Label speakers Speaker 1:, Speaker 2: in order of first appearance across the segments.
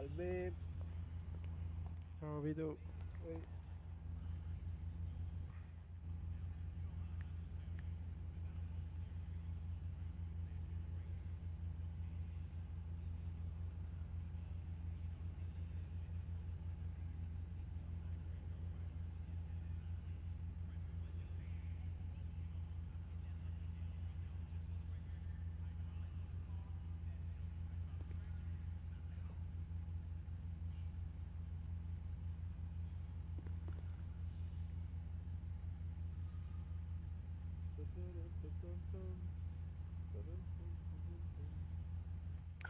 Speaker 1: Salve.
Speaker 2: Ciao Vito.
Speaker 1: Eh,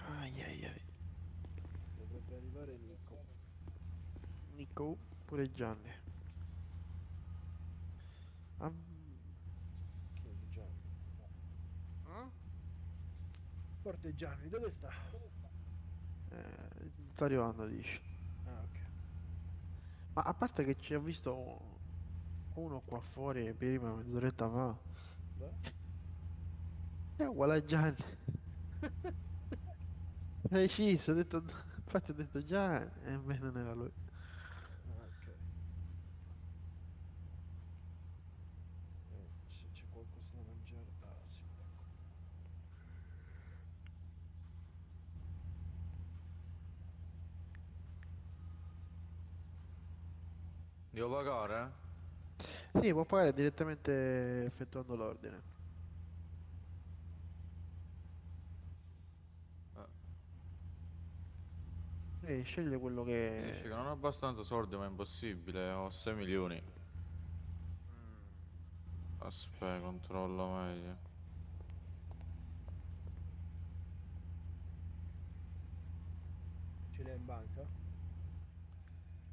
Speaker 2: Ai ai ai.
Speaker 1: Dovrebbe arrivare Nico.
Speaker 2: Nico, pure Gianni. Ah,
Speaker 1: Chi è Gianni?
Speaker 2: ah?
Speaker 1: Forte Gianni, dove sta?
Speaker 2: Sta arrivando, dici.
Speaker 1: Ah, ok.
Speaker 2: Ma a parte che ci ho visto uno qua fuori prima, mezz'oretta fa.
Speaker 1: Beh.
Speaker 2: È uguale a Gianni. Preciso, ho detto, infatti ho detto Gianni, e invece non era lui.
Speaker 1: Ah, ok. Se c'è qualcosa da mangiare. Ah, sì, ecco.
Speaker 3: Devo pagare?
Speaker 2: Sì, può pagare direttamente effettuando l'ordine.
Speaker 3: Eh,
Speaker 2: E sceglie quello
Speaker 3: dice che
Speaker 2: che...
Speaker 3: non ho abbastanza soldi, ma è impossibile. Ho 6 milioni.
Speaker 2: Mm.
Speaker 3: Aspetta, controllo meglio.
Speaker 1: Ce l'hai in banca?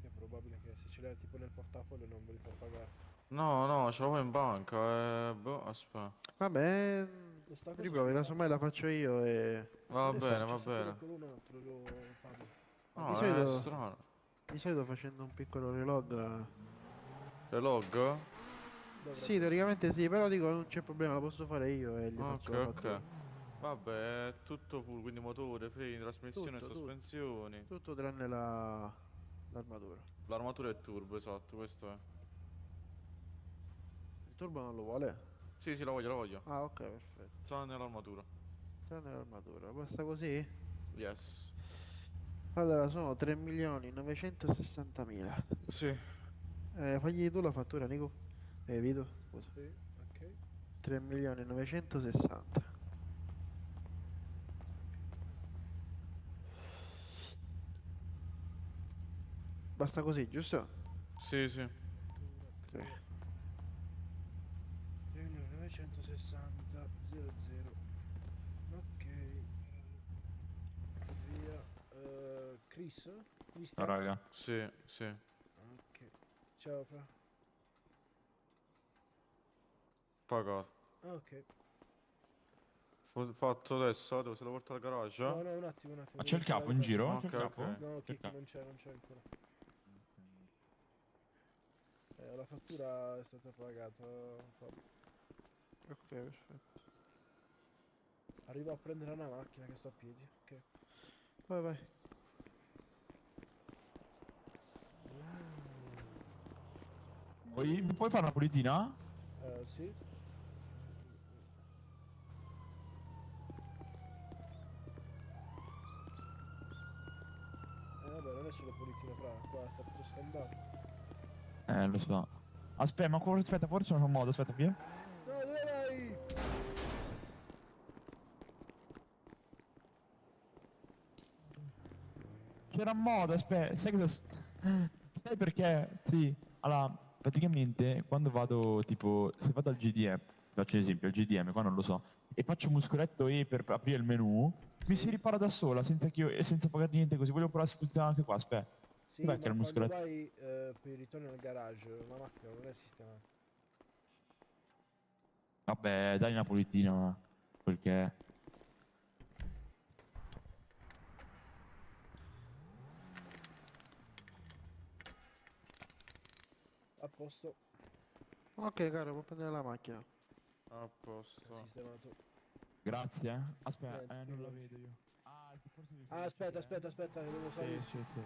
Speaker 1: È probabile che se ce l'hai tipo nel portafoglio non ve li fa pagare.
Speaker 3: No, no, ce l'avevo in banca. Boh, aspetta.
Speaker 2: Vabbè,
Speaker 1: Questa cosa ce
Speaker 2: riprovi,
Speaker 1: l'ha.
Speaker 2: casomai la faccio io e...
Speaker 3: Va
Speaker 1: Adesso è
Speaker 3: bene, va
Speaker 1: successo pure
Speaker 3: bene.
Speaker 1: con un altro, Pablo.
Speaker 2: Ma
Speaker 3: No, è strano.
Speaker 2: di solito facendo un piccolo relog...
Speaker 3: Relog?
Speaker 2: Sì,
Speaker 1: Dovrebbe
Speaker 2: teoricamente
Speaker 1: funzionare.
Speaker 2: sì, però dico non c'è problema, lo posso fare io e gli
Speaker 3: Ok,
Speaker 2: faccio la fattura.
Speaker 3: ok. Vabbè, è tutto full, quindi motore, freni, trasmissione,
Speaker 2: Tutto, tutto,
Speaker 3: sospensioni.
Speaker 2: tutto tranne l'armatura.
Speaker 3: L'armatura è turbo, esatto, questo è.
Speaker 2: Il turbo non lo vuole?
Speaker 3: Sì, sì, la voglio, la voglio.
Speaker 2: Ah, ok, perfetto.
Speaker 3: Tranne l'armatura.
Speaker 2: Tranne l'armatura, basta così?
Speaker 3: Yes.
Speaker 2: Allora, sono 3.960.000.
Speaker 3: Sì.
Speaker 2: Fagli tu la fattura, Nico. Vito, scusa.
Speaker 1: Sì, ok.
Speaker 2: 3.960. Basta così, giusto?
Speaker 3: Sì, sì.
Speaker 1: Fattura
Speaker 2: Ok.
Speaker 1: crea 3960 00. Ok, via. Chris?
Speaker 4: No,
Speaker 1: Cristian?
Speaker 4: raga.
Speaker 3: Sì, sì.
Speaker 1: Ok. Ciao Fra.
Speaker 3: Pagato.
Speaker 1: Ok.
Speaker 3: Fatto adesso, devo se lo porto al garage?
Speaker 1: No, no, un attimo,
Speaker 4: Ma c'è
Speaker 1: devo
Speaker 4: il capo
Speaker 1: installare
Speaker 4: in
Speaker 1: bene.
Speaker 4: giro? C'è il
Speaker 3: Ok,
Speaker 4: capo?
Speaker 3: ok.
Speaker 1: No,
Speaker 4: C'è il
Speaker 1: Kiko,
Speaker 4: capo.
Speaker 1: non c'è ancora. La fattura è stata pagata. Fabio.
Speaker 2: Ok, perfetto.
Speaker 1: Arrivo a prendere una macchina che sto a piedi. Ok.
Speaker 2: Vai, vai.
Speaker 4: Mi puoi fare una pulitina?
Speaker 1: Sì. Vabbè, non è solo politina, Fra. Qua sta tutto sfondato.
Speaker 4: Lo so. Aspetta, aspetta, forse non c'è un modo, aspetta, via.
Speaker 1: No, dove vai?
Speaker 4: C'era un modo, aspetta, sai cosa... Sai perché? Sì. Allora, praticamente, quando vado, tipo, se vado al GDM, faccio esempio, al GDM, qua non lo so, e faccio muscoletto E per aprire il menu, mi si
Speaker 1: Sì.
Speaker 4: ripara da sola, senza pagare niente così. Voglio provare se funziona anche qua, aspetta.
Speaker 1: Sì,
Speaker 4: Dov'è che
Speaker 1: ma
Speaker 4: era il
Speaker 1: quando
Speaker 4: muscoletto?
Speaker 1: vai per il ritorno al garage, la macchina non è sistemata.
Speaker 4: Vabbè, dai una pulitina, perché...
Speaker 1: A posto.
Speaker 2: Ok, caro, può prendere la macchina.
Speaker 3: A posto.
Speaker 1: Sistemato.
Speaker 4: Grazie. Aspetta,
Speaker 1: Niente,
Speaker 4: non la
Speaker 1: figurati.
Speaker 4: vedo io. Ah, forse devi
Speaker 1: Ah, aspetta, che devo
Speaker 4: Sì,
Speaker 1: salire.
Speaker 4: sì, sì.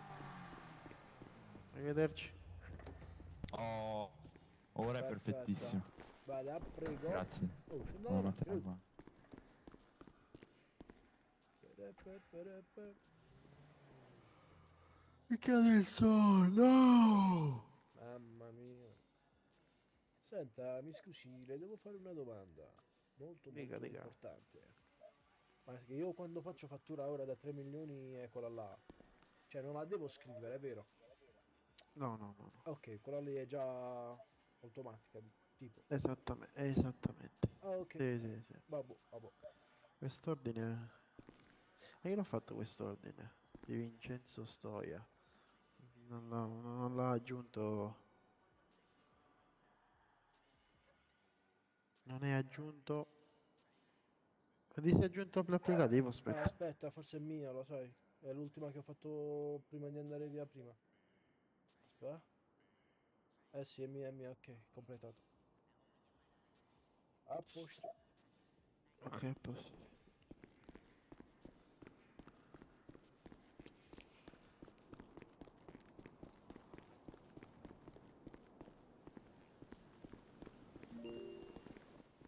Speaker 2: Arrivederci.
Speaker 4: Oh, ora è
Speaker 1: Perfetta.
Speaker 4: perfettissimo.
Speaker 1: Vada, prego.
Speaker 4: Grazie.
Speaker 1: Oh, scendo
Speaker 4: No,
Speaker 1: la
Speaker 4: non te ne
Speaker 1: macchina.
Speaker 4: qua.
Speaker 2: Mi cade il sole, no!
Speaker 1: Mamma mia. Senta, mi scusi, le devo fare una domanda. Molto
Speaker 2: Dica,
Speaker 1: molto
Speaker 2: dica.
Speaker 1: importante. Ma che io quando faccio fattura ora da 3 milioni è quella là. Cioè non la devo scrivere, è vero?
Speaker 2: No, no, no, no.
Speaker 1: Ok, quella lì è già automatica, tipo.
Speaker 2: Esattamente, esattamente.
Speaker 1: Ah, ok.
Speaker 2: Sì, sì, sì.
Speaker 1: Vabbè, vabbè.
Speaker 2: Quest'ordine... E io l'ho fatto quest'ordine. Di Vincenzo Stoia. Non l'ha aggiunto... Non è aggiunto... Di si è aggiunto l'applicativo,
Speaker 1: Ah,
Speaker 2: aspetta.
Speaker 1: aspetta, forse è mia, lo sai. È l'ultima che ho fatto prima di andare via prima. Aspetta. Eh sì, è mia, ok, completato. A posto.
Speaker 2: Ok, a posto.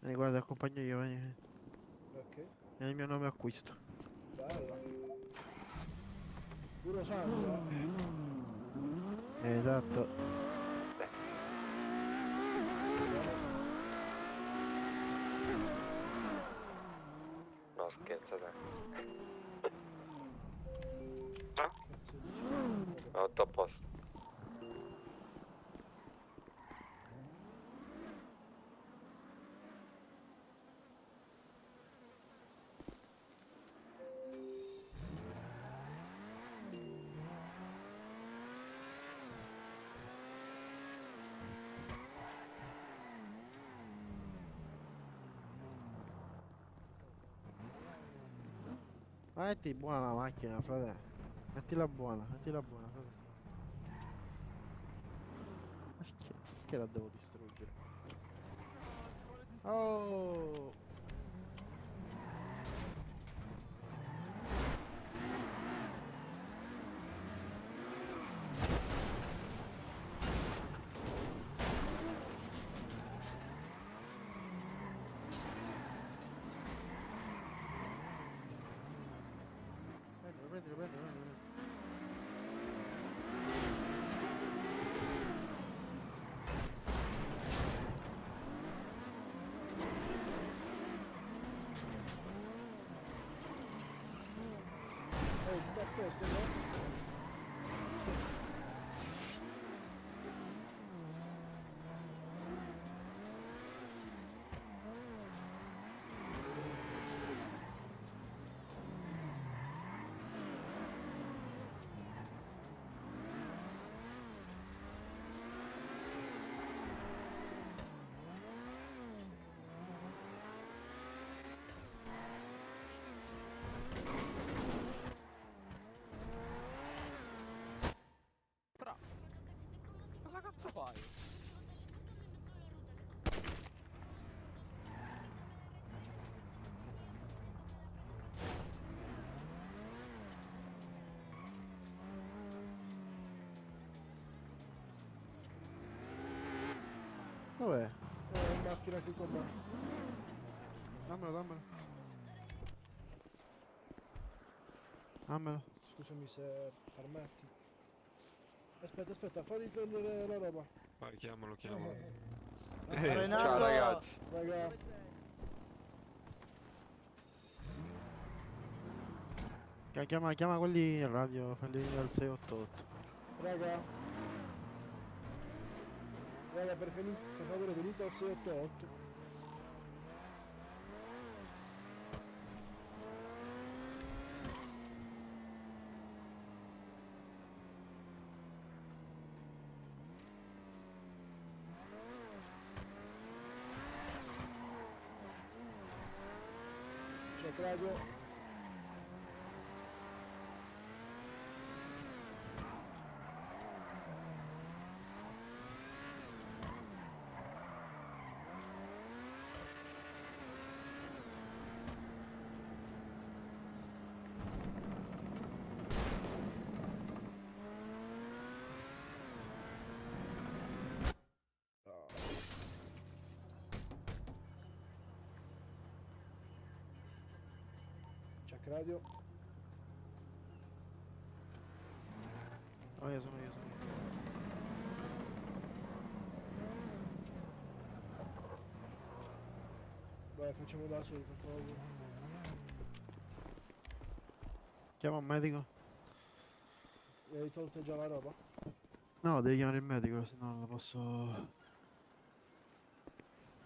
Speaker 2: Guarda, accompagno io, vieni.
Speaker 1: Ok,
Speaker 2: È il mio nome acquisto.
Speaker 1: bella. Puro sangue, eh?
Speaker 2: Esatto.
Speaker 5: No, scherzo te.
Speaker 1: Cazzo dici?
Speaker 5: No, tutto a posto.
Speaker 2: Ma metti buona la macchina, frate. Mettila buona, frate. Perché? Perché la devo distruggere? Oh! Prendilo.
Speaker 1: Oh, tutto a posto, no?
Speaker 2: Bravo. Cosa cazzo fai? Dov'è?
Speaker 1: In macchina qui con me.
Speaker 2: Dammelo. Dammelo.
Speaker 1: Scusami se permetti. Aspetta, fammi togliere la roba.
Speaker 6: Vai, chiamalo.
Speaker 2: Renato!
Speaker 6: Ciao ragazzi.
Speaker 1: Raga,
Speaker 2: Chiama quelli in radio, quelli al 688.
Speaker 1: raga. Raga, per favore venite al 688. C'è Claudio. radio.
Speaker 2: Oh, sono io.
Speaker 1: Vai, facciamo da soli, per favore.
Speaker 2: Chiama un medico?
Speaker 1: E hai tolto già la roba?
Speaker 2: No, devi chiamare il medico, se no non lo posso...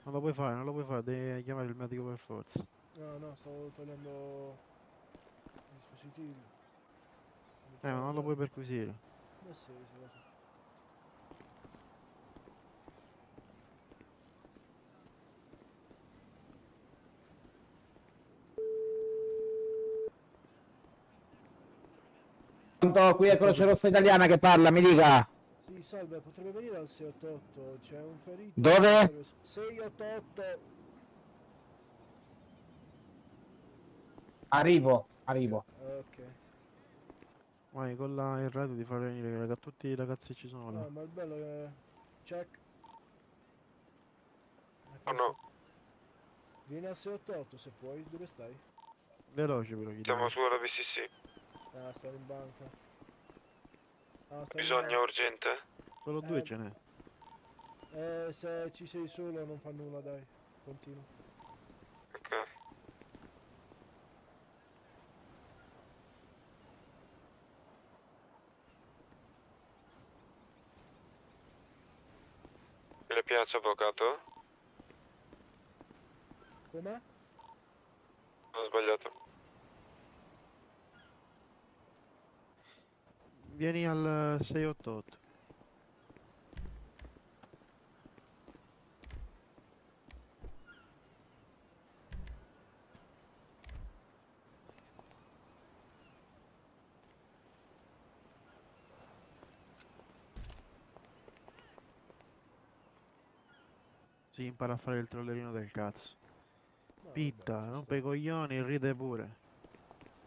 Speaker 2: Non lo puoi fare, devi chiamare il medico per forza.
Speaker 1: No, stavo togliendo i dispositivi.
Speaker 2: Ma non lo puoi perquisire.
Speaker 1: Sì, lo so.
Speaker 6: Pronto, qui è Croce Rossa Italiana che parla, mi dica.
Speaker 1: Sì, salve, potrebbe venire al 688, c'è un ferito.
Speaker 6: Dove?
Speaker 1: 688.
Speaker 6: Arrivo.
Speaker 1: Ok.
Speaker 2: Vai con il radio di far venire tutti i ragazzi che ci sono là.
Speaker 1: No, ma il bello è... Check.
Speaker 5: Oh no,
Speaker 1: Vieni al 688 se puoi, dove stai?
Speaker 2: Veloce però chi
Speaker 5: siamo sulla PCC.
Speaker 1: Ah, sto in banca. Ah, sto in
Speaker 5: Bisogna
Speaker 1: banca.
Speaker 5: urgente.
Speaker 2: Solo due ce n'è.
Speaker 1: Se ci sei solo non fa nulla, dai. Continua.
Speaker 5: Ok. E le piace, avvocato?
Speaker 1: Com'è?
Speaker 5: Ho sbagliato.
Speaker 2: Vieni al 688. Si impara a fare il trollerino del cazzo.
Speaker 1: No,
Speaker 2: Pitta,
Speaker 1: vabbè,
Speaker 2: rompe i coglioni, ride pure.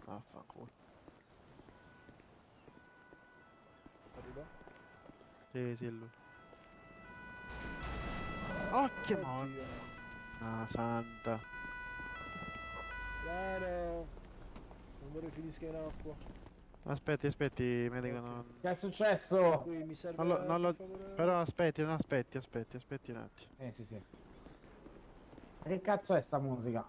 Speaker 2: Vaffanculo.
Speaker 1: Arriva.
Speaker 2: Sì, è lui. Occhio morto.
Speaker 1: Oddio.
Speaker 2: Ah, santa.
Speaker 1: Piano. Non vorrei finisca in acqua.
Speaker 2: Aspetti, medico, non...
Speaker 6: Che è successo?
Speaker 1: Qui mi serve
Speaker 2: Non lo...
Speaker 1: per favore.
Speaker 2: Però aspetti un attimo.
Speaker 6: Sì. Ma che cazzo è sta musica?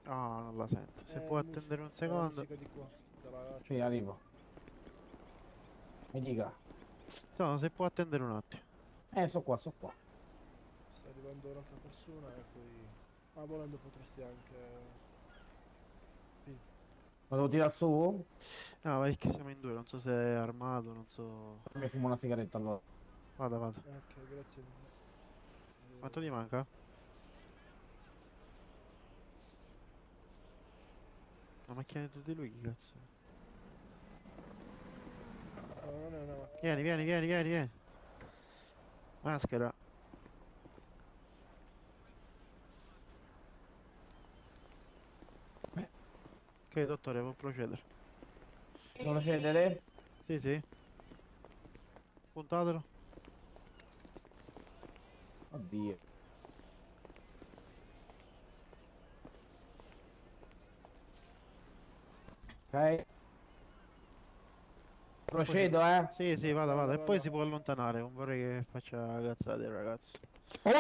Speaker 2: Ah, non la sento. Se può attendere un
Speaker 1: La
Speaker 2: secondo.
Speaker 1: musica di qua. Dalla...
Speaker 6: Sì, arrivo. Mi dica.
Speaker 2: No, se può attendere un attimo.
Speaker 6: So qua.
Speaker 1: Sta arrivando un'altra persona e poi... Ah, volendo potresti anche...
Speaker 6: Lo devo tirare su?
Speaker 2: No, ma è che siamo in due, non so se è armato, non so...
Speaker 6: Mi fumo una sigaretta allora.
Speaker 2: Vada.
Speaker 1: Ok, grazie mille.
Speaker 2: Quanto ti manca? La macchina di di lui, che cazzo?
Speaker 1: No, non è una macchina.
Speaker 2: Vieni. Maschera. Ok, dottore, può procedere.
Speaker 6: Posso procedere?
Speaker 2: Sì. Puntatelo.
Speaker 6: Oddio. Ok. Procedo,
Speaker 2: Sì, vada. E poi si può allontanare, non vorrei che faccia cazzate il ragazzo.
Speaker 6: 1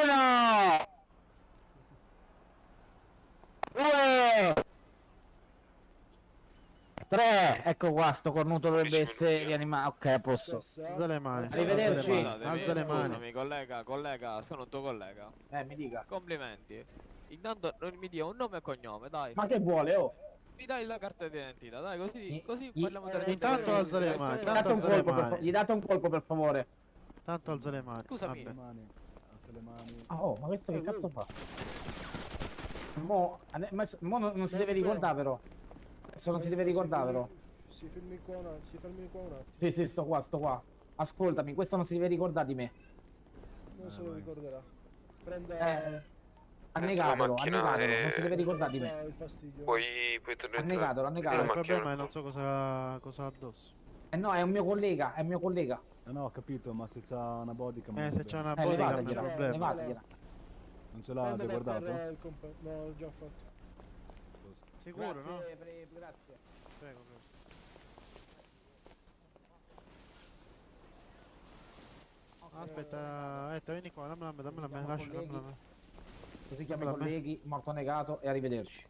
Speaker 6: 2 3. Ecco qua, sto cornuto dovrebbe essere rianimato. Ok, a posto.
Speaker 2: Alza le mani.
Speaker 6: Arrivederci.
Speaker 2: Alza le mani.
Speaker 7: Scusami, collega, sono un tuo collega.
Speaker 6: Mi dica.
Speaker 7: Complimenti. Intanto non mi dia un nome e cognome, dai.
Speaker 6: Ma che vuole, oh?
Speaker 7: Mi dai la carta d'identità, dai, così
Speaker 6: Gli-
Speaker 7: parliamo delle
Speaker 2: Intanto
Speaker 7: cose.
Speaker 2: alza le mani.
Speaker 6: Gli date un
Speaker 2: alza le
Speaker 6: colpo,
Speaker 2: mani.
Speaker 6: gli date un colpo per favore.
Speaker 2: Tanto alza le mani.
Speaker 7: Scusami.
Speaker 2: Vabbè.
Speaker 6: Oh, ma questo che cazzo fa? Mo non si deve ricordare però. Adesso non si deve ricordare però.
Speaker 1: Si fermi qua un attimo.
Speaker 6: Sì, sto qua. Ascoltami, questo non si deve ricordare di me.
Speaker 1: Non se lo ricorderà. Prenda...
Speaker 6: Annegatelo,
Speaker 5: macchina
Speaker 6: non si deve ricordare di me.
Speaker 1: dà il fastidio.
Speaker 5: Puoi tornare
Speaker 6: Annegatelo.
Speaker 2: Il
Speaker 5: macchina.
Speaker 2: problema è non so cosa ha addosso.
Speaker 6: No, è un mio collega,
Speaker 8: No, ho capito, ma se c'ha una bodycam... non
Speaker 2: Se
Speaker 8: va
Speaker 2: c'è
Speaker 8: bene.
Speaker 2: una bodycam è un
Speaker 6: Levategliela,
Speaker 2: problema.
Speaker 6: levategliela.
Speaker 8: Non ce l'ha
Speaker 1: Prende per
Speaker 8: guardato?
Speaker 1: terra il no, l'ho già fatto.
Speaker 2: Sicuro, no?
Speaker 6: Grazie, grazie.
Speaker 2: Prego, prego. Aspetta, vieni qua, dammela a me, dammela a me,
Speaker 6: Chiamo
Speaker 2: lascia,
Speaker 6: colleghi.
Speaker 2: dammela a me.
Speaker 6: Così chiamo i
Speaker 2: Dammela a me.
Speaker 6: colleghi, morto negato e arrivederci.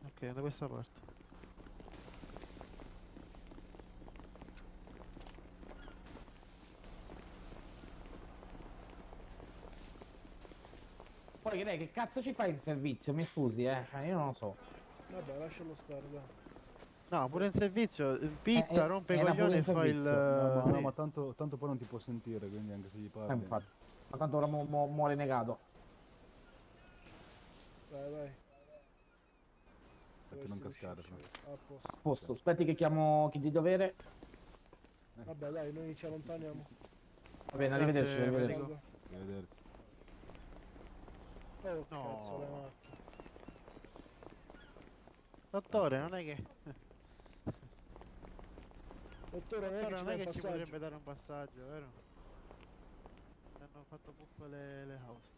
Speaker 2: Ok, da questa parte.
Speaker 6: Poi che lei che cazzo ci fai in servizio? Mi scusi, Cioè, io non lo so.
Speaker 1: Vabbè, lascialo stare, dai.
Speaker 2: No, pure in servizio, pitta, rompe i
Speaker 6: era pure
Speaker 2: coglioni e
Speaker 6: in
Speaker 2: fa il...
Speaker 6: servizio.
Speaker 8: No,
Speaker 2: sì.
Speaker 8: ma tanto poi non ti può sentire, quindi anche se gli parli.
Speaker 6: Infatti. Ma tanto ora muore negato.
Speaker 1: Vai, vai.
Speaker 8: Perché non
Speaker 1: Dovresti
Speaker 8: cascare,
Speaker 1: riuscirci. A posto.
Speaker 6: A posto. Aspetti che chiamo chi di dovere.
Speaker 1: Vabbè, dai, noi ci allontaniamo.
Speaker 6: Va bene,
Speaker 2: Grazie,
Speaker 6: arrivederci, arrivederci.
Speaker 2: Federico.
Speaker 8: Arrivederci.
Speaker 1: Oh,
Speaker 2: No.
Speaker 1: cazzo, le macchine.
Speaker 2: Dottore, non è che...
Speaker 1: Dottore, non è che
Speaker 2: Dottore,
Speaker 1: ci
Speaker 2: non
Speaker 1: dà
Speaker 2: è
Speaker 1: il
Speaker 2: che ci
Speaker 1: passaggio.
Speaker 2: potrebbe dare un passaggio, vero? Ci hanno fatto puff le auto.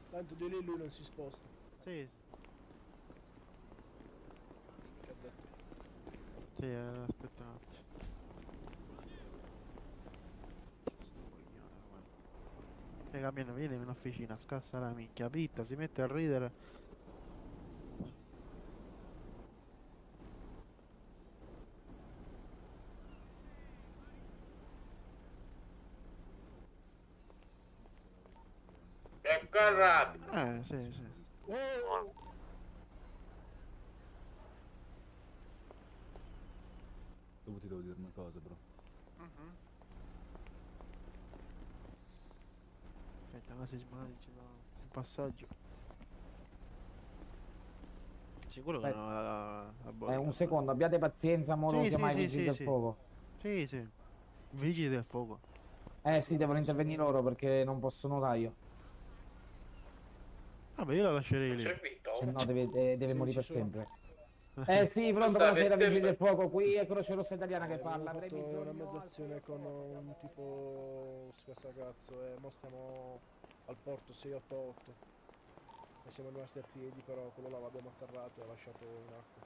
Speaker 1: Tanto di lì lui non si sposta.
Speaker 2: Sì,
Speaker 1: Che ha detto?
Speaker 2: sì, aspetta un attimo. Sto coglione, guarda. Raga, vieni in officina, scassa la minchia, pitta, si mette a ridere. Sì, sì.
Speaker 1: Oh!
Speaker 8: Dopo ti devo dire una cosa, bro.
Speaker 2: Aspetta, ma se sbagli ci dà un passaggio. Sicuro che
Speaker 6: Aspetta.
Speaker 2: non ha la bolla.
Speaker 6: Un secondo, abbiate pazienza, mo
Speaker 2: Sì,
Speaker 6: devo
Speaker 2: sì,
Speaker 6: chiamare i
Speaker 2: sì,
Speaker 6: vigili
Speaker 2: sì,
Speaker 6: del
Speaker 2: sì.
Speaker 6: fuoco.
Speaker 2: Sì, sì. Vigili del fuoco.
Speaker 6: Sì, devono intervenire loro perché non posso nuotare io.
Speaker 2: Vabbè, io la lascerei lì.
Speaker 6: Se no deve
Speaker 1: Sì,
Speaker 6: morire
Speaker 1: ci
Speaker 6: per
Speaker 1: sono.
Speaker 6: sempre. Sì, pronto, buonasera, vigili del fuoco. Qui è Croce Rossa Italiana che parla.
Speaker 1: Abbiamo
Speaker 6: Avrei
Speaker 1: fatto una
Speaker 6: bisogno
Speaker 1: mezzazione con un tipo scassacazzo e mo stiamo al porto 688 e siamo rimasti a piedi, però quello là l'abbiamo atterrato e lasciato in acqua.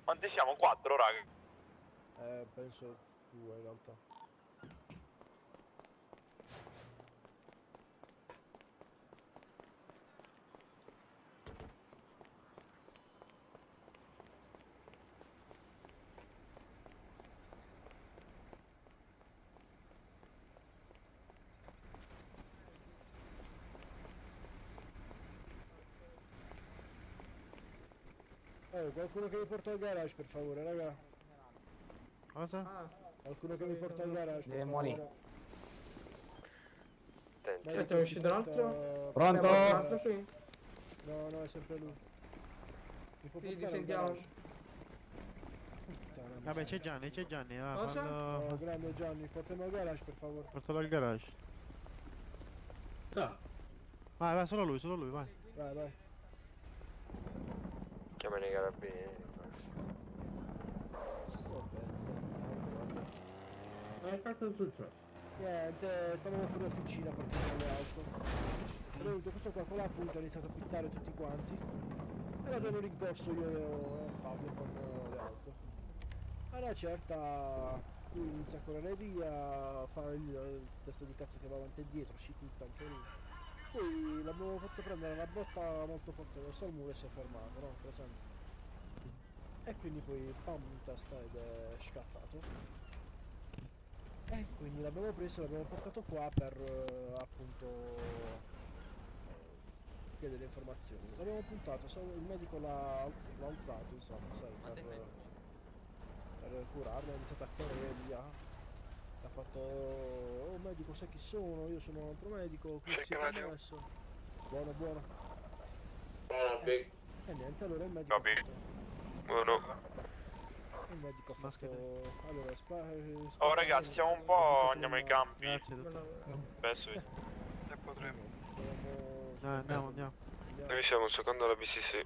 Speaker 5: Quanti siamo? 4, raga.
Speaker 1: Penso 2 in realtà. Qualcuno che mi porta al garage per favore, raga.
Speaker 2: Cosa?
Speaker 1: Qualcuno che mi porta al garage.
Speaker 6: Deve
Speaker 1: per
Speaker 6: morire.
Speaker 1: favore.
Speaker 9: Aspetta, è uscito un altro?
Speaker 6: Pronto?
Speaker 9: Abbiamo un altro qui?
Speaker 1: No, no, è sempre lui. Mi può
Speaker 9: Quindi
Speaker 1: portare al
Speaker 9: difendiamo.
Speaker 1: garage? Puttana
Speaker 2: Vabbè, c'è Gianni, va,
Speaker 9: Cosa?
Speaker 2: fallo...
Speaker 1: Oh, grande Gianni, portami al garage per favore.
Speaker 2: Portalo al garage. Vai, solo lui, vai.
Speaker 1: Vai, vai.
Speaker 5: Chiamano i carabinieri.
Speaker 1: Sto pezzo.
Speaker 9: Che cazzo è successo?
Speaker 1: Niente, stavamo fuori officina partendo le auto. È venuto questo qua con appunto ha iniziato a pittare tutti quanti. E l'abbiamo rincorso io e Fabio con le auto. A una certa lui inizia a correre via, fa il testo di cazzo che va avanti e dietro, ci pitta anche lui. Poi l'abbiamo fatto prendere una botta molto forte verso il muro e si è fermato, no? Presente? E quindi poi pam in testa ed è scappato. E quindi l'abbiamo preso e l'abbiamo portato qua per appunto chiedere informazioni. L'abbiamo puntato, il medico l'ha alzato, insomma, sai, per curarlo, ha iniziato a correre via. Ha fatto, oh medico sai chi sono, io sono un altro medico, qui si è messo. Buono, buono. E niente, allora il medico ha fatto,
Speaker 5: Buono.
Speaker 1: il medico ha fatto,
Speaker 2: Maschera.
Speaker 1: allora
Speaker 5: Oh ragazzi, siamo un po', andiamo ai campi.
Speaker 2: Grazie, dottore.
Speaker 5: Spesso. Se potremo.
Speaker 2: Andiamo.
Speaker 5: Noi siamo secondo la BCC.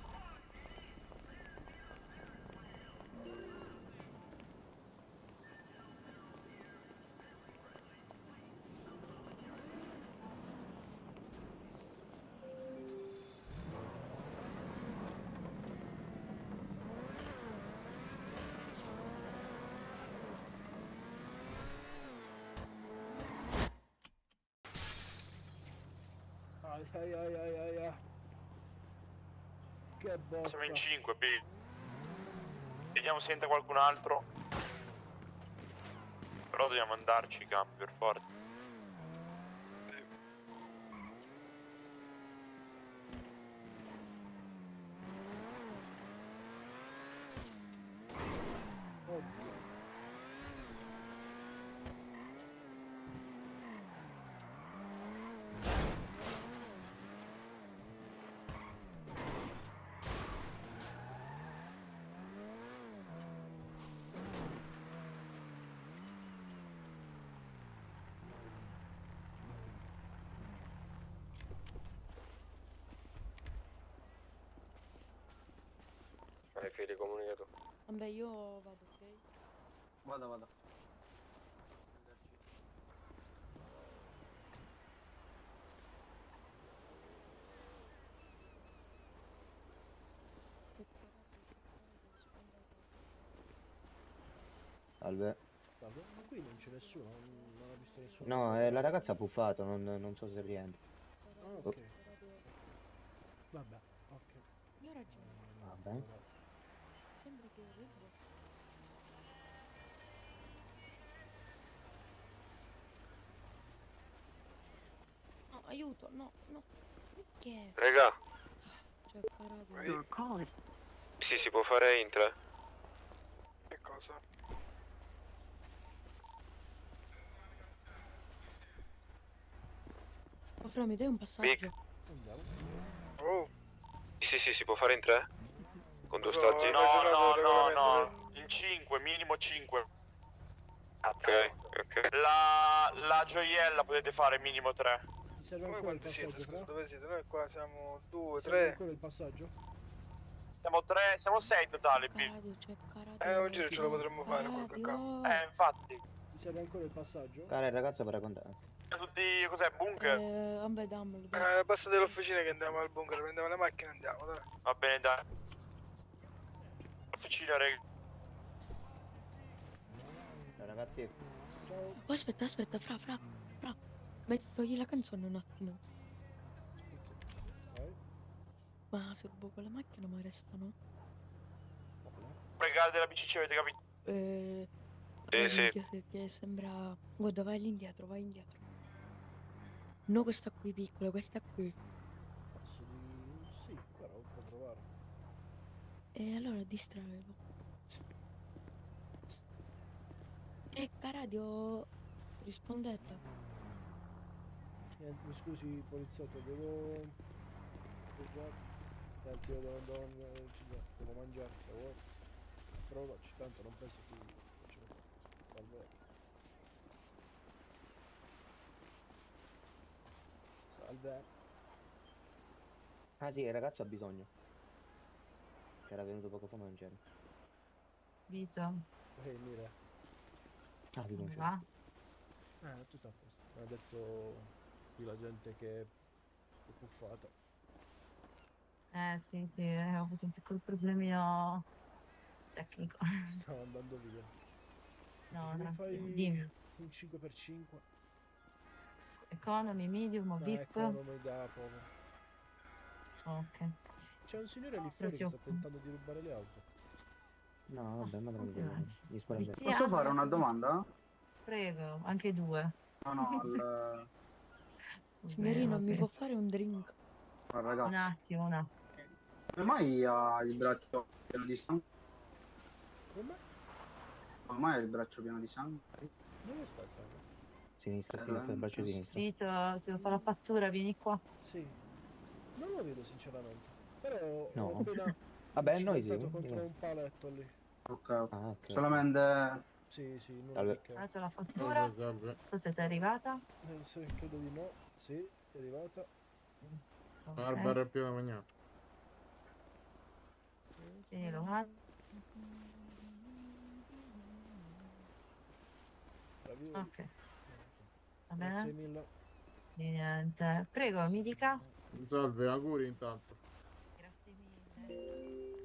Speaker 1: Ai ai ai ai ai ai. Che botta.
Speaker 5: Siamo in 5, B. Vediamo se entra qualcun altro. Però dobbiamo andarci i campi per forza.
Speaker 1: Oddio.
Speaker 5: Vai Fede, comunica tu.
Speaker 10: Vabbè, io vado, ok?
Speaker 2: Vado.
Speaker 11: Salve.
Speaker 1: Vabbè, ma qui non c'è nessuno, non ho visto nessuno.
Speaker 11: No, la ragazza ha puffato, non so se rientra.
Speaker 1: Ah, ok. Vabbè, ok.
Speaker 10: Io ho ragione.
Speaker 11: Vabbè.
Speaker 10: Sembra che Red No, aiuto, no. Perché?
Speaker 5: Raga,
Speaker 10: Cioè, caradio.
Speaker 5: sì, si può fare in 3. Che cosa?
Speaker 10: Ma Fra, mi dai un passaggio?
Speaker 1: Andiamo.
Speaker 5: Oh. Sì, si può fare in 3? Con 2 staggi? No. In 5, minimo 5. Ok. La gioiella potete fare minimo 3.
Speaker 1: Mi serve ancora il passaggio, Fra?
Speaker 5: Dove siete? Noi qua siamo 2,
Speaker 1: Serve ancora il passaggio?
Speaker 5: Siamo 6 totali, B.
Speaker 10: Caradio, cioè, caradio.
Speaker 5: oggi ce lo potremmo fare quel
Speaker 10: cacao.
Speaker 5: Infatti.
Speaker 1: Mi serve ancora il passaggio?
Speaker 11: Cara, il ragazzo per raccontare.
Speaker 5: Tutti, cos'è, bunker?
Speaker 10: Vabbè, dammelo, dai.
Speaker 5: Basta dell'officina che andiamo al bunker, prendiamo le macchine e andiamo, dai. Va bene, dai. Officina, rega.
Speaker 11: Ragazzi,
Speaker 1: Ciao.
Speaker 10: Oh, aspetta, Fra. Togli la canzone un attimo.
Speaker 1: Vai.
Speaker 10: Ma se rubo con la macchina mi arrestano?
Speaker 5: Pregare della BCC, avete capito?
Speaker 10: Sì. Che sembra... Guarda, vai indietro. No, questa qui piccola, questa qui.
Speaker 1: Posso di... Sì, però può provare.
Speaker 10: E allora distraevo. Caradio, rispondete.
Speaker 1: Niente, mi scusi poliziotto, devo... Senti, io devo mangiare, se vuoi. Provaci, tanto non penso che... Salve. Salve.
Speaker 11: ah sì, il ragazzo ha bisogno. Che era venuto poco fa a mangiare.
Speaker 10: Vito,
Speaker 1: Mira.
Speaker 11: Ah, vi conoscevo.
Speaker 10: va?
Speaker 1: Tutto a posto. Mi ha detto qui la gente che è puffata.
Speaker 10: Sì, ho avuto un piccolo problemino tecnico.
Speaker 1: Stavo andando via.
Speaker 10: No,
Speaker 1: Se mi
Speaker 10: tranquillo,
Speaker 1: fai
Speaker 10: dimmi.
Speaker 1: un 5x5.
Speaker 10: Economy, medium o
Speaker 1: No,
Speaker 10: VIP?
Speaker 1: ecco, non mi dà poco.
Speaker 10: Ok.
Speaker 1: C'è un signore lì fuori che sta tentando di rubare le auto.
Speaker 11: No, vabbè, ma tranquillo.
Speaker 10: complimenti.
Speaker 11: Gli spara bene.
Speaker 10: Polizia? Posso fare una
Speaker 6: domanda?
Speaker 10: Prego, anche 2.
Speaker 6: No,
Speaker 10: Sì. Signorino, mi può fare un drink?
Speaker 6: al ragazzo.
Speaker 10: Un attimo.
Speaker 6: Come mai ha il braccio pieno di sangue?
Speaker 1: Come?
Speaker 6: Come mai ha il braccio pieno di sangue?
Speaker 1: Dove sta il sangue?
Speaker 11: Sinistra, il braccio sinistro.
Speaker 10: Vito, ti devo fare la fattura, vieni qua.
Speaker 1: Sì. Non lo vedo sinceramente. Però
Speaker 11: No.
Speaker 1: ho appena
Speaker 11: Vabbè, noi sì.
Speaker 1: schiantato contro un paletto lì.
Speaker 6: Ok,
Speaker 11: Ah, ok.
Speaker 6: solamente...
Speaker 1: Sì, non
Speaker 11: Salve.
Speaker 1: è che...
Speaker 10: Faccio la fattura. Non so se ti è arrivata.
Speaker 1: Sì, credo di no. Sì, è arrivata.
Speaker 10: Ok.
Speaker 3: è pieno magnato.
Speaker 10: Tienilo qua.
Speaker 1: Bravi.
Speaker 10: Ok, va
Speaker 1: Grazie
Speaker 10: bene?
Speaker 1: mille.
Speaker 10: Di niente. Prego, mi dica.
Speaker 3: Salve, auguri intanto.
Speaker 10: Grazie mille.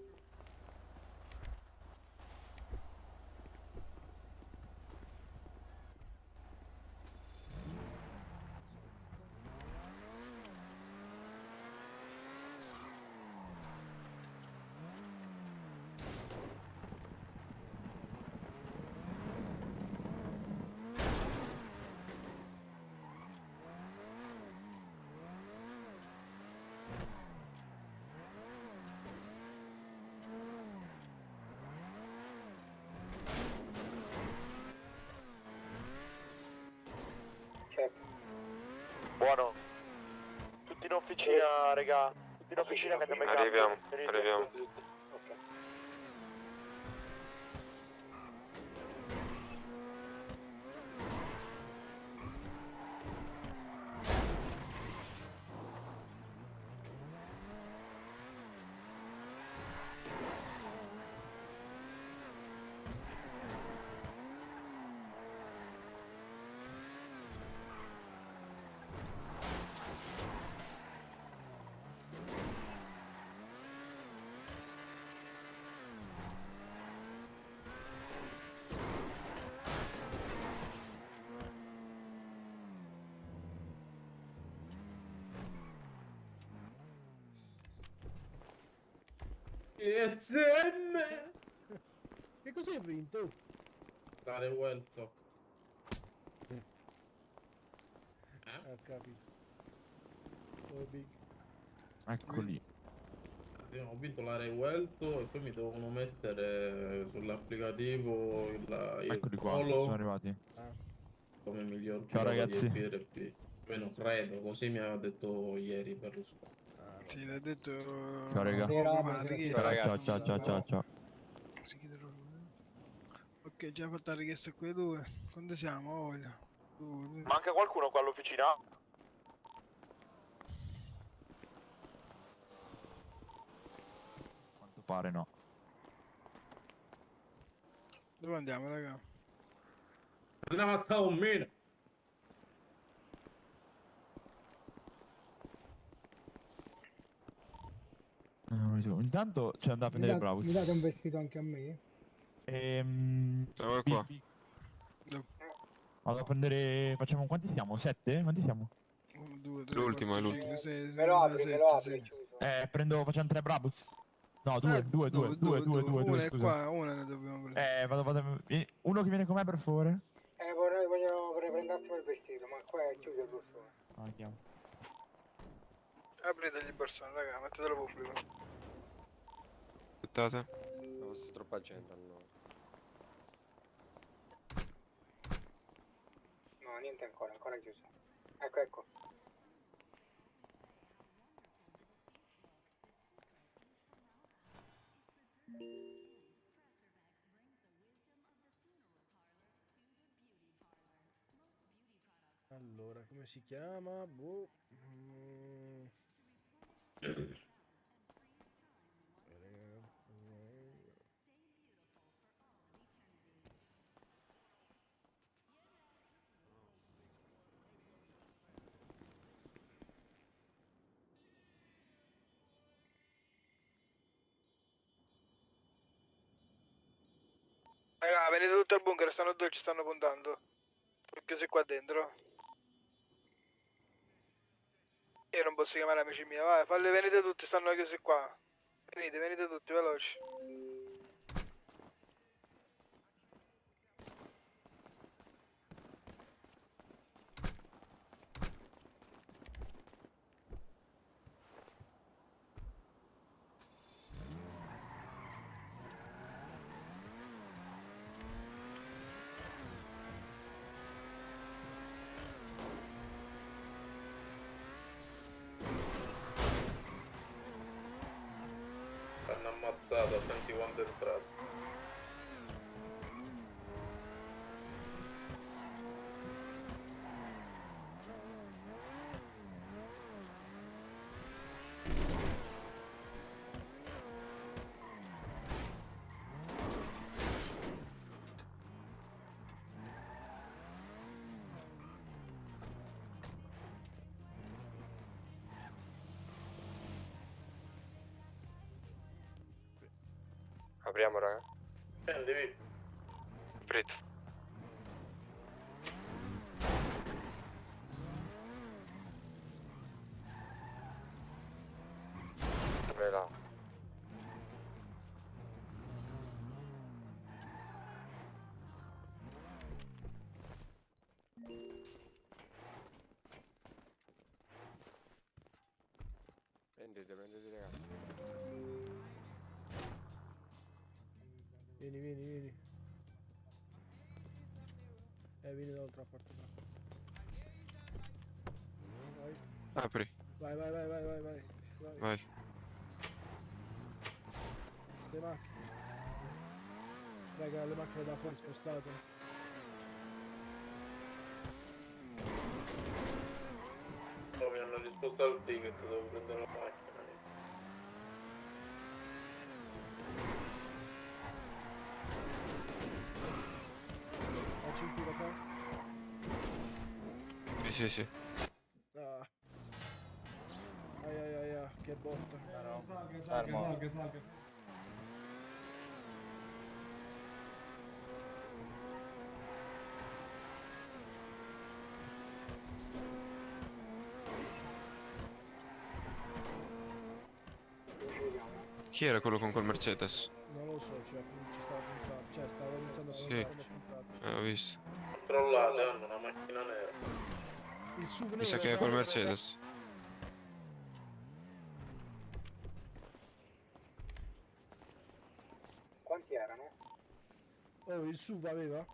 Speaker 5: Buono. Tutti in officina, raga. Tutti in officina che andiamo in campo. Arriviamo.
Speaker 6: Ok.
Speaker 9: EZM!
Speaker 1: Che cos'hai vinto?
Speaker 9: Dare vuelto.
Speaker 1: Ho capito. Oh, big.
Speaker 4: Eccoli.
Speaker 9: Sì, ho vinto la Revuelto e poi mi devono mettere sull'applicativo il
Speaker 4: Eccoli qua, sono
Speaker 9: polo
Speaker 4: arrivati.
Speaker 9: come miglior
Speaker 4: Ciao,
Speaker 9: pilota
Speaker 4: ragazzi.
Speaker 9: di FRP. Almeno credo, così mi ha detto ieri Berlusconi.
Speaker 12: Sì, l'ha detto.
Speaker 4: Ciao, raga.
Speaker 12: La richiesta.
Speaker 4: Ciao.
Speaker 12: Si chiederò. Ok, già fatta la richiesta qui due. Quando siamo? Voglia.
Speaker 5: Manca qualcuno qua all'officina?
Speaker 4: Quanto pare no.
Speaker 12: Dove andiamo, raga?
Speaker 9: Andiamo a Taormina.
Speaker 4: Intanto c'è andato a prendere Brabus.
Speaker 6: Mi date un vestito anche a me?
Speaker 3: Siamo qua.
Speaker 4: Vado a prendere. Facciamo quanti siamo? 7? Quanti siamo?
Speaker 12: 1, 2, 3,
Speaker 3: L'ultimo,
Speaker 12: 4,
Speaker 3: l'ultimo.
Speaker 12: 5, 6,
Speaker 6: Me lo apri,
Speaker 12: 7,
Speaker 6: chiuso.
Speaker 4: Prendo. Facciamo 3 Brabus. No, 2, 2, 2, 2, 2, 2,
Speaker 12: Una è
Speaker 4: scusa.
Speaker 12: qua, una ne dobbiamo prendere.
Speaker 4: Vado. Uno che viene con me per favore.
Speaker 6: Vorrei prendere un attimo il vestito, ma qua è chiuso il borsone.
Speaker 4: Andiamo.
Speaker 12: Aprite il borsone, raga, mettetelo pubblico.
Speaker 3: Aspettate.
Speaker 11: No, c'è troppa gente no.
Speaker 6: No, niente ancora chiuso. Ecco.
Speaker 1: Allora, come si chiama? Boh.
Speaker 12: Raga, venite tutto al bunker, stanno due, ci stanno puntando. Perché qua dentro. Io non posso chiamare amici miei, vai, venite tutti, stanno chiusi qua. Venite tutti, veloci.
Speaker 9: L'hanno ammazzato, senti quanto è entrato.
Speaker 5: Apriamo, raga.
Speaker 9: Devi.
Speaker 5: Fritz. Apri là. Prendete ragazzi.
Speaker 1: Vieni. Vieni dall'altra parte.
Speaker 3: Apri,
Speaker 1: Vai, vai, vai, vai, vai, vai.
Speaker 3: vai.
Speaker 1: Le macchine. Raga, le macchine da fuori spostate.
Speaker 9: Mi hanno risposto al ticket, devo prendere la macchina.
Speaker 1: La cintura qua.
Speaker 3: Sì, sì.
Speaker 1: Ah. Ai ai ai ai, che botta.
Speaker 5: Salga.
Speaker 3: Chi era quello con quel Mercedes?
Speaker 1: Non lo so, ci stava puntando. Cioè, stavo iniziando a
Speaker 3: Sì.
Speaker 1: puntare.
Speaker 3: Ho visto.
Speaker 9: Controllate, hanno una macchina nera.
Speaker 1: Il SUV nero.
Speaker 3: Mi sa che è col Mercedes.
Speaker 6: Quanti erano?
Speaker 1: Oh, il SUV aveva?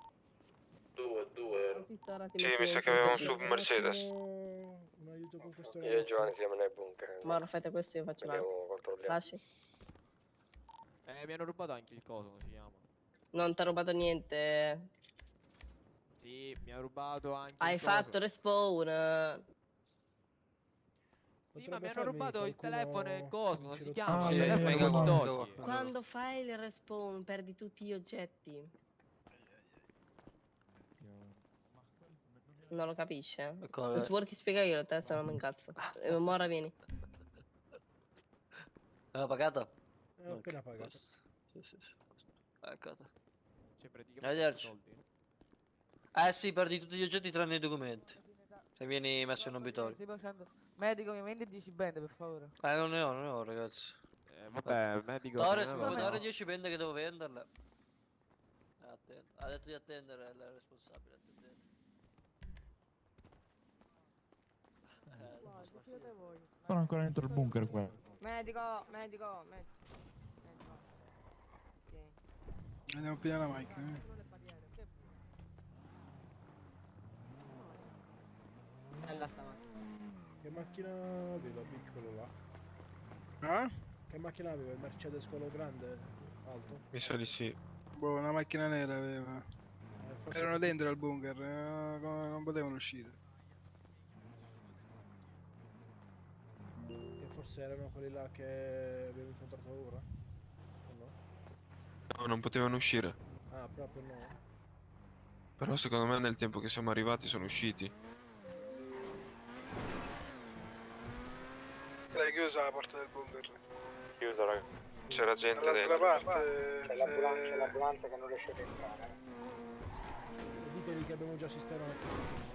Speaker 9: Due erano.
Speaker 3: Sì, mi sa che aveva un SUV Mercedes.
Speaker 1: Un aiuto con questo
Speaker 11: Io e Giovanni siamo nel bunker.
Speaker 10: Ma fate questo, io faccio l'altro.
Speaker 11: Andiamo, controlliamo.
Speaker 10: Lasci.
Speaker 7: Mi hanno rubato anche il coso, come si chiama?
Speaker 10: Non ti ha rubato niente.
Speaker 7: Sì, mi ha rubato anche
Speaker 10: Hai
Speaker 7: il coso.
Speaker 10: fatto respawn.
Speaker 7: Sì, ma mi hanno rubato il telefono e il coso, come si
Speaker 4: Ah,
Speaker 7: chiama?
Speaker 4: sì,
Speaker 7: Il telefono
Speaker 4: sì,
Speaker 7: con i
Speaker 4: sì.
Speaker 7: tocchi.
Speaker 10: Quando fai il respawn perdi tutti gli oggetti. Non lo capisce? Se vuoi che spiega io, te se no mi incazzo. Mora vieni.
Speaker 11: L'ho pagato?
Speaker 1: Ho appena pagato.
Speaker 11: Sì. Eccoto.
Speaker 7: Cioè, praticamente
Speaker 11: Arrivederci.
Speaker 7: soldi.
Speaker 11: Sì, perdi tutti gli oggetti tranne i documenti. Se vieni messo in obitorio.
Speaker 10: Medico, mi vendi 10 bende, per favore.
Speaker 11: Non ne ho, ragazzi.
Speaker 7: Vabbè, medico.
Speaker 11: Ore,
Speaker 7: se ne
Speaker 11: come
Speaker 7: va.
Speaker 11: da ore 10 bende che devo venderle. Ha detto di attendere il responsabile, attendete.
Speaker 4: Sono ancora dentro il bunker qua.
Speaker 10: Medico.
Speaker 12: Andiamo a pigliare la macchina.
Speaker 10: Bella sta macchina.
Speaker 1: Che macchina aveva piccolo là?
Speaker 12: Eh?
Speaker 1: Che macchina aveva? Il Mercedes quello grande? Alto?
Speaker 3: Mi sa di sì.
Speaker 12: Boh, una macchina nera aveva.
Speaker 1: Forse
Speaker 12: Erano
Speaker 1: questo-
Speaker 12: dentro al bunker, non potevano uscire.
Speaker 1: Che forse erano quelli là che abbiamo incontrato ora? O no?
Speaker 3: No, non potevano uscire.
Speaker 1: Ah, proprio no.
Speaker 3: Però secondo me nel tempo che siamo arrivati sono usciti.
Speaker 12: L'hai chiusa la porta del bunker.
Speaker 5: Chiusa, raga.
Speaker 3: C'era gente
Speaker 12: Dall'altra
Speaker 3: dentro.
Speaker 12: parte
Speaker 6: C'è l'ambulanza che non riesce a entrare.
Speaker 1: E diteli che abbiamo già sistemato.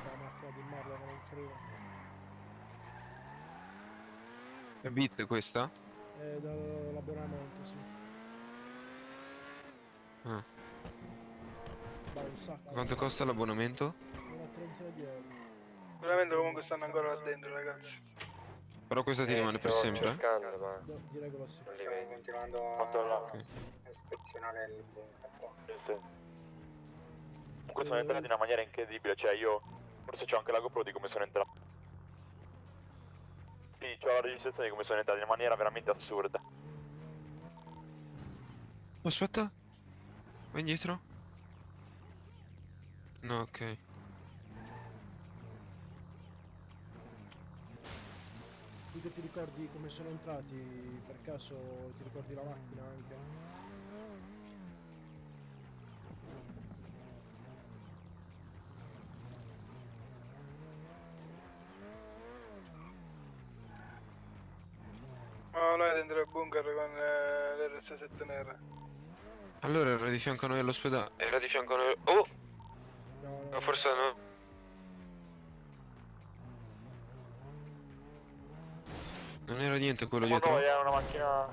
Speaker 1: La macchina di merda che non frega.
Speaker 3: È Bit questa?
Speaker 1: È dall'abbonamento, sì.
Speaker 3: Ah.
Speaker 1: Va un sacco.
Speaker 3: Quanto costa l'abbonamento?
Speaker 1: Una trentina di euro.
Speaker 12: Veramente comunque stanno ancora là dentro, ragazzi.
Speaker 3: Però questa ti rimane per sempre?
Speaker 11: Cercando, ma
Speaker 1: No, direi che lo sì.
Speaker 11: non li vedi.
Speaker 6: Continuando
Speaker 3: Ok.
Speaker 6: a ispezionare il bunker qua.
Speaker 5: Comunque sono entrati in una maniera incredibile, cioè io forse c'ho anche la GoPro di come sono entrato. Sì, c'ho la registrazione di come sono entrati in una maniera veramente assurda.
Speaker 3: Oh, aspetta. Vai indietro. No, ok.
Speaker 1: Tu che ti ricordi come sono entrati, per caso ti ricordi la macchina anche?
Speaker 12: No, noi dentro il bunker con l'RS7 nera.
Speaker 3: Allora era di fianco a noi all'ospedale. Era di fianco a noi. Oh!
Speaker 1: No,
Speaker 3: No, forse no. Non era niente quello dietro.
Speaker 5: No, era una macchina...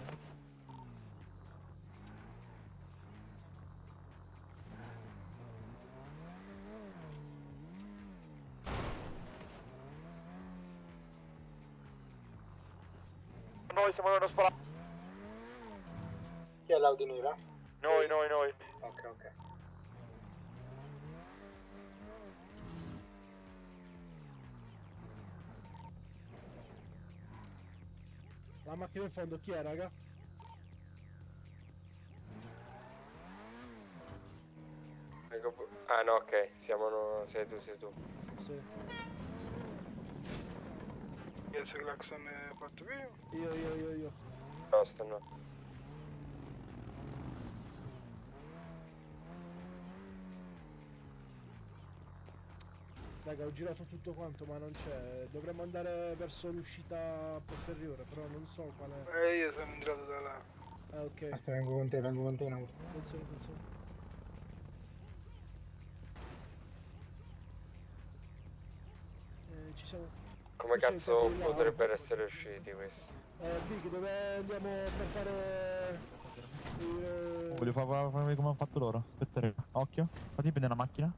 Speaker 5: siamo nello spalato.
Speaker 12: Chi è l'Audi nera?
Speaker 5: Noi.
Speaker 12: Ok, ok.
Speaker 1: La macchina in fondo chi è, raga?
Speaker 5: Ah no, ok, sei tu.
Speaker 1: Sì.
Speaker 12: Chi è il clacson fatto via?
Speaker 1: Io.
Speaker 5: Basta, no.
Speaker 1: Raga, ho girato tutto quanto ma non c'è. Dovremmo andare verso l'uscita posteriore, però non so quale.
Speaker 12: Io sono entrato da là.
Speaker 1: Ah, ok.
Speaker 12: Aspetta, vengo con te in auto.
Speaker 1: Attenzione. Ci siamo.
Speaker 5: Come
Speaker 1: Tu sei
Speaker 5: cazzo
Speaker 1: quello là?
Speaker 5: potrebbero essere usciti questi?
Speaker 1: Big, dove andiamo per fare.
Speaker 4: Voglio far vedere come hanno fatto loro. Aspetta, occhio. Fatti prendere una macchina.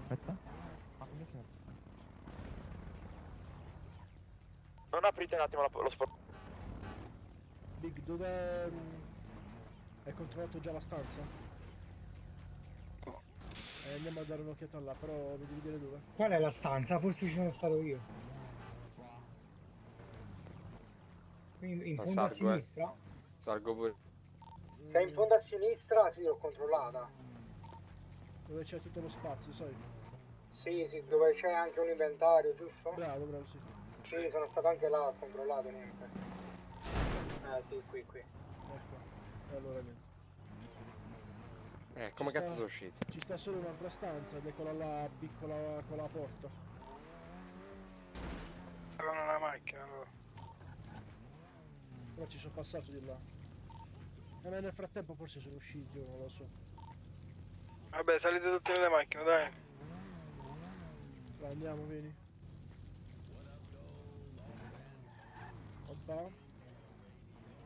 Speaker 4: Aspetta.
Speaker 5: Non aprite un attimo lo sport.
Speaker 1: Big, dove. Hai controllato già la stanza? Andiamo a dare un'occhiata là, però mi devi dire dove.
Speaker 12: Qual è la stanza? Forse ci sono stato io. In fondo a sinistra?
Speaker 5: Salgo pure.
Speaker 12: Sei in fondo a sinistra? Sì, l'ho controllata.
Speaker 1: Dove c'è tutto lo spazio, sai?
Speaker 12: Sì, dove c'è anche un inventario, giusto?
Speaker 1: Bravo, sì.
Speaker 12: Sì, sono stato anche là, ho controllato niente. Sì, qui.
Speaker 1: Ecco. E allora niente.
Speaker 5: Come
Speaker 1: Ci
Speaker 5: cazzo
Speaker 1: sta-
Speaker 5: sono usciti?
Speaker 1: Ci sta solo un'altra stanza ed è quella là piccola con la porta.
Speaker 12: Avevano una macchina allora.
Speaker 1: Però ci sono passato di là. Ma nel frattempo forse sono usciti, io non lo so.
Speaker 12: Vabbè, salite tutti nelle macchine, dai.
Speaker 1: Dai, andiamo, vieni. Oppa.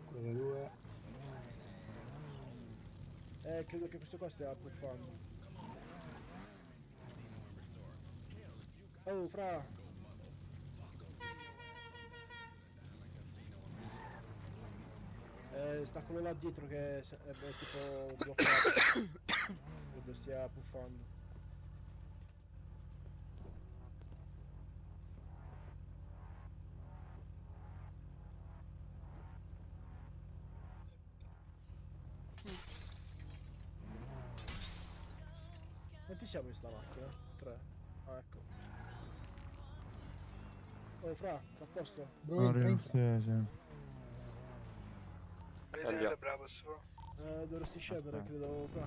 Speaker 12: Quelle due.
Speaker 1: Credo che questo qua stia puffando. Oh, fra. Sta quello là dietro che è tipo bloccato. Credo stia puffando. Quanti siamo in sta macchina? 3. Ah, ecco. Oh, fra, a posto?
Speaker 4: Sì.
Speaker 12: Vedete Bravos.
Speaker 1: Dovresti scendere, credo, fra.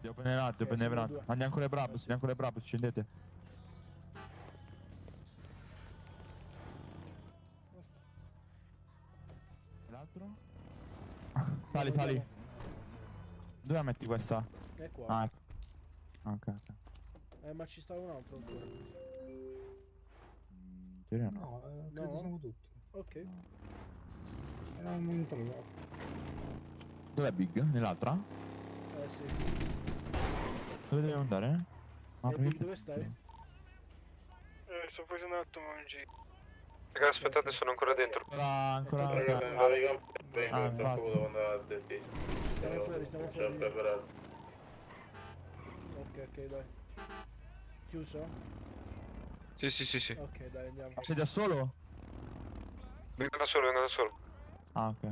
Speaker 4: Devo prendere
Speaker 1: siamo due.
Speaker 4: Andiamo con le Brabus, scendete. L'altro? Sali. Dove la metti questa?
Speaker 1: È qua.
Speaker 4: Ah, ecco. Ok.
Speaker 1: Ma ci sta un altro ancora.
Speaker 4: In teoria no.
Speaker 12: No, credo siamo tutti.
Speaker 1: Ok.
Speaker 12: Eravamo in tre.
Speaker 4: Dov'è Big? Nell'altra?
Speaker 1: Sì.
Speaker 4: Dove dobbiamo andare?
Speaker 1: Big, dove stai?
Speaker 12: Sto facendo un attimo un giro.
Speaker 5: Raga, aspettate, sono ancora dentro.
Speaker 4: Ancora.
Speaker 9: Vengo tra poco devo andare a DT.
Speaker 1: Stiamo fuori.
Speaker 9: Già preparato.
Speaker 1: Ok, dai. Chiuso?
Speaker 5: Sì.
Speaker 1: Ok, dai, andiamo.
Speaker 4: Sei da solo?
Speaker 5: Vengo da solo.
Speaker 4: Ah, ok.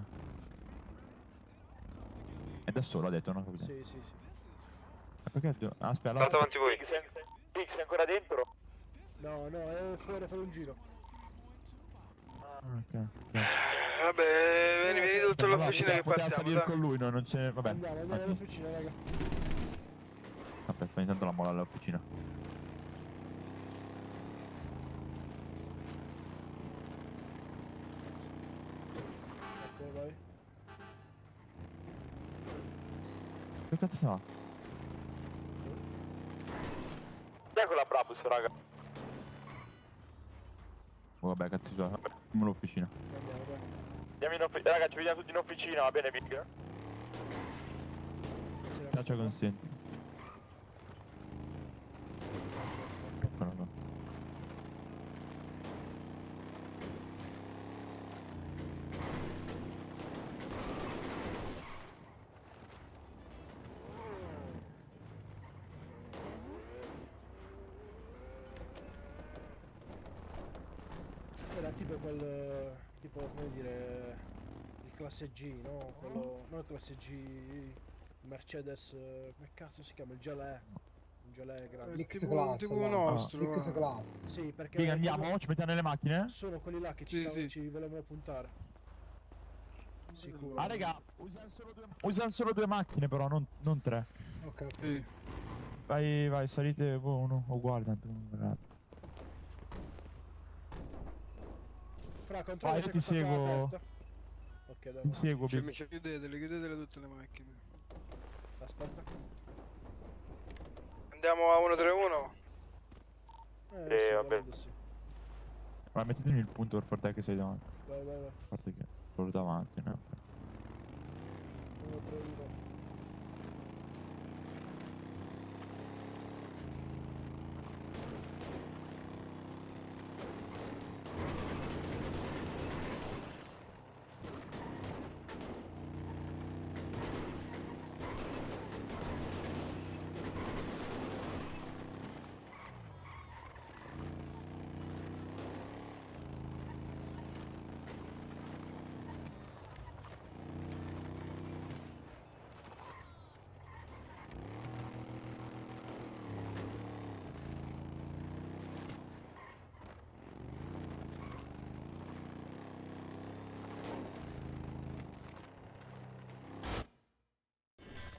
Speaker 4: È da solo, ha detto, non ho capito.
Speaker 1: Sì.
Speaker 4: Ma perché? Aspetta,
Speaker 5: Guarda avanti voi. Big, sei ancora dentro?
Speaker 1: No, è fuori a fare un giro.
Speaker 4: Ok.
Speaker 12: Vabbè, vieni tutto all'officina che
Speaker 4: poteva
Speaker 12: passiamo.
Speaker 4: salire con lui, no? Non c'è. Vabbè.
Speaker 1: Andiamo all'officina, raga.
Speaker 4: Aspetta, ogni tanto la molla all'officina.
Speaker 1: Ok, vai.
Speaker 4: Che cazzo fa?
Speaker 5: Dai con la Brabus, raga.
Speaker 4: Oh, vabbè, cazzo sua. Andiamo all'officina.
Speaker 1: Andiamo, dai.
Speaker 5: Andiamo in officina, raga, ci vediamo tutti in officina, va bene, Big?
Speaker 4: Caccia consenti. No.
Speaker 1: era tipo quel, tipo come dire, il classe G, no? Quello, non il classe G, Mercedes, come cazzo si chiama? Il Gelé. Un Gelé grande.
Speaker 12: Tipo un nostro. va.
Speaker 1: Sì, perché
Speaker 4: Figa, andiamo? Ci mettiamo nelle macchine?
Speaker 1: sono quelli là che ci volevano puntare. Sicuro.
Speaker 4: Ah, raga, usano solo due macchine, però, non tre.
Speaker 12: Ok.
Speaker 4: Vai, salite uno uguale, tanto non verrà.
Speaker 1: Fra, controlla
Speaker 4: Vai,
Speaker 1: se
Speaker 4: io ti
Speaker 1: questa qua è
Speaker 4: seguo.
Speaker 1: aperta. Ok, dai.
Speaker 4: Ti seguo, Big.
Speaker 12: Chiudetele tutte le macchine.
Speaker 1: Aspetta.
Speaker 12: Andiamo a 131.
Speaker 1: Sì, volendo sì.
Speaker 4: Ma mettetemi il punto per far te che sei davanti.
Speaker 1: Vai.
Speaker 4: A parte che sono davanti, no?
Speaker 1: 1, 3, 1.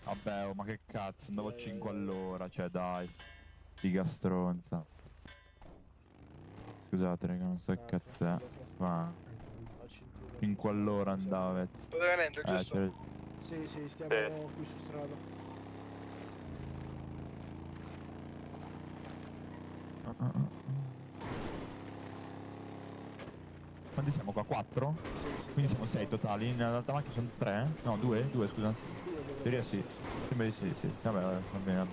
Speaker 4: Vabbè, oh, ma che cazzo, andavo a 5 all'ora, cioè dai. Figa stronza. Scusate, raga, non so che cazzo è. Ma 5 all'ora andava.
Speaker 12: State venendo, giusto?
Speaker 1: Sì, stiamo qui su strada.
Speaker 4: Quanti siamo qua? 4? Quindi siamo 6 totali. Nell'altra macchina sono 3? No, 2? 2, scusa. In teoria sì. Sembra di sì. Vabbè, va bene.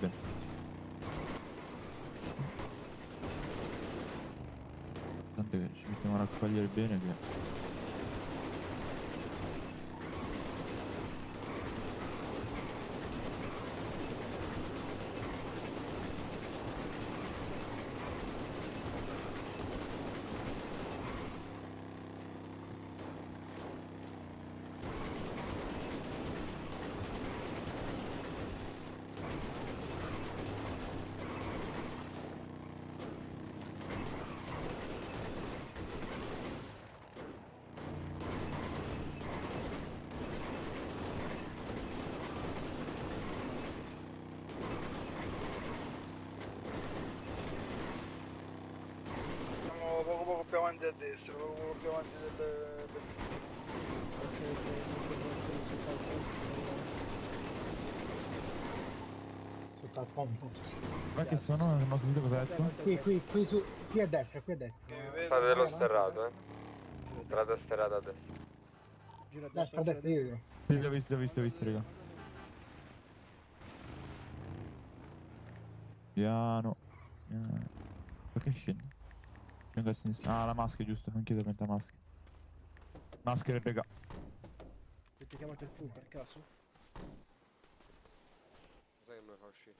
Speaker 4: Tanto che ci mettiamo a raccogliere bene che...
Speaker 12: Poco più avanti a destra, poco più avanti del...
Speaker 6: Sotto al compass.
Speaker 4: Ma che sono? Non ho sentito cosa hai detto?
Speaker 6: Qui a destra.
Speaker 5: Strada dello sterrato, Strada sterrata a destra.
Speaker 1: Gira a
Speaker 6: Destra, io.
Speaker 4: Sì, l'ho visto, raga. Piano. Perché scendi? Scendi a sinistra. Ah, la maschera, giusto, non chiedo per la maschera. Maschere, raga.
Speaker 1: Ti chiamate il full per caso?
Speaker 5: Sai che me fa uscire?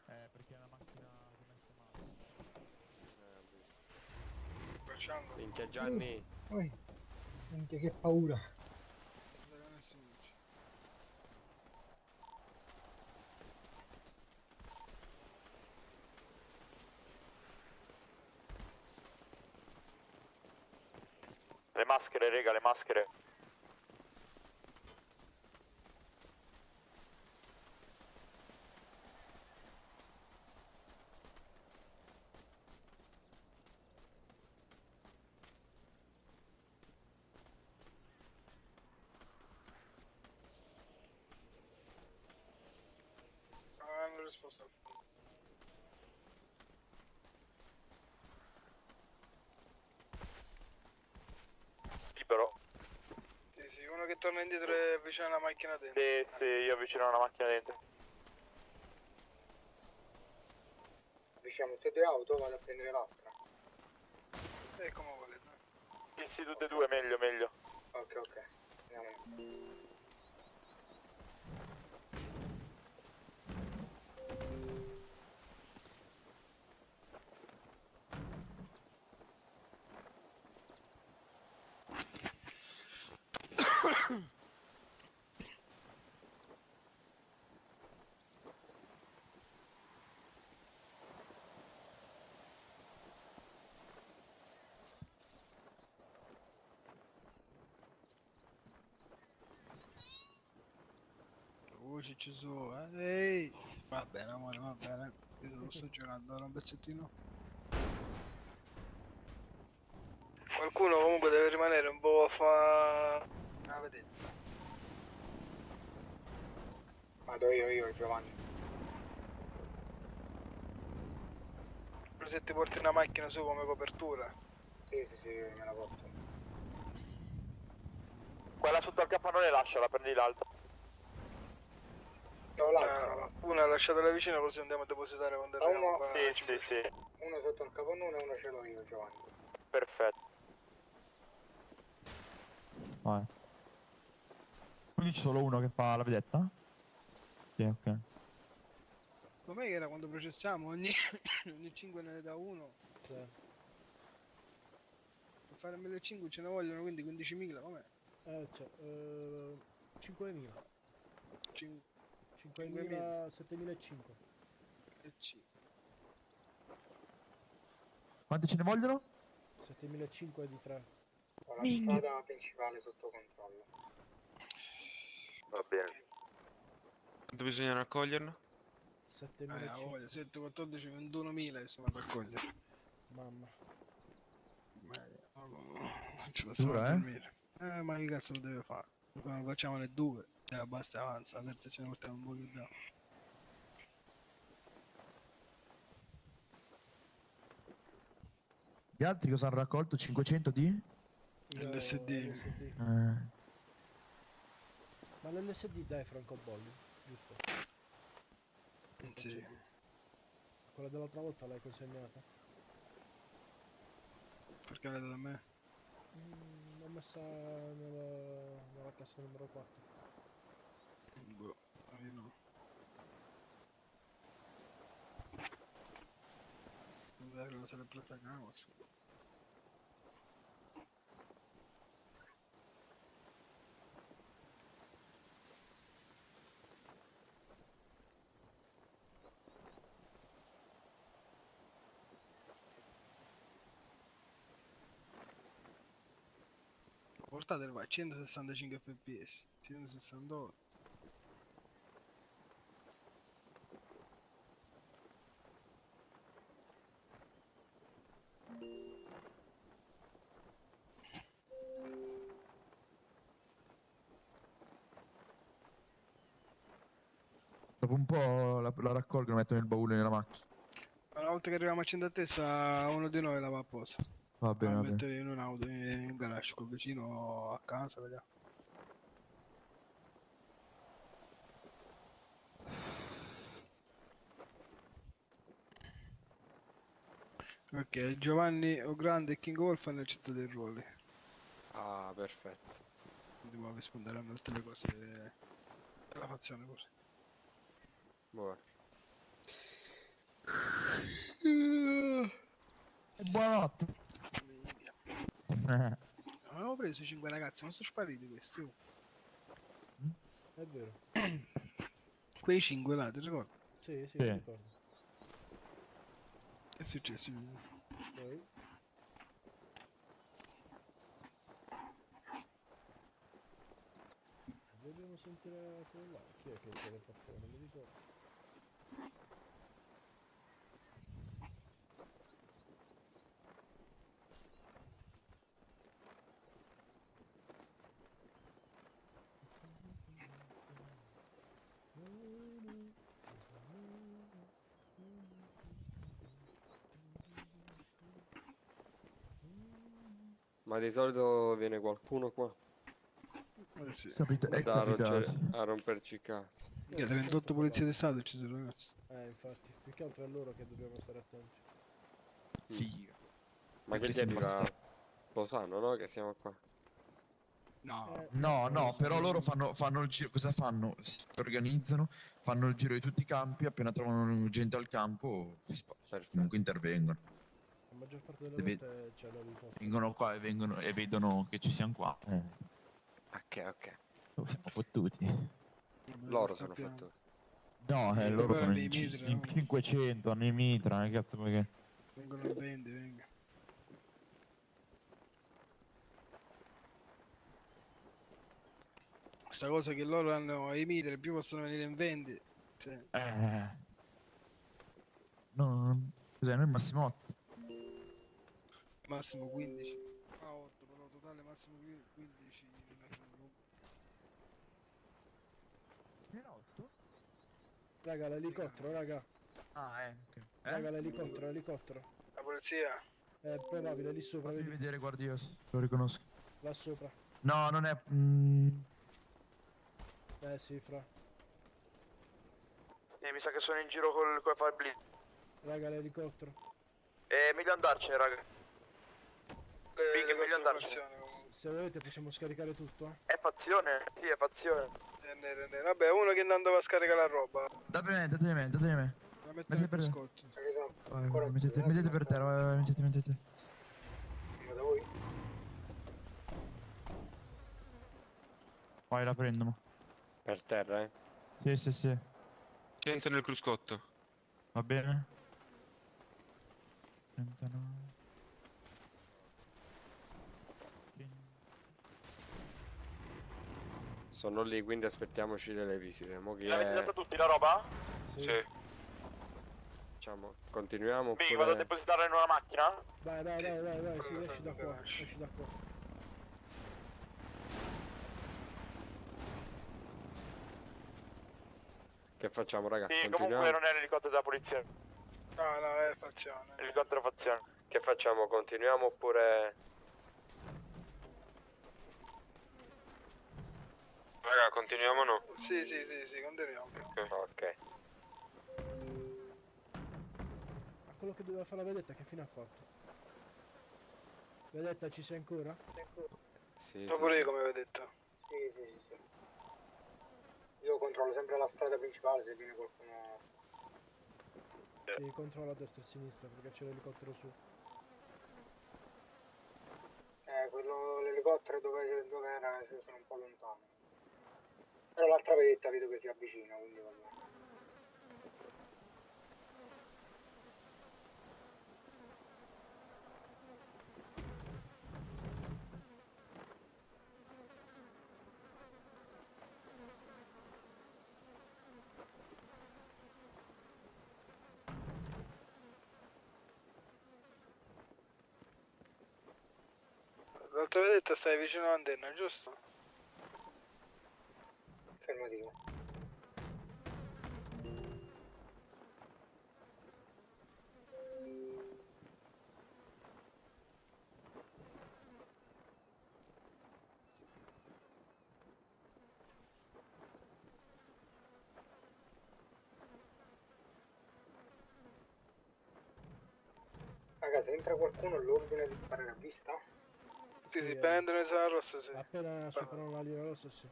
Speaker 4: Perché è una macchina che messa male.
Speaker 12: Facciamo.
Speaker 5: Minchia Gianni.
Speaker 6: Minchia, che paura.
Speaker 5: Le maschere, raga, le maschere.
Speaker 12: Non hanno risposto.
Speaker 5: Libero.
Speaker 12: Sì, uno che torna indietro è vicino alla macchina dentro.
Speaker 5: Sì, io vicino a una macchina dentro.
Speaker 6: Diciamo, tutte due auto, vado a prendere l'altra.
Speaker 12: E come volete.
Speaker 5: Sì, tutte e due, meglio.
Speaker 6: Ok. Andiamo.
Speaker 12: Ciccio su. Ehi. Va bene, amore, va bene. Io lo sto giocando ora un pezzettino. Qualcuno comunque deve rimanere un po' a fa... Ah, vedete. Vado io, Giovanni. Se ti porti una macchina su come copertura. Sì, me la porto.
Speaker 5: Quella sotto al capannone lasciala, prendi l'altra.
Speaker 12: Una lasciatela vicino così andiamo a depositare quando arriviamo qua.
Speaker 5: Sì.
Speaker 12: Uno sotto il capannone e uno ce l'ho io, Giovanni.
Speaker 5: Perfetto.
Speaker 4: Vai. Quindi c'è solo uno che fa la vedetta? Sì, ok.
Speaker 12: Com'è che era quando processiamo? Ogni 5 ne dà uno.
Speaker 1: Sì.
Speaker 12: Per fare 1.500 ce ne vogliono, quindi 15.000, com'è?
Speaker 1: Cioè, 5.000.
Speaker 12: 5.000.
Speaker 1: 5.000, 7.500.
Speaker 12: E 5.
Speaker 4: Quanti ce ne vogliono?
Speaker 1: 7.500 di 3.
Speaker 12: La strada principale sotto controllo.
Speaker 5: Va bene.
Speaker 3: Quanto bisogna raccoglierlo?
Speaker 1: 7.500.
Speaker 12: 7, 14, 21.000 e stiamo a raccogliere.
Speaker 1: Mamma.
Speaker 12: Non ce la stiamo a dormire. Ma che cazzo lo deve fare? Quando facciamo le 2, basta e avanza, la terza ce ne portiamo un po' più da.
Speaker 4: Gli altri cosa hanno raccolto? 500 di?
Speaker 12: LSD.
Speaker 1: Ma l'LSD dai francobolli, giusto?
Speaker 12: Sì.
Speaker 1: Quella dell'altra volta l'hai consegnata?
Speaker 12: Perché l'hai data a me?
Speaker 1: L'ho messa nella cassa numero 4.
Speaker 12: Boh, io no. Dai, cosa l'hai presa a Gamos? Portatelo a 165 fps, 168.
Speaker 4: Dopo un po' la raccolgono e mettono nel baule nella macchina.
Speaker 12: Una volta che arriviamo a 100 a testa, uno di noi la va apposta.
Speaker 4: Va bene,
Speaker 12: a
Speaker 4: va bene.
Speaker 12: mettere in un'auto in garage qua vicino a casa, vediamo. Ok, Giovanni O'Grande e King Wolf hanno accettato i ruoli.
Speaker 5: Ah, perfetto.
Speaker 12: Quindi ora risponderanno a tutte le cose della fazione pure.
Speaker 5: Buono.
Speaker 4: Buonanotte.
Speaker 12: Avevo preso 5 ragazzi, ma sono spariti questi. Oh.
Speaker 1: È vero.
Speaker 12: Quei 5 là, ti ricordi?
Speaker 1: Sì,
Speaker 4: Sì.
Speaker 1: mi ricordo.
Speaker 12: Che è successo?
Speaker 1: Poi? Dobbiamo sentire quello là. Chi è che c'è il portone? Non mi ricordo.
Speaker 5: Ma di solito viene qualcuno qua
Speaker 12: Sì.
Speaker 4: È
Speaker 5: a
Speaker 4: capitato.
Speaker 5: romperci il cazzo.
Speaker 12: 38 polizie di stato ci sono, ragazzi.
Speaker 1: Infatti, più che altro è loro che dobbiamo stare attenti.
Speaker 4: Figa.
Speaker 5: Ma che
Speaker 4: Perché
Speaker 5: gli
Speaker 4: sembra
Speaker 5: arriva? Lo sanno, no? Che siamo qua.
Speaker 12: No.
Speaker 4: No, però loro fanno il giro. Cosa fanno? Si organizzano, fanno il giro di tutti i campi. Appena trovano gente al campo, comunque intervengono.
Speaker 1: La maggior parte delle
Speaker 4: Deve-
Speaker 1: volte c'è l'elicottero.
Speaker 4: Vengono qua e vedono che ci siamo qua.
Speaker 5: Ok.
Speaker 4: Siamo fottuti.
Speaker 5: Loro sono fottuti.
Speaker 4: No,
Speaker 12: Loro
Speaker 4: loro sono
Speaker 12: hanno
Speaker 4: in,
Speaker 12: i mitra,
Speaker 4: in
Speaker 12: no?
Speaker 4: 500, hanno i mitra, che cazzo perché?
Speaker 12: Vengono a vendere, venga. Sta cosa che loro hanno ai meter più possono venire in vendita. Cioè,
Speaker 4: No, cos'è? Noi massimo 8.
Speaker 12: massimo 15. Ah, 8, però totale massimo 15.
Speaker 4: Era 8?
Speaker 1: Raga, l'elicottero, raga.
Speaker 4: Ok.
Speaker 1: Raga, l'elicottero.
Speaker 12: La polizia?
Speaker 1: È probabile, lì sopra,
Speaker 4: Fatemi
Speaker 1: vedi?
Speaker 4: vedere, guardi, io lo riconosco.
Speaker 1: Là sopra.
Speaker 4: No, non è...
Speaker 1: Sì, fra.
Speaker 5: Mi sa che sono in giro col fire blitz.
Speaker 1: Raga, l'elicottero.
Speaker 5: Meglio andarcene, raga. Big, è meglio andarcene.
Speaker 1: Se volete possiamo scaricare tutto.
Speaker 5: È fazione? Sì, è fazione.
Speaker 12: Vabbè, uno che intanto va a scaricare la roba.
Speaker 4: Datemi me.
Speaker 12: La metto nel cruscotto.
Speaker 4: Vai, mettete per terra, vai, mettete.
Speaker 12: Ma da voi?
Speaker 4: Vai, la prendo, mo.
Speaker 5: Per terra,
Speaker 4: Sì.
Speaker 5: Centro nel cruscotto.
Speaker 4: Va bene? 39.
Speaker 5: Sono lì, quindi aspettiamoci delle visite. Mo chi
Speaker 11: L'avete data tutti la roba?
Speaker 1: Sì.
Speaker 5: Diciamo, continuiamo
Speaker 11: Big, vado a
Speaker 5: oppure...
Speaker 11: depositarla in una macchina?
Speaker 1: Vai, sì, esci da qua.
Speaker 5: Che facciamo, raga?
Speaker 11: Sì,
Speaker 5: Continuiamo?
Speaker 11: comunque non è l'elicottero della polizia.
Speaker 12: No, è fazione.
Speaker 11: L'elicottero fazione.
Speaker 5: Che facciamo? Continuiamo oppure... Raga, continuiamo o no?
Speaker 12: Sì, continuiamo.
Speaker 5: Ok.
Speaker 1: Ma quello che doveva fare la vedetta, che fine ha fatto? Vedetta, ci sei ancora?
Speaker 5: Sì,
Speaker 12: Pure io come avevo detto.
Speaker 6: Sì. Io controllo sempre la strada principale se viene qualcuno.
Speaker 1: Sì, controlla a destra e a sinistra perché c'è l'elicottero su.
Speaker 6: Quello l'elicottero dove era sono un po' lontano. Però l'altra vedetta vedo che si avvicina, quindi va bene.
Speaker 12: L'altra vedetta stai vicino all'antenna, giusto?
Speaker 6: Fermativo. Raga, se entra qualcuno l'ordine di sparare a vista?
Speaker 12: Sì, appena entrano in zona rossa, sì.
Speaker 1: Appena superano la linea rossa, sì.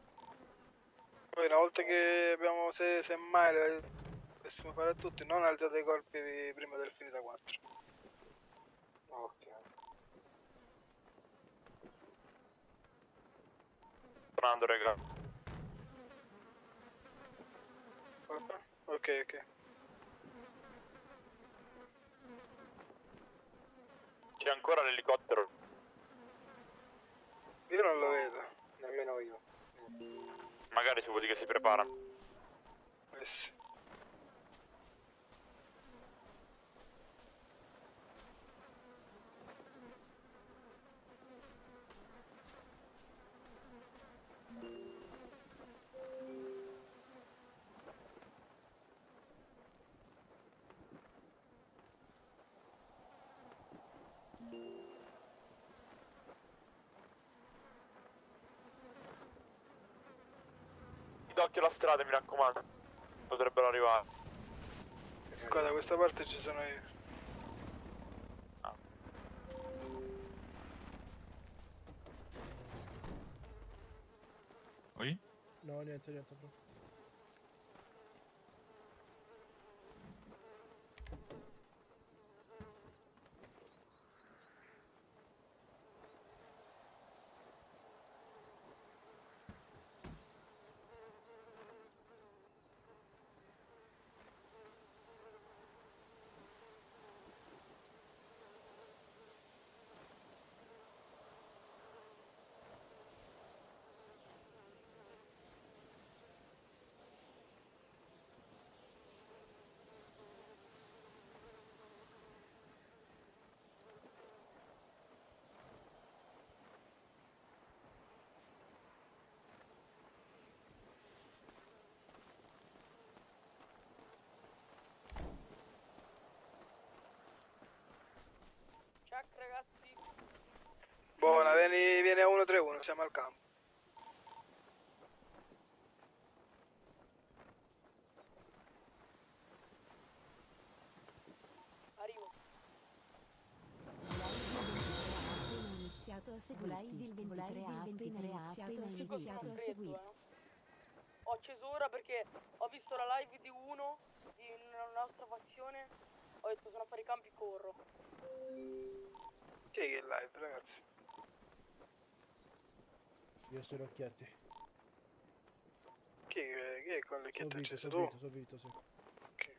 Speaker 12: Poi una volta che abbiamo, se mai dovessimo fare a tutti, non alzate i colpi prima del finita 4.
Speaker 6: Ok.
Speaker 11: Tornando, raga.
Speaker 12: Ok.
Speaker 11: C'è ancora l'elicottero.
Speaker 12: Io non lo vedo.
Speaker 6: Nemmeno io.
Speaker 11: Magari si vuol dire che si prepara.
Speaker 12: Sì.
Speaker 11: D'occhio alla strada, mi raccomando. Potrebbero arrivare.
Speaker 12: Qua da questa parte ci sono io.
Speaker 4: Oi?
Speaker 1: No, niente, bro.
Speaker 6: ragazzi. Buona, vieni a 131, siamo al campo. Arrivo.
Speaker 13: Iniziato a seguirti. Il 23 ha appena iniziato a seguirti.
Speaker 6: Ho acceso ora perché ho visto la live di uno di una nostra fazione. Ho detto sono a fare i campi, corro. Chi è che è live, ragazzi?
Speaker 1: Io sto in occhietti.
Speaker 6: Chi è con le chiette accese?
Speaker 1: So
Speaker 6: Tu?
Speaker 1: Vito, sì.
Speaker 6: Ok.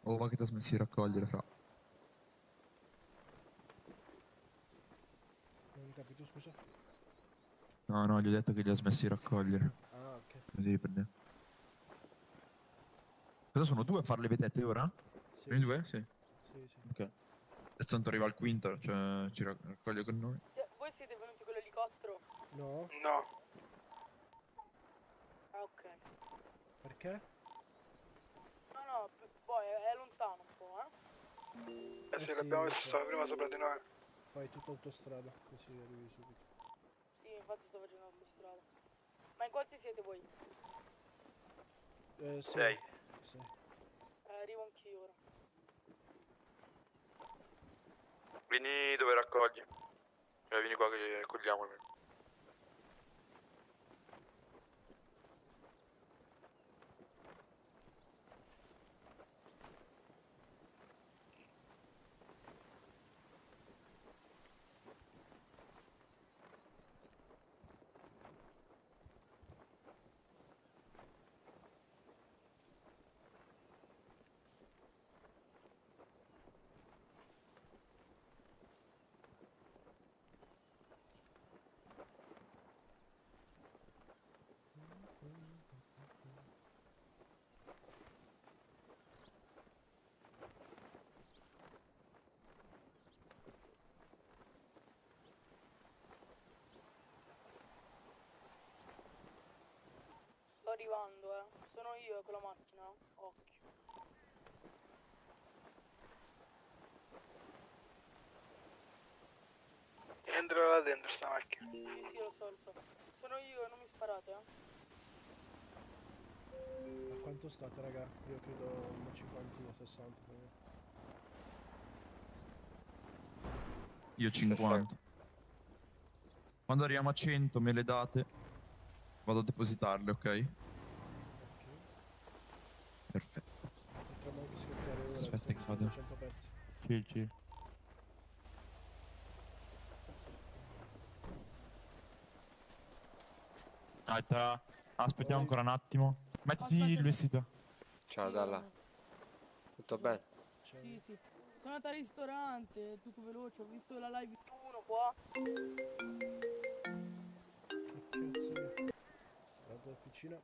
Speaker 4: Oh, ma che ti ha smesso di raccogliere, fra.
Speaker 1: Non ho capito, scusa.
Speaker 4: No, gli ho detto che li ha smesso di raccogliere.
Speaker 1: Ah, ok.
Speaker 4: Mi devi prendere. Cosa sono due a fare le vedette ora?
Speaker 1: Sì.
Speaker 4: Sono in due? Sì.
Speaker 1: Sì, sì.
Speaker 4: Ok. Adesso tanto arriva il quinto, cioè ci raccoglie con noi.
Speaker 6: Voi siete venuti con l'elicottero?
Speaker 1: No?
Speaker 6: No. Ah, ok.
Speaker 1: Perché?
Speaker 6: No, poi è lontano un po',
Speaker 1: Eh sì,
Speaker 6: l'abbiamo
Speaker 1: lo
Speaker 6: visto,
Speaker 1: so.
Speaker 6: stava prima sopra di noi.
Speaker 1: Fai tutta autostrada, così arrivi subito.
Speaker 6: Sì, infatti sto facendo l'autostrada. Ma in quanti siete voi?
Speaker 1: Sì.
Speaker 5: Sei.
Speaker 1: Sì.
Speaker 6: Arrivo anch'io ora.
Speaker 5: Vieni dove raccogli. Vieni qua che raccogliamo.
Speaker 6: Sto arrivando, Sono io con la macchina. Occhio. Entra là dentro sta macchina. Sì, lo so. Sono io, non mi sparate,
Speaker 1: A quanto state, raga? Io credo una 50, 60 per me.
Speaker 4: Io 50. Quando arriviamo a 100 me le date. Vado a depositarle, ok?
Speaker 1: Ok.
Speaker 4: Perfetto.
Speaker 1: Potremmo anche scoppiare ora,
Speaker 4: Aspetta
Speaker 1: visto
Speaker 4: che
Speaker 1: sono
Speaker 4: vado.
Speaker 1: 200 pezzi.
Speaker 4: Chill. Aspettiamo ancora un attimo. Mettiti il vestito.
Speaker 11: Ciao, Dalla. Tutto bene?
Speaker 6: Sì. Sono andata al ristorante, tutto veloce, ho visto la live di uno qua.
Speaker 1: Che cazzo è? Vado all'officina.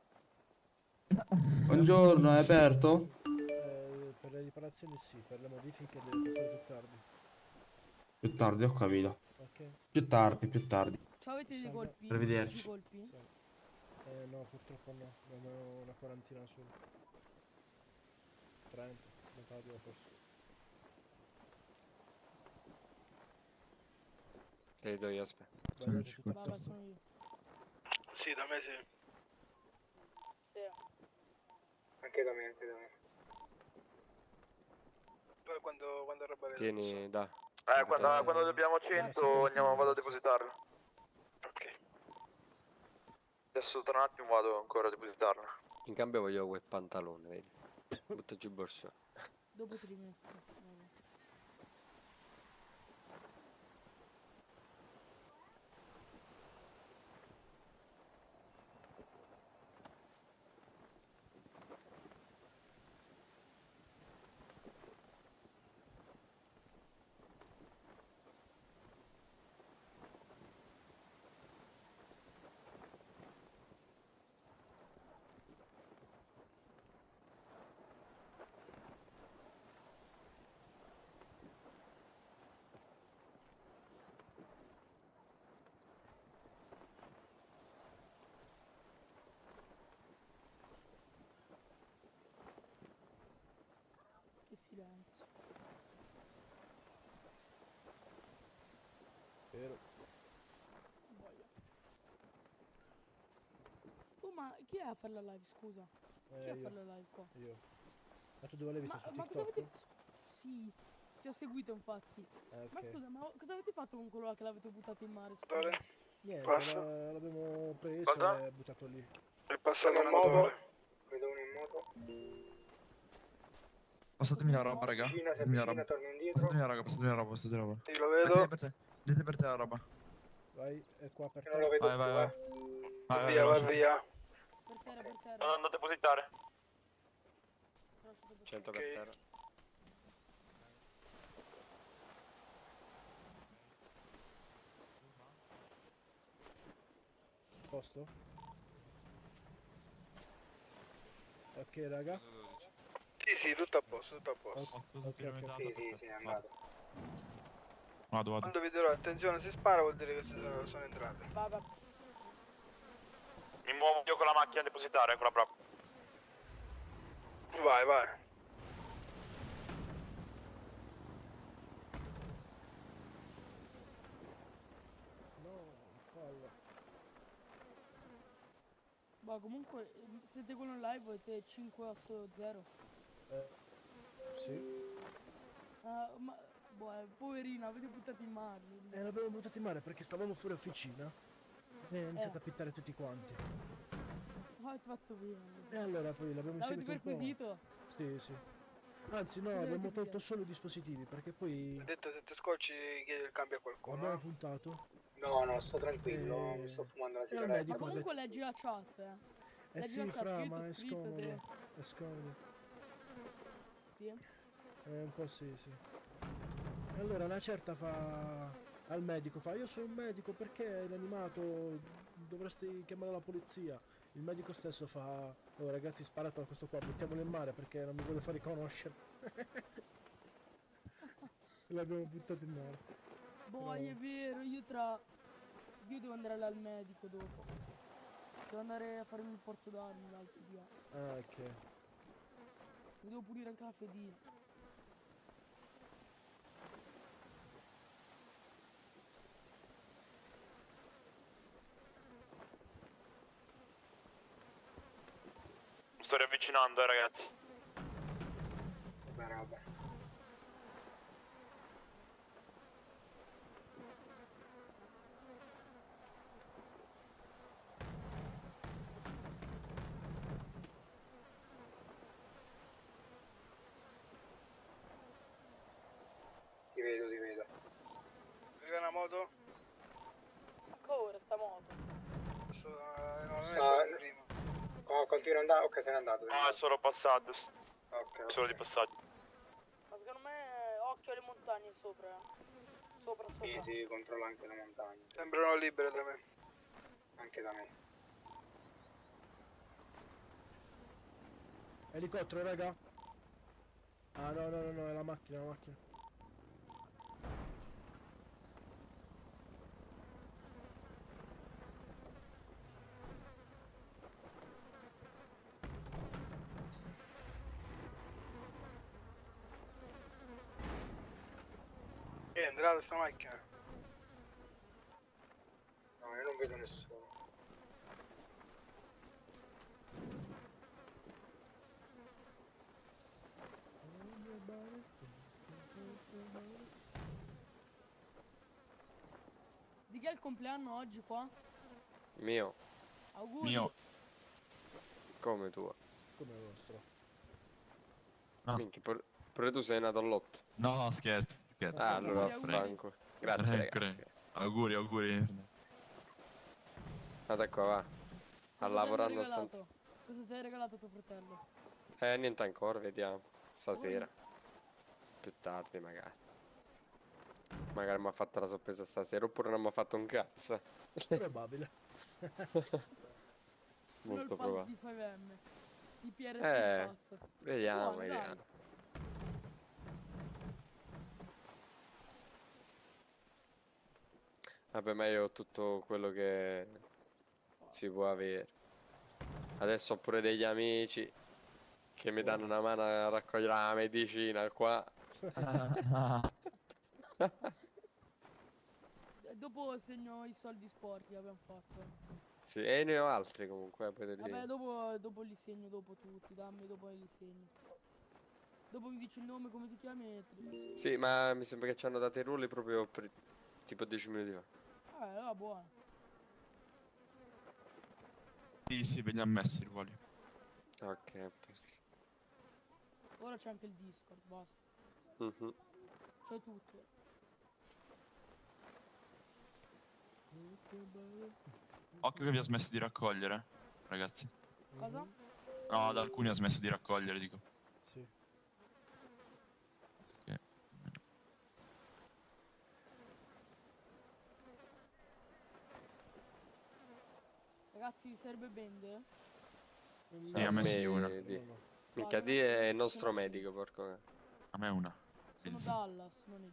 Speaker 14: Buongiorno, è aperto?
Speaker 1: Per le riparazioni sì, per le modifiche deve passare più tardi.
Speaker 14: Più tardi, ho capito.
Speaker 1: Ok?
Speaker 14: Più tardi.
Speaker 6: Ciao, avete dei
Speaker 1: Salve.
Speaker 6: colpi?
Speaker 14: Arrivederci.
Speaker 6: 10 colpi?
Speaker 1: No, purtroppo no. Abbiamo una quarantina solo. 30, metà forse.
Speaker 11: Te li do io, aspetta.
Speaker 1: Vai, tutto a
Speaker 6: Vabbè,
Speaker 1: posto.
Speaker 6: sono io. Sì, da me sì. Sì. Anche da me. Poi quando roba vedo.
Speaker 11: Tieni, da.
Speaker 5: Quando dobbiamo 100 vado a depositarlo.
Speaker 6: Ok.
Speaker 5: Adesso tra un attimo vado ancora a depositarlo.
Speaker 11: In cambio voglio quel pantalone, vedi? Butto giù il borsone.
Speaker 6: Dopo ti rimetto. Vabbè.
Speaker 15: silenzio.
Speaker 1: Vero.
Speaker 15: Boia. Oh, ma chi è a fare la live, scusa? Chi è a
Speaker 1: Io.
Speaker 15: fare la live qua?
Speaker 1: Io. Ma tu dove l'hai vista? Su
Speaker 15: Ma cosa
Speaker 1: TikTok?
Speaker 15: avete... Sì, ti ho seguito infatti. Ma
Speaker 1: Ok.
Speaker 15: scusa, ma cosa avete fatto con quello là che l'avete buttato in mare? Scusa?
Speaker 12: Dove?
Speaker 1: Niente,
Speaker 12: Passa.
Speaker 1: l'abbiamo preso
Speaker 5: Cosa?
Speaker 1: e buttato lì.
Speaker 12: È passato
Speaker 6: Sono
Speaker 12: un
Speaker 6: in moto.
Speaker 12: motore.
Speaker 6: Vedo uno in moto.
Speaker 4: Passatemi la roba, raga.
Speaker 6: Vicina, si
Speaker 4: Passatemi la
Speaker 6: avvicina,
Speaker 4: roba.
Speaker 6: torna indietro.
Speaker 4: Passatemi la roba, passatemi la roba, passatemi la roba.
Speaker 12: Io lo vedo.
Speaker 4: Vedete per te la roba.
Speaker 1: Vai, è qua per
Speaker 6: Io non lo
Speaker 1: te.
Speaker 6: vedo
Speaker 4: Vai,
Speaker 6: più,
Speaker 4: vai, vai.
Speaker 12: Via, vai
Speaker 4: veloce.
Speaker 12: via.
Speaker 15: Per terra, per terra.
Speaker 5: Sono andato a depositare.
Speaker 15: Lasciate per
Speaker 5: 100
Speaker 12: Ok.
Speaker 5: per terra.
Speaker 1: Posto? Ok, raga.
Speaker 12: Sì, tutto a posto, tutto a posto.
Speaker 6: Sì, sì, è andato.
Speaker 4: Vado.
Speaker 12: Quando vedrò, attenzione, se spara vuol dire che sono entrate.
Speaker 15: Va.
Speaker 5: Mi muovo io con la macchina a depositare, con la prop.
Speaker 12: Vai, vai.
Speaker 1: No, fallo.
Speaker 15: Ma comunque, siete quello in live e te 580?
Speaker 1: Sì.
Speaker 15: Ma, poverina, avete buttato in mare.
Speaker 1: L'abbiamo buttato in mare perché stavamo fuori officina. E ha iniziato a pittare tutti quanti.
Speaker 15: Avete fatto bene.
Speaker 1: E allora poi l'abbiamo
Speaker 15: L'avete
Speaker 1: inseguito un po'.
Speaker 15: perquisito?
Speaker 1: Sì, sì. Anzi no,
Speaker 15: Cosa avete
Speaker 1: abbiamo tolto
Speaker 15: pigliato?
Speaker 1: solo i dispositivi perché poi
Speaker 12: Ha detto se ti scocci chiedi il cambio a qualcuno.
Speaker 1: abbiamo puntato.
Speaker 6: No, sto tranquillo, mi sto fumando la
Speaker 1: E al
Speaker 6: sigaretta.
Speaker 1: medico
Speaker 15: Ma
Speaker 1: ha
Speaker 15: comunque
Speaker 1: detto-
Speaker 15: leggi la chat, Leggi
Speaker 1: sì,
Speaker 15: la chat,
Speaker 1: fra,
Speaker 15: che io ti
Speaker 1: ma
Speaker 15: ho
Speaker 1: è
Speaker 15: scritto
Speaker 1: scomodo.
Speaker 15: te.
Speaker 1: È scomodo.
Speaker 15: Sì?
Speaker 1: Un po' sì. E allora una certa fa al medico, fa: io sono un medico, perché l'animato dovresti chiamare la polizia. Il medico stesso fa: oh ragazzi, sparate a questo qua, buttiamolo in mare perché non mi vuole far riconoscere. E l'abbiamo buttato in mare.
Speaker 15: Boh, è vero, io devo andare là al medico dopo. Devo andare a farmi il porto d'armi l'altro dia.
Speaker 1: Ah, ok.
Speaker 15: Mi devo pulire anche la fedina.
Speaker 5: Sto riavvicinando, ragazzi.
Speaker 6: Vabbè. Ti vedo.
Speaker 12: Arriva una moto?
Speaker 15: Ancora sta moto.
Speaker 12: Non è quella di prima.
Speaker 6: Continua ad andare? Ok, se n'è andato.
Speaker 5: No, è solo passaggio.
Speaker 6: Ok.
Speaker 5: Solo di passaggio.
Speaker 15: Ma secondo me occhio alle montagne sopra. Sopra.
Speaker 6: Sì, controlla anche le montagne.
Speaker 12: Sembrano libere da me.
Speaker 6: Anche da me.
Speaker 1: Elicottero, raga? Ah no, è la macchina,
Speaker 12: È entrata sta macchina.
Speaker 6: No, io non vedo nessuno.
Speaker 15: Di chi è il compleanno oggi qua?
Speaker 5: Mio.
Speaker 15: Auguri.
Speaker 4: Mio.
Speaker 5: Come tua.
Speaker 1: Come il vostro.
Speaker 4: No,
Speaker 5: Minchia, pure tu sei nato all'8.
Speaker 4: no, scherzo.
Speaker 5: Ah, allora
Speaker 15: Auguri.
Speaker 5: Franco. Grazie,
Speaker 4: Ecco,
Speaker 5: ragazzi.
Speaker 4: Auguri.
Speaker 5: Guarda qua, va. A
Speaker 15: Cosa ti hanno
Speaker 5: lavorare
Speaker 15: regalato?
Speaker 5: nonostante.
Speaker 15: Cosa ti hai regalato tuo fratello?
Speaker 5: Niente ancora, vediamo. Stasera. Più tardi, magari. Magari mi ha fatto la sorpresa stasera, oppure non mi ha fatto un cazzo.
Speaker 1: Probabile.
Speaker 15: Quello è
Speaker 5: Molto
Speaker 15: il pass
Speaker 5: probabile.
Speaker 15: di 5M. Di PRT pass.
Speaker 5: Vediamo,
Speaker 15: Buono, dai.
Speaker 5: vediamo. Vabbè, ma io ho tutto quello che si può avere. Adesso ho pure degli amici Che mi danno una mano a raccogliere la medicina qua.
Speaker 15: Dopo segno i soldi sporchi che abbiamo fatto.
Speaker 5: Sì, e ne ho altri comunque, potete
Speaker 15: Vabbè,
Speaker 5: dire.
Speaker 15: dopo li segno dopo tutti, dammi dopo li segno. Dopo mi dici il nome, come ti chiami e te li segno.
Speaker 5: Sì, ma mi sembra che ci hanno dato i ruoli proprio tipo 10 minuti fa.
Speaker 15: Vabbè, allora buono.
Speaker 4: Sì, ve li ha messi i ruoli.
Speaker 5: Ok, a posto.
Speaker 15: Ora c'è anche il Discord, basta.
Speaker 5: Mhm.
Speaker 15: C'è tutto.
Speaker 4: Occhio che vi ha smesso di raccogliere, ragazzi.
Speaker 15: Cosa?
Speaker 4: No, da alcuni ha smesso di raccogliere, dico.
Speaker 1: Sì.
Speaker 4: Ok.
Speaker 15: Ragazzi, vi serve bende?
Speaker 4: Sì, a me sì, una.
Speaker 5: Minchia, D è il nostro medico, porco cane.
Speaker 4: A me una.
Speaker 15: Sono
Speaker 4: Bills.
Speaker 15: Dallas, non è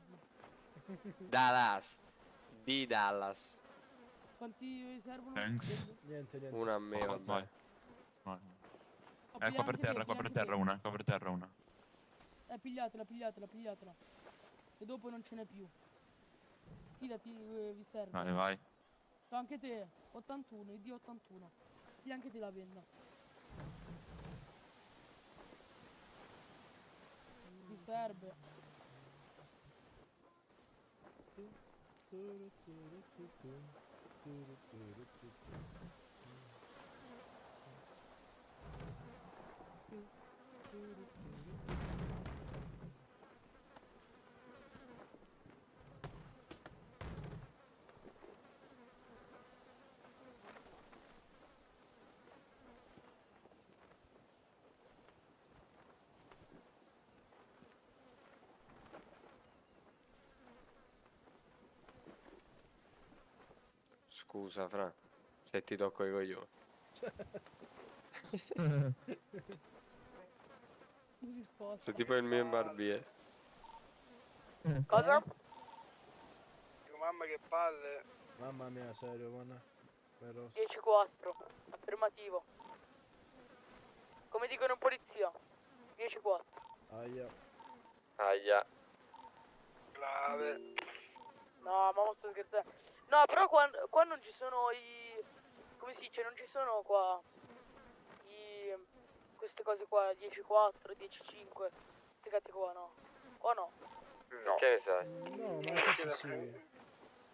Speaker 15: D.
Speaker 5: Dallas. Di Dallas.
Speaker 15: Quanti vi servono?
Speaker 4: Thanks.
Speaker 15: Bende?
Speaker 1: Niente.
Speaker 5: Una a me,
Speaker 4: Vai.
Speaker 5: vabbè.
Speaker 4: Vai.
Speaker 15: Oh,
Speaker 4: Qua
Speaker 15: piglia
Speaker 4: per
Speaker 15: anche te,
Speaker 4: terra, qua
Speaker 15: piglia
Speaker 4: per
Speaker 15: anche
Speaker 4: terra
Speaker 15: te.
Speaker 4: una, qua per terra una.
Speaker 15: Pigliatela. E dopo non ce n'è più. Fidati, vi serve.
Speaker 4: Vai, vai.
Speaker 15: No, anche te, 81, ID 81. Piglia anche te la benda. Vi serve.
Speaker 5: Scusa, Fra, se ti tocco i coglioni.
Speaker 15: Così sposta.
Speaker 5: Sei tipo il mio barbiere.
Speaker 15: Cosa?
Speaker 12: Dico, mamma che palle.
Speaker 1: Mamma mia, serio, guarda. Però...
Speaker 15: 10-4, affermativo. Come dicono in polizia? 10-4.
Speaker 1: Aia.
Speaker 5: Aia.
Speaker 12: Grave.
Speaker 15: No, ma non sto scherzando. No, però qua non ci sono i... Come si dice? Non ci sono qua queste cose qua, 10-4, 10-5. Queste carte qua, no? O no?
Speaker 5: No. Che ne sai?
Speaker 1: No, ma questo sì.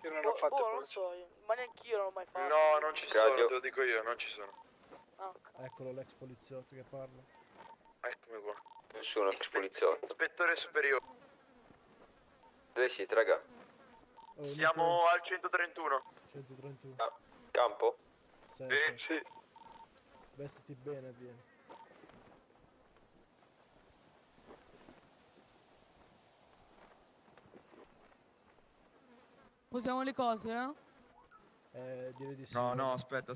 Speaker 12: Io non ho fatto
Speaker 15: non lo so, ma neanch'io non l'ho mai fatto.
Speaker 5: No, non ci sono, te lo
Speaker 12: dico io, non ci sono.
Speaker 15: Ah, ok.
Speaker 1: Eccolo l'ex poliziotto che parla.
Speaker 12: Eccomi qua.
Speaker 5: Nessuno ex poliziotto.
Speaker 12: Ispettore superiore.
Speaker 5: Dove siete, raga?
Speaker 1: Oh,
Speaker 12: Siamo al 131.
Speaker 1: 131.
Speaker 5: Ah, campo?
Speaker 1: Sì.
Speaker 12: Sì.
Speaker 1: Vestiti bene, vieni.
Speaker 15: Posiamo le cose,
Speaker 1: Direi di sì.
Speaker 4: No, aspetta.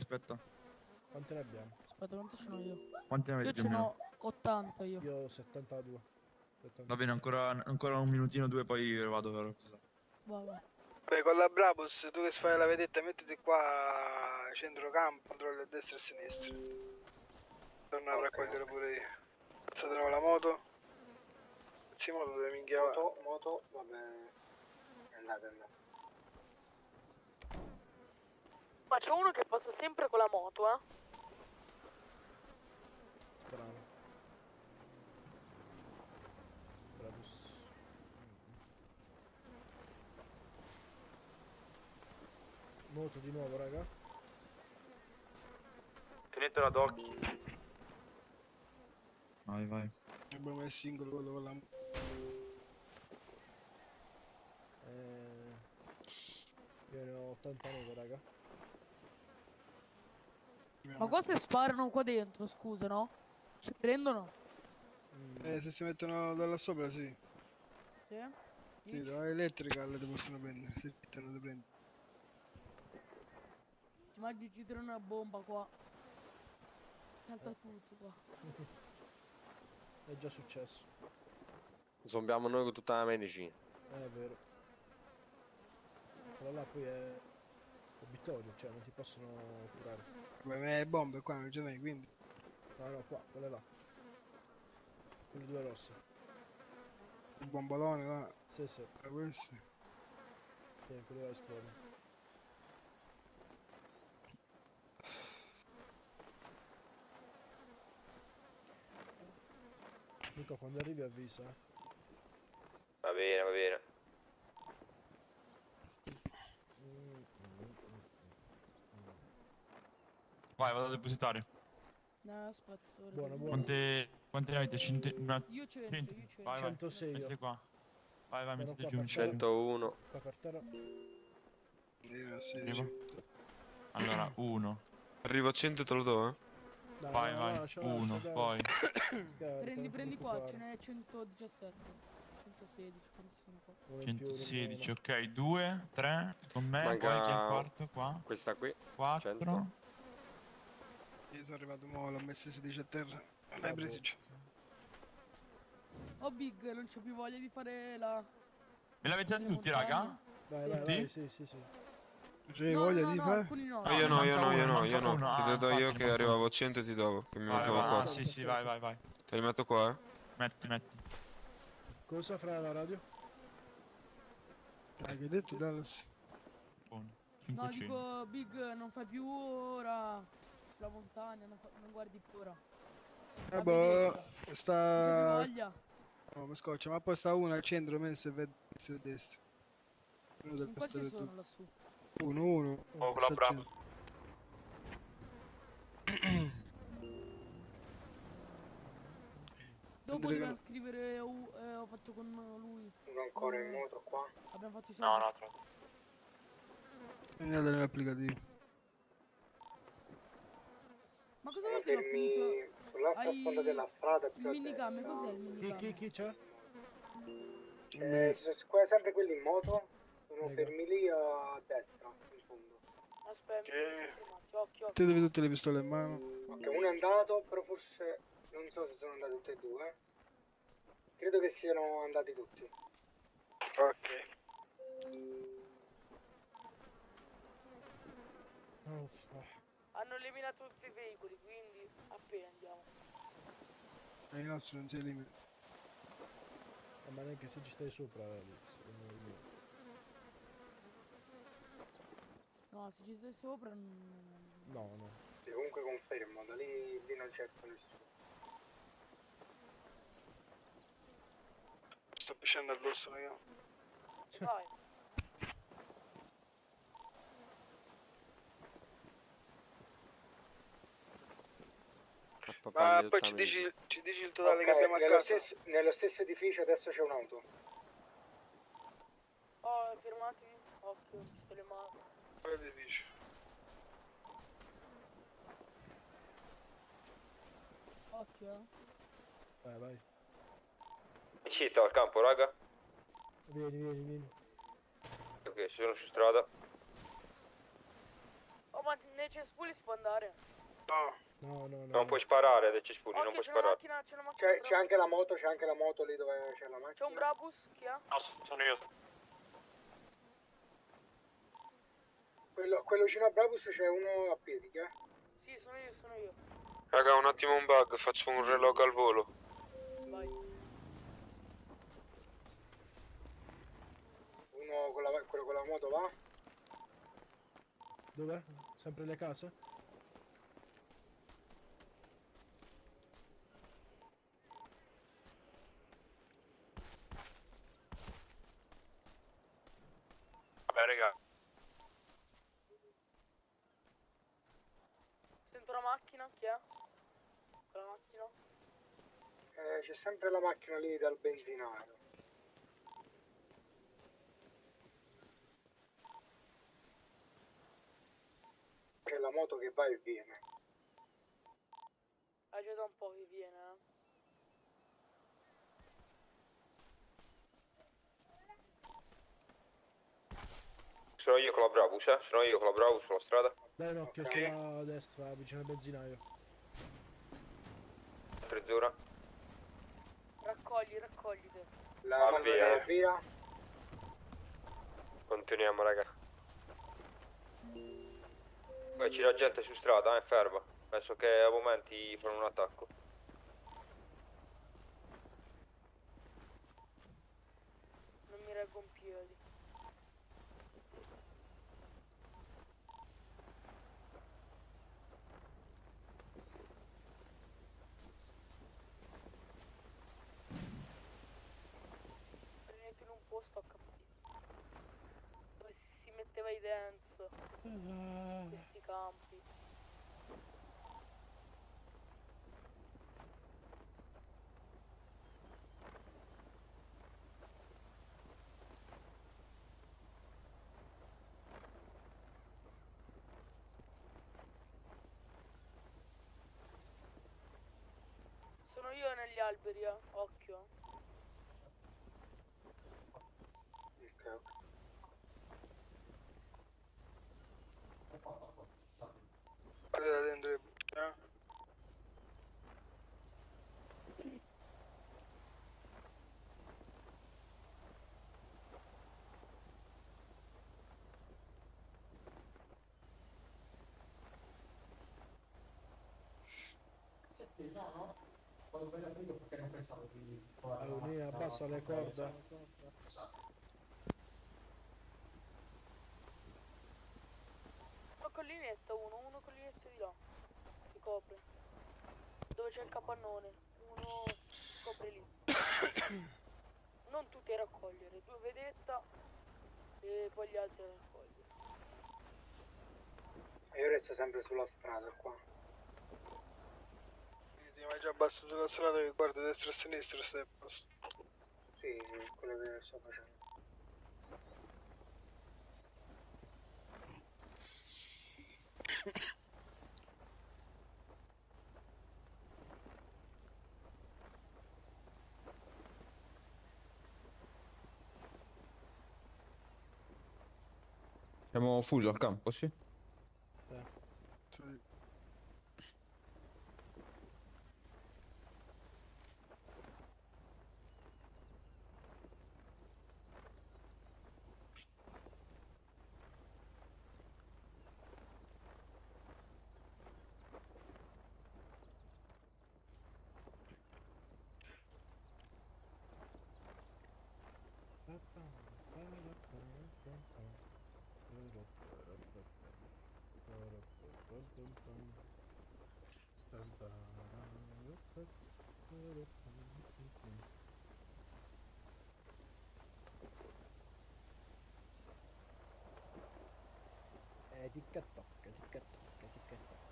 Speaker 1: Quante ne abbiamo?
Speaker 15: Aspetta, quanto ce n'ho io?
Speaker 4: Quanti ne
Speaker 15: Io
Speaker 4: avete
Speaker 15: ce
Speaker 4: più o meno?
Speaker 15: n'ho 80 io.
Speaker 1: Io 72.
Speaker 4: Va bene, ancora un minutino, due, poi vado per cosa.
Speaker 15: Vabbè.
Speaker 12: Beh, con la Brabus, tu che fai la vedetta, mettiti qua centrocampo, controlli a destra e a sinistra. Torna a raccogliere pure io. Se trovo la moto. Sì, moto dove minchia va.
Speaker 6: Moto, va bene. Andate.
Speaker 15: Ma c'è uno che passa sempre con la moto,
Speaker 1: Strano. Brabus. Moto di nuovo, raga.
Speaker 12: Tenetela d'occhio.
Speaker 4: Vai.
Speaker 12: Abbiamo il singolo quello con la moto.
Speaker 1: Io ne ho 89, raga.
Speaker 15: Ma qua se sparano qua dentro, scusa, no? Ci prendono?
Speaker 12: Se si mettono da là sopra, sì.
Speaker 15: Sì?
Speaker 12: Sì, da elettrica le possono prendere, se non le prendono.
Speaker 15: Immagini ci tirano una bomba qua. Salta tutto qua.
Speaker 1: È già successo.
Speaker 5: Zombiamo noi con tutta la medicina.
Speaker 1: È vero. Quella là poi è obitorio, cioè non ti possono curare.
Speaker 12: Beh, ma le bombe qua non ce n'hai, quindi.
Speaker 1: No, qua, quella là. Quelle due rosse.
Speaker 12: Il bombolone là.
Speaker 1: Sì, sì.
Speaker 12: Questi.
Speaker 1: Sì, quello là esplode. Nico, quando arrivi avvisa.
Speaker 5: Va bene, va bene.
Speaker 4: Vai, vado a depositare.
Speaker 15: No, aspetta. ora
Speaker 1: Buono,
Speaker 15: devo-
Speaker 1: buono.
Speaker 4: Quante ne avete?
Speaker 15: Io 100, io 100.
Speaker 4: Vai, vai.
Speaker 1: 106 io.
Speaker 4: Mettete qua. Vai, vai,
Speaker 1: Sono
Speaker 4: mettete
Speaker 1: qua
Speaker 4: giù un
Speaker 1: per terra.
Speaker 5: 101.
Speaker 1: Qua per terra.
Speaker 4: Arrivo. Allora, 1.
Speaker 3: Arrivo a 100 te lo do, eh.
Speaker 1: Dai,
Speaker 4: Vai,
Speaker 1: no,
Speaker 4: vai.
Speaker 1: lascia,
Speaker 4: 1,
Speaker 1: lascia, dai.
Speaker 4: poi.
Speaker 15: Prendi qua,
Speaker 1: preoccupare.
Speaker 15: ce n'è 117. 116, quanti sono qua?
Speaker 1: Uno in più, uno in
Speaker 4: 116,
Speaker 1: meno.
Speaker 4: ok. 2, 3 con me.
Speaker 5: Manca
Speaker 4: Poi chi è il quarto qua?
Speaker 5: questa qui.
Speaker 4: 4.
Speaker 5: 100.
Speaker 12: Io sono arrivato mo', l'ho messo 16 a terra. Non
Speaker 1: Ah,
Speaker 12: hai preso già.
Speaker 15: Oh Big, non c'ho più voglia di fare la...
Speaker 4: Me l'avete dati tutti, raga?
Speaker 1: Vai, vai,
Speaker 4: Tutti?
Speaker 1: vai, sì, sì, sì.
Speaker 12: C'hai
Speaker 15: No,
Speaker 12: voglia
Speaker 15: no,
Speaker 12: di
Speaker 15: no,
Speaker 12: fare?
Speaker 15: alcuni no.
Speaker 3: No, io no, io no, io no, io no.
Speaker 4: uno.
Speaker 3: Ti do io
Speaker 4: infatti,
Speaker 3: che
Speaker 4: ne
Speaker 3: arrivavo
Speaker 4: manca
Speaker 3: a 100 e ti do. Che mi
Speaker 4: uno. Vai,
Speaker 3: mancava
Speaker 4: vai,
Speaker 3: 4.
Speaker 4: sì, sì, vai, vai, vai.
Speaker 3: Te li metto qua, eh.
Speaker 4: Metti, metti.
Speaker 1: Cosa fra la radio?
Speaker 12: Che hai detto Dallas?
Speaker 4: Buono.
Speaker 15: No,
Speaker 4: 500.
Speaker 15: dico Big, non fai più ora sulla montagna, non guardi più ora.
Speaker 12: Boh,
Speaker 15: Non c'ho più
Speaker 12: sta...
Speaker 15: voglia.
Speaker 12: No, mi scoccia, ma poi sta uno al centro messo e vede a destra. Uno del
Speaker 15: In
Speaker 12: posto
Speaker 15: quanti
Speaker 12: del
Speaker 15: sono
Speaker 12: tuo.
Speaker 15: lassù?
Speaker 12: Uno.
Speaker 5: Oh,
Speaker 12: sta al
Speaker 5: bravo.
Speaker 12: centro.
Speaker 15: Dopo
Speaker 12: Andrea-
Speaker 15: dobbiamo scrivere, ho fatto con lui.
Speaker 6: Uno ancora in moto qua.
Speaker 15: Abbiamo fatto i
Speaker 5: No,
Speaker 15: soldi.
Speaker 5: no,
Speaker 12: Andiamo nell'applicativo.
Speaker 15: Ma cosa
Speaker 6: Sono
Speaker 15: vuol dire ho
Speaker 6: fermi
Speaker 15: finito?
Speaker 6: sull'altra sponda della strada
Speaker 15: Il
Speaker 6: più a
Speaker 15: minicam,
Speaker 6: destra.
Speaker 15: cos'è il minicam?
Speaker 1: Chi c'è?
Speaker 6: Sempre quelli in moto. Sono
Speaker 1: Prego.
Speaker 6: fermi lì a destra, in fondo.
Speaker 15: Aspetta, occhio.
Speaker 12: Te dove tutte le pistole in mano?
Speaker 6: Ok, uno è andato, però forse non so se sono andati tutti e due. Credo che siano andati tutti.
Speaker 12: Ok.
Speaker 15: Hanno eliminato tutti i veicoli, quindi appena andiamo.
Speaker 12: E i nostri non si elimina.
Speaker 1: Ma neanche se ci stai sopra, secondo me.
Speaker 15: No, se ci stai sopra...
Speaker 1: No, no.
Speaker 6: Sì, comunque confermo, da lì non c'è nessuno.
Speaker 12: Sto pisciando addosso, raga.
Speaker 15: Vai.
Speaker 12: Ma poi ci dici il totale che abbiamo a casa?
Speaker 6: Nello stesso edificio adesso c'è un'auto.
Speaker 15: Oh, fermatevi. Occhio, pistole in mano.
Speaker 12: Quale edificio?
Speaker 15: Occhio,
Speaker 1: Vai, vai.
Speaker 5: Uscita al campo, raga.
Speaker 1: Vieni, vieni, vieni.
Speaker 5: Ok, sono su strada.
Speaker 15: Oh, ma nei cespugli si può andare.
Speaker 12: No.
Speaker 1: No, no, no.
Speaker 5: Non puoi sparare dai cespugli, non
Speaker 15: Occhio,
Speaker 5: puoi
Speaker 15: c'è una
Speaker 5: sparare.
Speaker 15: macchina, c'è una macchina.
Speaker 6: C'è anche la moto lì dove c'è la macchina.
Speaker 15: C'è un Brabus, chi ha?
Speaker 5: No, sono io.
Speaker 6: Quello vicino a Brabus c'è uno a piedi, che è?
Speaker 15: Sì, sono io.
Speaker 3: Raga, un attimo un bug, faccio un relog al volo.
Speaker 15: Vai.
Speaker 6: Uno quello con la moto va?
Speaker 1: Dov'è? Sempre le case?
Speaker 5: Vabbè, raga.
Speaker 15: Sento una macchina, chi è? Quella macchina?
Speaker 6: C'è sempre la macchina lì dal benzinaio. C'è la moto che va e viene.
Speaker 15: Ah, già da un po' che viene,
Speaker 5: Sono io con la Brabus, sono io con la Brabus sulla strada.
Speaker 1: Dai un occhio sulla destra, vicino al benzinaio.
Speaker 5: 3 zona.
Speaker 15: Raccoglite.
Speaker 6: La
Speaker 5: Va
Speaker 6: moto
Speaker 5: via.
Speaker 6: va via.
Speaker 5: Continuiamo, raga. Poi c'è la gente su strada, ferma. Penso che a momenti fanno un attacco.
Speaker 15: reggo in piedi. Prendete in un posto HP dove si metteva i dance, questi campi. Sono io negli alberi, occhio.
Speaker 12: Guarda da dentro le buche,
Speaker 1: Allora, abbassa le corde.
Speaker 15: Una collinetta, uno collinetta di là. Si copre. Dove c'è il capannone. Uno si copre lì. Non tutti a raccogliere, 2 vedetta e poi gli altri a raccogliere.
Speaker 6: Io resto sempre sulla strada qua.
Speaker 12: ma già basta sulla strada che guarda destra e sinistra stai a posto.
Speaker 6: Sì, quello che sto facendo.
Speaker 16: Siamo full al campo, sì?
Speaker 12: Sì.
Speaker 1: Ticca tocca, ticca tocca, ticca tocca.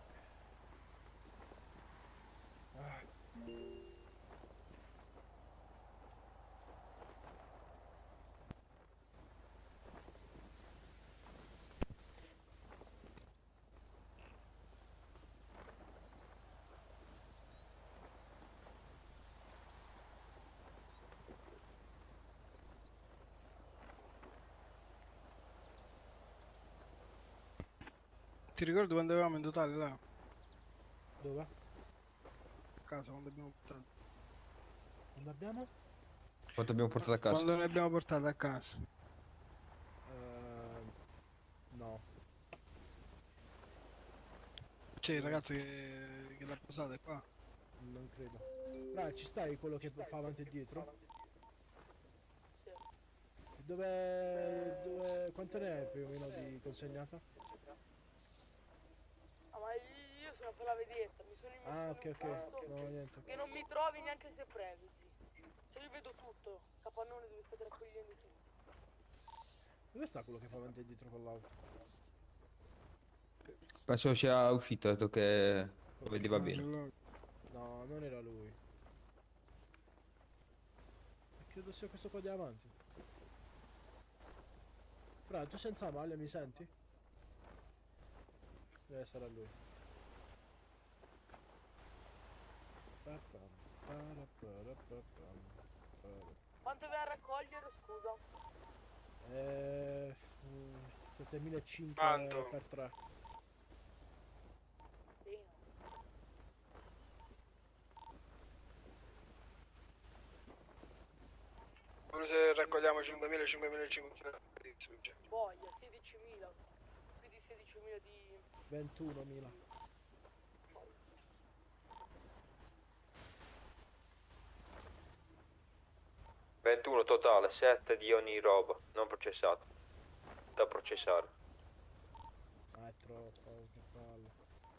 Speaker 12: Ti ricordi quando eravamo in totale là?
Speaker 1: Dove?
Speaker 12: A casa, quando abbiamo portato.
Speaker 1: Quando abbiamo?
Speaker 16: Quanto abbiamo portato a casa?
Speaker 12: Quando ne abbiamo portato a casa.
Speaker 1: No.
Speaker 12: C'è il ragazzo che l'ha posato è qua.
Speaker 1: Non credo. Bravo, ci stai quello che fa avanti e dietro? Dove... quanto ne è più o meno di consegnata?
Speaker 15: Ah, ma io sono per la vedetta, mi sono
Speaker 1: Ah,
Speaker 15: immesso
Speaker 1: ok,
Speaker 15: in un
Speaker 1: ok.
Speaker 15: posto
Speaker 1: No, niente.
Speaker 15: che non mi trovi neanche se previsi. Cioè io vedo tutto, capannone dove state raccogliendo tutto.
Speaker 1: Dove sta quello che fa avanti e dietro con l'auto?
Speaker 16: Penso sia uscito, dato che lo vedeva bene.
Speaker 1: No, non era lui. Credo sia questo qua di avanti. Fra, tu senza maglia mi senti? Deve essere lui.
Speaker 15: Quanto vai a raccogliere, scusa?
Speaker 1: 7500 per 3.
Speaker 12: Pure se raccogliamo 5.000, 5.500.
Speaker 15: Voglia, 16.000. Più di 16.000 di...
Speaker 1: 21.000.
Speaker 16: 21 totale, 7 di ogni roba, non processato. Da processare.
Speaker 1: Ah, è troppo, che palle.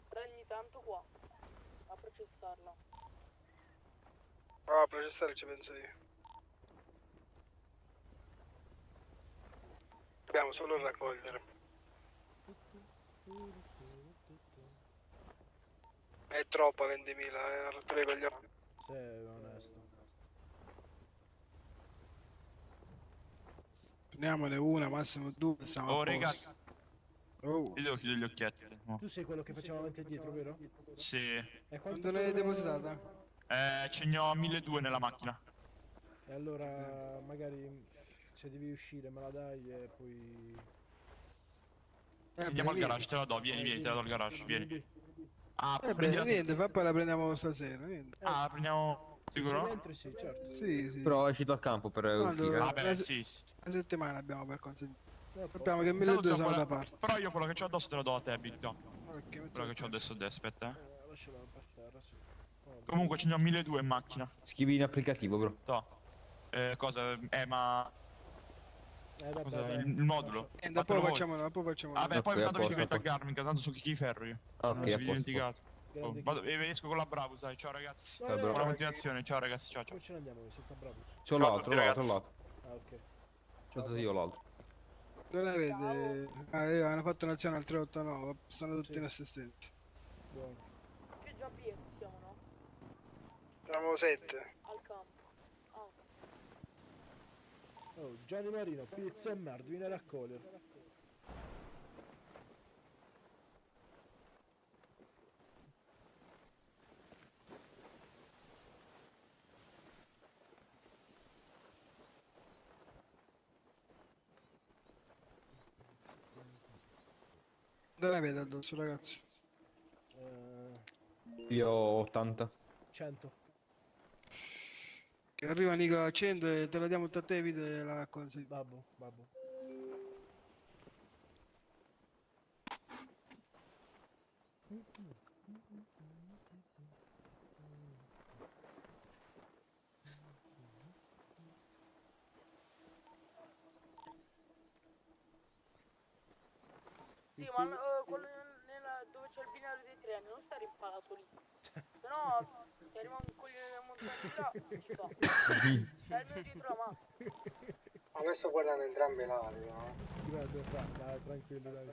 Speaker 15: Ogni tanto qua. A processarla.
Speaker 12: Oh, a processare ci penso io. Dobbiamo solo raccogliere. È troppo 20.000, è una rottura di coglioni.
Speaker 1: Se è onesto.
Speaker 12: Prendiamone una, massimo due, stiamo a posto.
Speaker 4: ragazzi.
Speaker 12: Oh.
Speaker 4: Io devo chiudere gli occhietti. no.
Speaker 1: Tu sei quello che faceva avanti e dietro, vero?
Speaker 4: Sì.
Speaker 1: E
Speaker 12: Quando ne hai depositata?
Speaker 4: Ce ne ho 1200 nella macchina.
Speaker 1: E allora magari se devi uscire me la dai e poi...
Speaker 4: Andiamo al garage, te la do, vieni, te la do al garage, vieni. Ah,
Speaker 12: beh, niente, poi la prendiamo stasera, niente.
Speaker 4: Ah, la prendiamo sicuro?
Speaker 1: Entri, sì, certo.
Speaker 12: Sì, sì.
Speaker 16: Però è uscito al campo per uscire.
Speaker 4: Vabbè, sì.
Speaker 12: Una settimana abbiamo per consentire. Sappiamo che 1200 sono da parte.
Speaker 4: Però io quello che c'ho addosso te lo do a te, Big Dog.
Speaker 12: Ok,
Speaker 4: Quello che c'ho adesso, aspetta,
Speaker 1: Lascialo per terra, sì.
Speaker 4: Comunque ce ne ho 1200 in macchina.
Speaker 16: Scrivi in applicativo, bro.
Speaker 4: To. Cosa? Ma... Cosa? Il modulo.
Speaker 12: E dopo facciamo.
Speaker 4: Vabbè, poi tanto mi devi taggarmi, tanto so chi ferro io.
Speaker 16: Ok,
Speaker 4: non mi
Speaker 16: a
Speaker 4: sono
Speaker 16: posto.
Speaker 4: dimenticato. Esco con la Bravo, sai. Ciao ragazzi.
Speaker 12: Ciao, bro.
Speaker 4: Buona continuazione, ciao ragazzi, ciao.
Speaker 1: Poi ce ne andiamo senza bravo.
Speaker 16: C'ho l'altro.
Speaker 1: Ah, ok.
Speaker 16: C'ho dato io l'altro.
Speaker 12: Non la vede? Hanno fatto nazione al 389, sono tutti in assistenti.
Speaker 1: Buono.
Speaker 15: Che già via siamo, no?
Speaker 12: Siamo 7.
Speaker 15: Al campo. Ah.
Speaker 1: Oh, Gianni Marino, pizza e merda, vieni a raccogliere.
Speaker 12: Dove la vede addosso, ragazzi?
Speaker 16: Io ho 80.
Speaker 1: 100.
Speaker 12: Che arriva Nico a 100 e te lo diamo a te, vedi la consegna.
Speaker 1: Babbo.
Speaker 15: Sì, ma quello dove c'è il binario dei treni non sta rimpalato lì. Se no, se arriva un coglione da montare là, ci fa. Stai al mio dietro la mano.
Speaker 6: Ma adesso guardano entrambi lati, no?
Speaker 1: Dai, tranquillo, dai.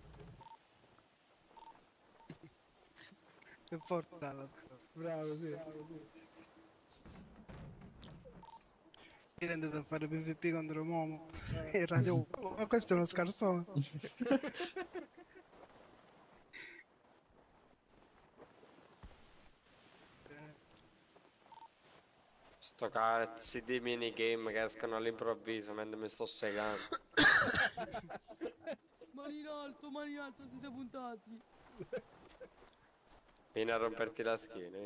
Speaker 12: È forte la storia.
Speaker 1: Bravo, sì.
Speaker 12: Mi rendete a fare PvP contro Momo e Radio. Ma questo è uno scarsone.
Speaker 17: Sto cazzo di minigame che escono all'improvviso mentre mi sto segando.
Speaker 15: Mani in alto, siete puntati.
Speaker 17: Vieni a romperti la schiena,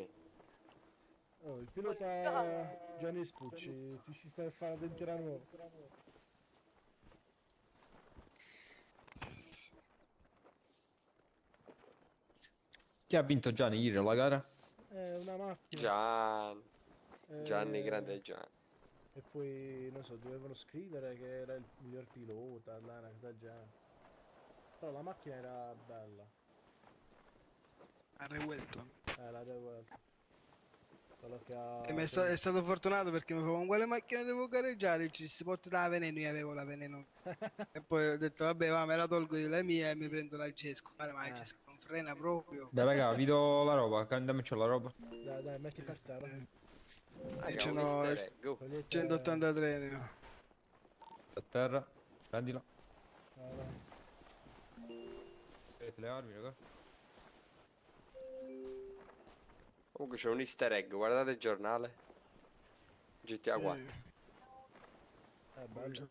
Speaker 1: Oh, il pilota Gianni Spucci ti si sta facendo addentirare nuovo.
Speaker 16: Chi ha vinto Gianni ieri la gara?
Speaker 1: Una macchina.
Speaker 17: Gianni, grande Gianni.
Speaker 1: E poi, non so, dovevano scrivere che era il miglior pilota, là, una cosa del genere. Però la macchina era bella.
Speaker 12: A Rewelton.
Speaker 1: La Rewelton. Quello che ha...
Speaker 12: E è stato fortunato perché mi fa con quale macchina devo gareggiare? Ci si porta da veneno, io avevo la veneno. E poi ho detto vabbè va, me la tolgo io la mia e mi prendo la Cesco. Ma la Cesco non frena proprio.
Speaker 16: Dai raga, vi do la roba, dammici la roba.
Speaker 1: Dai, metti per terra.
Speaker 12: E ce n'ho 183 ne ho.
Speaker 16: A terra, prendila.
Speaker 1: Vai.
Speaker 16: Avete le armi, raga?
Speaker 17: Comunque c'è un easter egg, guardate il giornale. GTA 4.
Speaker 1: Bello.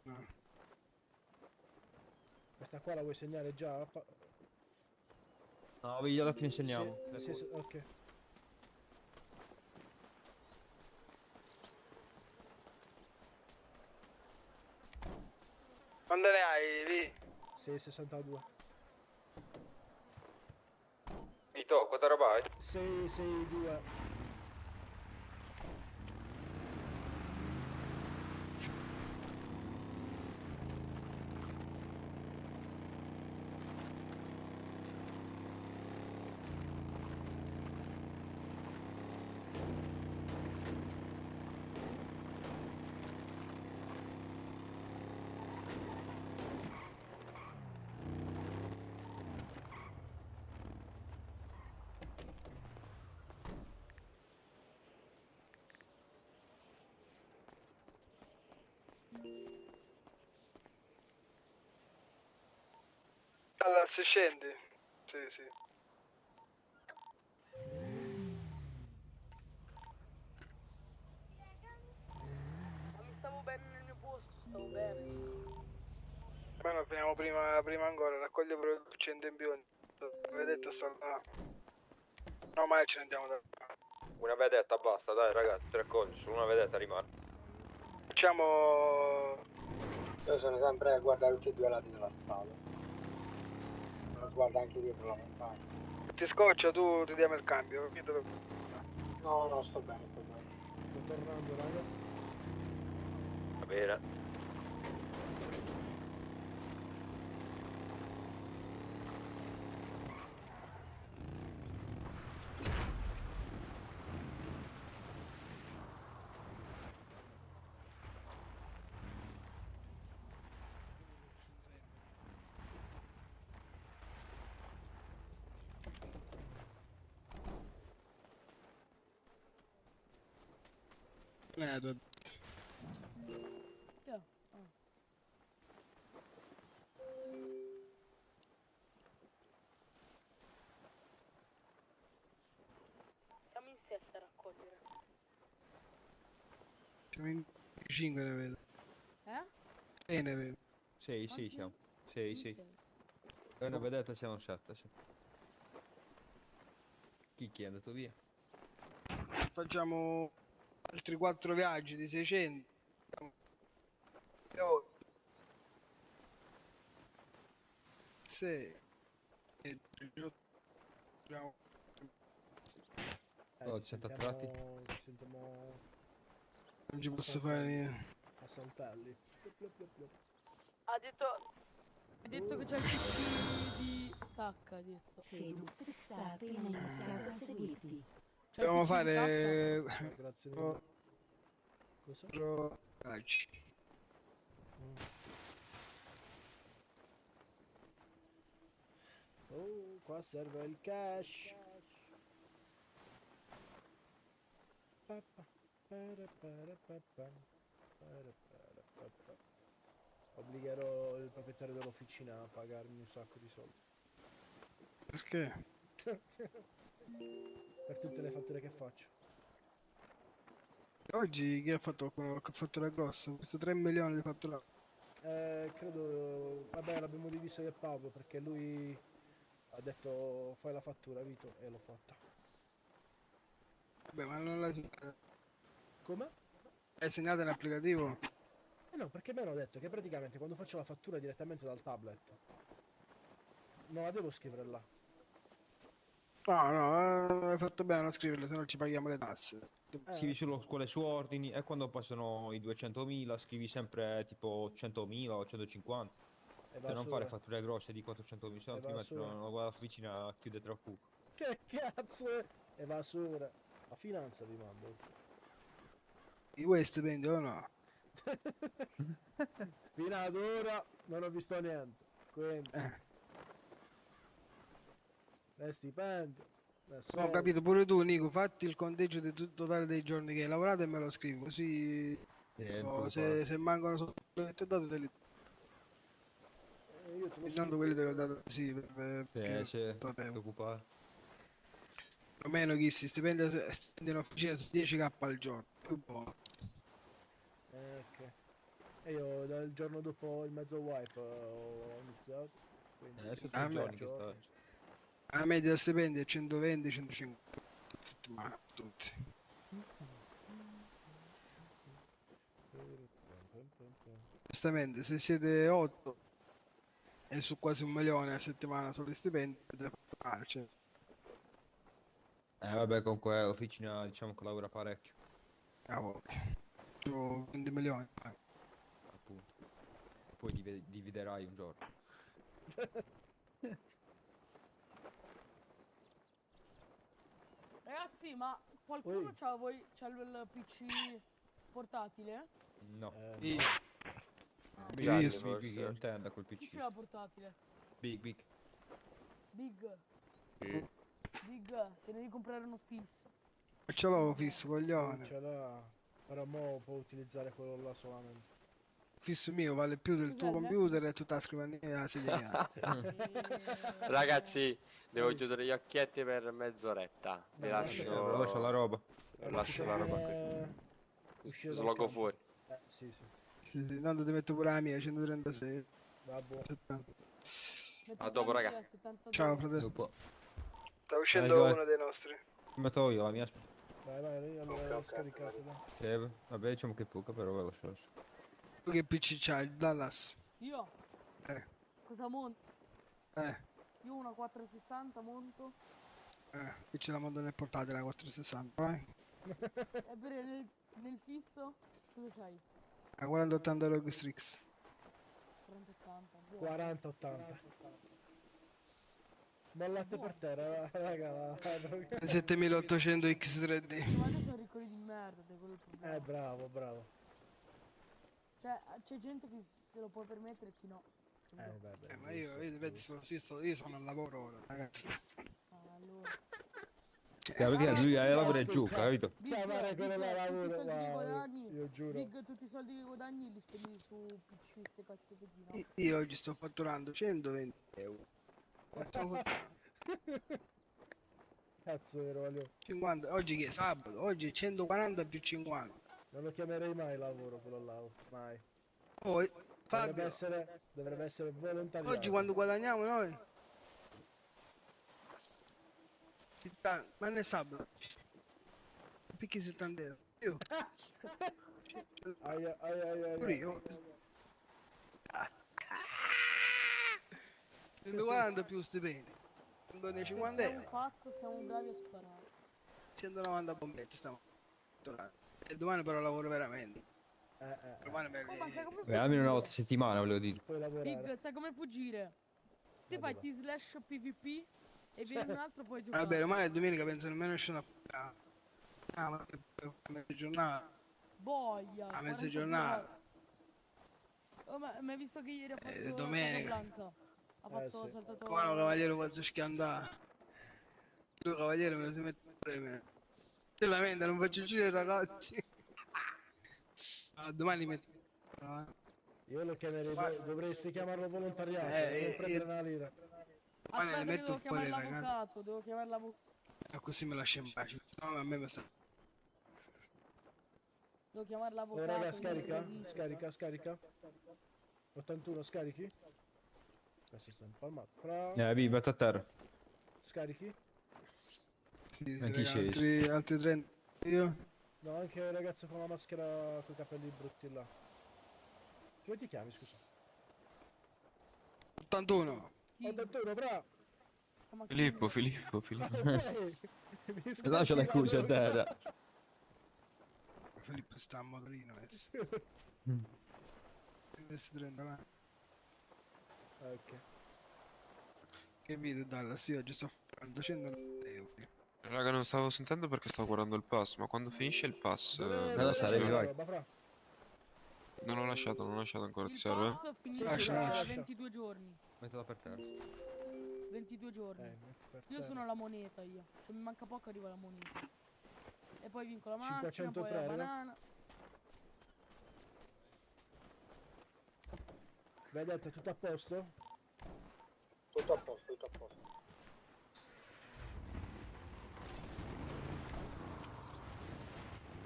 Speaker 1: Questa qua la vuoi segnare già?
Speaker 16: No, io alla fine segniamo.
Speaker 1: Sì, ok.
Speaker 12: Quando ne hai lì?
Speaker 1: 6,62.
Speaker 16: Vito, quanta roba hai?
Speaker 1: 6,62.
Speaker 12: Allora, se scendi. Sì, sì.
Speaker 15: Ma mi stavo bene nel mio posto, stavo bene.
Speaker 12: Ma noi finiamo prima ancora, raccoglie pure il 100 in più. Vedete sta là. No, ma ce ne andiamo da.
Speaker 16: Una vedetta basta, dai ragazzi, 3 cose, solo una vedetta rimane.
Speaker 12: Facciamo.
Speaker 6: Io sono sempre a guardare tutti e due lati della strada. Lo guardo anche dietro la montagna.
Speaker 12: Ti scoccia, tu ti diamo il cambio.
Speaker 6: No, no, sto bene, sto bene.
Speaker 1: Sto tornando, raga.
Speaker 16: Va bene.
Speaker 12: Edward.
Speaker 15: Siamo in 7 a raccogliere.
Speaker 12: Siamo in 5 ne vedo.
Speaker 15: Eh?
Speaker 12: 6 ne vedo.
Speaker 18: Sì, sì, siamo. Sì, sì. È una vedetta, siamo 7. Sì. Chi è andato via?
Speaker 12: Facciamo altri 4 viaggi di 600. Sì.
Speaker 18: Oh, ti siete attratti?
Speaker 1: Ci sentiamo
Speaker 12: Non ci posso fare niente.
Speaker 1: a Santelli.
Speaker 15: Ha detto che c'è il PC di Tacca, ha detto.
Speaker 13: Fedux sta appena iniziato a seguirti.
Speaker 12: Dobbiamo fare.
Speaker 1: Grazie mille. Cosa?
Speaker 12: Viaggi.
Speaker 1: Oh, qua serve il cash. Obbligherò il proprietario dell'officina a pagarmi un sacco di soldi.
Speaker 12: Perché?
Speaker 1: Per tutte le fatture che faccio.
Speaker 12: Oggi chi ha fatto qualche fattura grossa? Questo 3 milioni di fattura.
Speaker 1: Credo, vabbè, l'abbiamo diviso io e Paolo perché lui ha detto fai la fattura Vito e l'ho fatta.
Speaker 12: Vabbè, ma non l'hai.
Speaker 1: Come?
Speaker 12: Hai segnato nell'applicativo?
Speaker 1: No, perché mi hanno detto che praticamente quando faccio la fattura direttamente dal tablet non la devo scrivere là.
Speaker 12: No, no, hai fatto bene a non scriverlo, se no ci paghiamo le tasse.
Speaker 18: Scrivi solo quelle su ordini e quando passano i 200.000 scrivi sempre tipo 100.000 o 150. Per non fare fatture grosse di 400.000, se no altrimenti la officina chiude tra poco.
Speaker 1: Che cazzo è? Evasore. La finanza vi mando.
Speaker 12: I vuoi stipendi o no?
Speaker 1: Fino ad ora non ho visto niente. Quindi. Stipendio.
Speaker 12: Ho capito, pure tu Nico, fatti il conteggio del totale dei giorni che hai lavorato e me lo scrivi, così se mancano solo che ti ho dato te li. Intanto quelli te li ho dato sì,
Speaker 18: Sì, non ti preoccupare.
Speaker 12: Più o meno chi si stipendia in officina su 10k al giorno, più buono.
Speaker 1: Ok. E io dal giorno dopo il mezzo wipe ho iniziato. Quindi
Speaker 18: Adesso 3 giorni che sto.
Speaker 12: La media stipendio è 120-150 settimana, tutti. Giustamente, se siete 8 e su quasi 1 milione a settimana solo di stipendi, potete farci.
Speaker 18: Vabbè, comunque l'officina diciamo che lavora parecchio.
Speaker 12: Cavolo, su 20 milioni.
Speaker 18: Appunto. Poi dividerai un giorno.
Speaker 15: Ragazzi, ma qualcuno c'ha il PC portatile?
Speaker 18: No.
Speaker 12: Big
Speaker 18: non tenda col
Speaker 15: Chi
Speaker 18: PC.
Speaker 15: ce l'ha portatile?
Speaker 18: Big.
Speaker 15: Big, te ne devi comprare uno fisso.
Speaker 12: Ce l'ho fisso, coglione.
Speaker 1: Ce l'ha. Però mo può utilizzare quello là solamente.
Speaker 12: fisso mio vale più del tuo computer e tutta la scrivania della sedia.
Speaker 17: Ragazzi, devo chiudere gli occhietti per mezz'oretta. Vi lascio.
Speaker 18: Lascio la roba.
Speaker 17: Lascio la roba qui.
Speaker 1: Uscire dal
Speaker 17: Slogo
Speaker 1: campo.
Speaker 17: fuori.
Speaker 1: Sì, sì.
Speaker 12: Sì, sì, tanto ti metto pure la mia, 136.
Speaker 1: Vabbè.
Speaker 12: 70.
Speaker 17: A dopo, raga.
Speaker 12: Ciao, fratello.
Speaker 18: Dopo.
Speaker 12: Sta uscendo
Speaker 18: Vai,
Speaker 12: uno dei nostri.
Speaker 18: Metto io la mia.
Speaker 1: Vai, allora scaricato. Dai.
Speaker 18: Vabbè, diciamo che poca, però ve lo lascio.
Speaker 12: Tu che PC c'hai? Il Dallas?
Speaker 15: Io? Cosa monto? Io una 460 monto.
Speaker 12: Qui ce la monto nel portatile la 460, vai.
Speaker 15: E per nel fisso? Cosa c'hai?
Speaker 12: A 4080 Rogue Strix.
Speaker 15: 40-80.
Speaker 1: 40-80. Mollate per terra, raga.
Speaker 12: 7800 X3D.
Speaker 15: Ma io sono riccoli di merda, è quello il problema.
Speaker 1: Bravo.
Speaker 15: Cioè, c'è gente che se lo può permettere e chi no.
Speaker 12: Ma io vedi, io sono al lavoro ora, ragazzi.
Speaker 15: Allora.
Speaker 18: Perché lui lavora e gioca, capito?
Speaker 1: Chiamare quello da lavoro,
Speaker 15: tutti i soldi che guadagni,
Speaker 1: io giuro.
Speaker 15: Big, tutti i soldi che guadagni li spendi su PC, ste cazzate di no.
Speaker 12: Io oggi sto fatturando 120 euro.
Speaker 1: Cazzo vero, Valio.
Speaker 12: 50, oggi che è sabato? Oggi è 140 più 50.
Speaker 1: Non lo chiamerei mai lavoro quello là, mai.
Speaker 12: Oh, Fabio,
Speaker 1: dovrebbe essere volontariato.
Speaker 12: oggi quando guadagniamo noi? Ma non è sabato. Picchi 70 euro. Io.
Speaker 1: Aia.
Speaker 12: Pure io. 140 più stipendi. 150 euro.
Speaker 15: Siamo bravi a sparare.
Speaker 12: 190 bombetti stiamo fatturando. E domani però lavoro veramente. Domani me
Speaker 18: Beh, almeno una volta a settimana, volevo dire.
Speaker 15: Big, sai come fuggire? Ti fai T/ PvP e vieni un altro poi giocare.
Speaker 12: Vabbè, domani è domenica, penso nemmeno esce una... ma mezza giornata.
Speaker 15: Boia.
Speaker 12: A mezza giornata.
Speaker 15: Oh, ma hai visto che ieri ha fatto
Speaker 12: domenica.
Speaker 15: Blanca? Ha fatto saltato...
Speaker 12: Come no, cavaliere faccio schiantare. Tu cavaliere me lo si mette pure me. Te lamenta, non faccio uscire i ragazzi. Domani metto...
Speaker 1: Io lo chiamerei, dovresti chiamarlo volontariato, non prendere una lira.
Speaker 12: Domani le metto un po' le ragazzi.
Speaker 15: Devo chiamare l'avvocato.
Speaker 12: Così me lascia in pace. No, a me mi sta...
Speaker 15: Devo chiamare
Speaker 1: Oh
Speaker 15: l'avvocato.
Speaker 1: raga, scarica. 81, scarichi? Questo sta impalmato.
Speaker 18: Vi metto a terra.
Speaker 1: Scarichi?
Speaker 12: Sì,
Speaker 18: Anche
Speaker 12: altri 30. Io?
Speaker 1: No, anche il ragazzo con la maschera con i capelli brutti là. Come ti chiami, scusa?
Speaker 12: 81.
Speaker 1: 81, bravo!
Speaker 4: Filippo.
Speaker 18: Lascia le cose a terra.
Speaker 12: Filippo sta a motorino adesso. Adesso 30 là.
Speaker 1: Ok.
Speaker 12: Che video Dallas? Sì, oggi sto facendo 190 euro.
Speaker 19: Raga, non stavo sentendo perché stavo guardando il pass, ma quando finisce il pass... Non l'ho lasciato ancora, ti serve?
Speaker 15: Il pass finisce tra 22 giorni.
Speaker 18: Mettila per terra.
Speaker 15: 22 giorni. Io sono alla moneta io. Cioè mi manca poco arriva la moneta. E poi vinco la macchina,
Speaker 1: 503,
Speaker 15: poi la banana.
Speaker 1: Vedete, tutto a posto?
Speaker 6: Tutto a posto.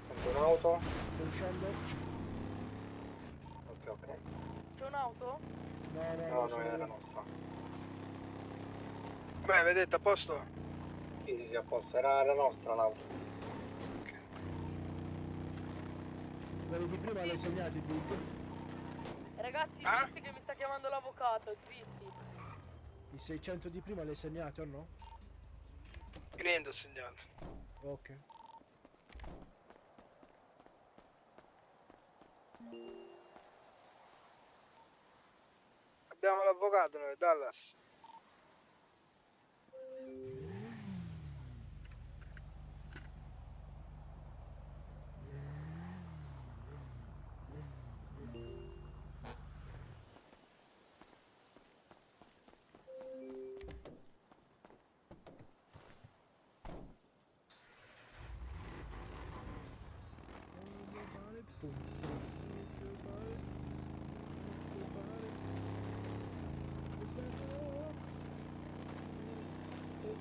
Speaker 6: Sento un'auto?
Speaker 1: Sto uscendo?
Speaker 6: Ok.
Speaker 15: C'è un'auto?
Speaker 6: No, era nostra.
Speaker 12: Beh, vedete, a posto?
Speaker 6: Sì, a posto, era la nostra l'auto.
Speaker 1: Quelli di prima l'hai segnati, Big?
Speaker 15: Ragazzi, zitti che mi sta chiamando l'avvocato, zitti.
Speaker 1: I 600 di prima l'hai segnati o no?
Speaker 12: Niente ho segnato.
Speaker 1: Ok.
Speaker 12: Abbiamo l'avvocato noi, Dallas.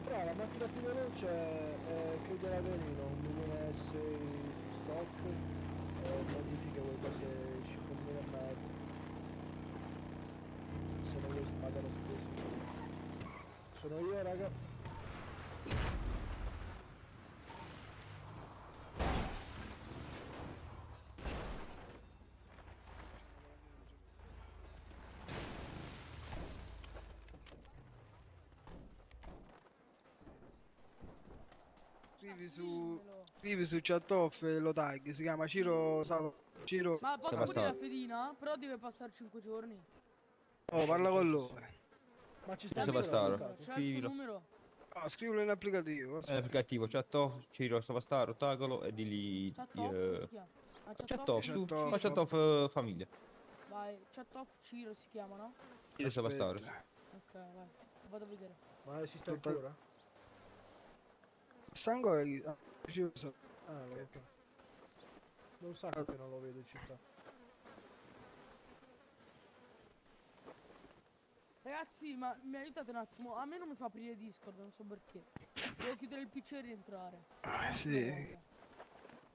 Speaker 1: Fra la macchina più veloce è credo l'Avelino, 1.6 stock, modifiche qualcosa 5.000 e mezzo. Se non vuoi pagare spese. Sono io raga.
Speaker 12: Scrivi su chat off e lo tag, si chiama Ciro Ciro.
Speaker 15: Ma posso pure la fedina? Però deve passare 5 giorni.
Speaker 12: Oh, parla con loro.
Speaker 1: Ma ci
Speaker 18: sta Savastaro,
Speaker 15: C'è il suo
Speaker 18: scrivilo.
Speaker 15: numero?
Speaker 12: No, scrivilo in applicativo.
Speaker 18: È applicativo, chat off, Ciro Savastaro, taggalo e digli...
Speaker 15: Chat off si chiama? Ah,
Speaker 18: Chat off,
Speaker 12: Chat
Speaker 18: tu,
Speaker 12: off.
Speaker 18: ma chat off famiglia.
Speaker 15: Vai, chat off Ciro si chiama, no?
Speaker 18: Ciro Savastaro.
Speaker 15: Ok, vai. Vado a vedere.
Speaker 1: Ma esiste
Speaker 12: Tutta-
Speaker 1: ancora?
Speaker 12: Sta ancora chi? Ah, Ciro Sa-
Speaker 1: Ah, ok. Da un sacco che non lo vedo in città.
Speaker 15: Ragazzi, ma mi aiutate un attimo? A me non mi fa aprire Discord, non so perché. Devo chiudere il PC e rientrare.
Speaker 12: sì.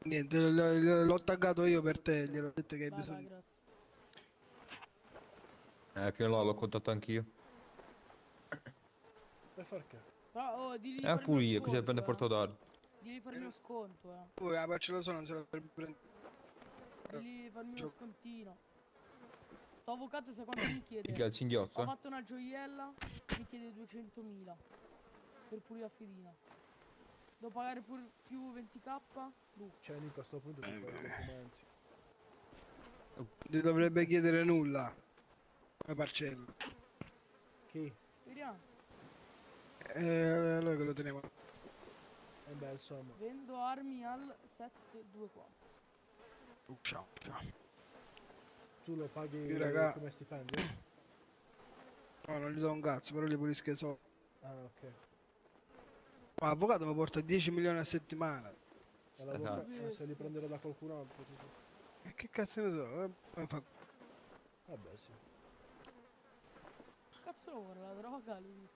Speaker 12: Niente, l'ho taggato io per te, gliel'ho detto che hai
Speaker 15: Vai,
Speaker 12: bisogno.
Speaker 15: grazie.
Speaker 18: Più in là l'ho contattato anch'io.
Speaker 1: Per far che?
Speaker 15: Però, oh, digli di
Speaker 18: È
Speaker 15: farmi
Speaker 18: pure
Speaker 15: uno
Speaker 18: io, così
Speaker 15: sconto,
Speaker 18: prende porto d'armi.
Speaker 15: Digli di farmi uno sconto,
Speaker 12: Poi la ce lo so, non se la prende.
Speaker 15: Digli di farmi uno scontino. Sto avvocato sai quanto mi chiede?
Speaker 18: Perché al singhiozzo?
Speaker 15: Ho fatto una gioiella, mi chiede 200.000 per pulire la fedina. Devo pagare pure più 20k?
Speaker 1: Cioè Nico a sto punto ti fai i documenti.
Speaker 12: Non ti dovrebbe chiedere nulla. Come parcella.
Speaker 1: Chi?
Speaker 15: Speriamo.
Speaker 12: Allora che lo teniamo.
Speaker 1: E beh insomma.
Speaker 15: Vendo armi al 724.
Speaker 12: Ciao, ciao.
Speaker 1: Tu lo paghi
Speaker 12: Sì, raga.
Speaker 1: come stipendio?
Speaker 12: No, non gli do un cazzo, però gli pulisco i soldi.
Speaker 1: Ah ok.
Speaker 12: Ma l'avvocato mi porta 10 milioni a settimana.
Speaker 1: E l'avvocato se li prenderò da qualcun altro tipo.
Speaker 12: Che cazzo ne so? Come fa?
Speaker 1: Vabbè sì.
Speaker 15: Cazzo lo vuole la droga lui?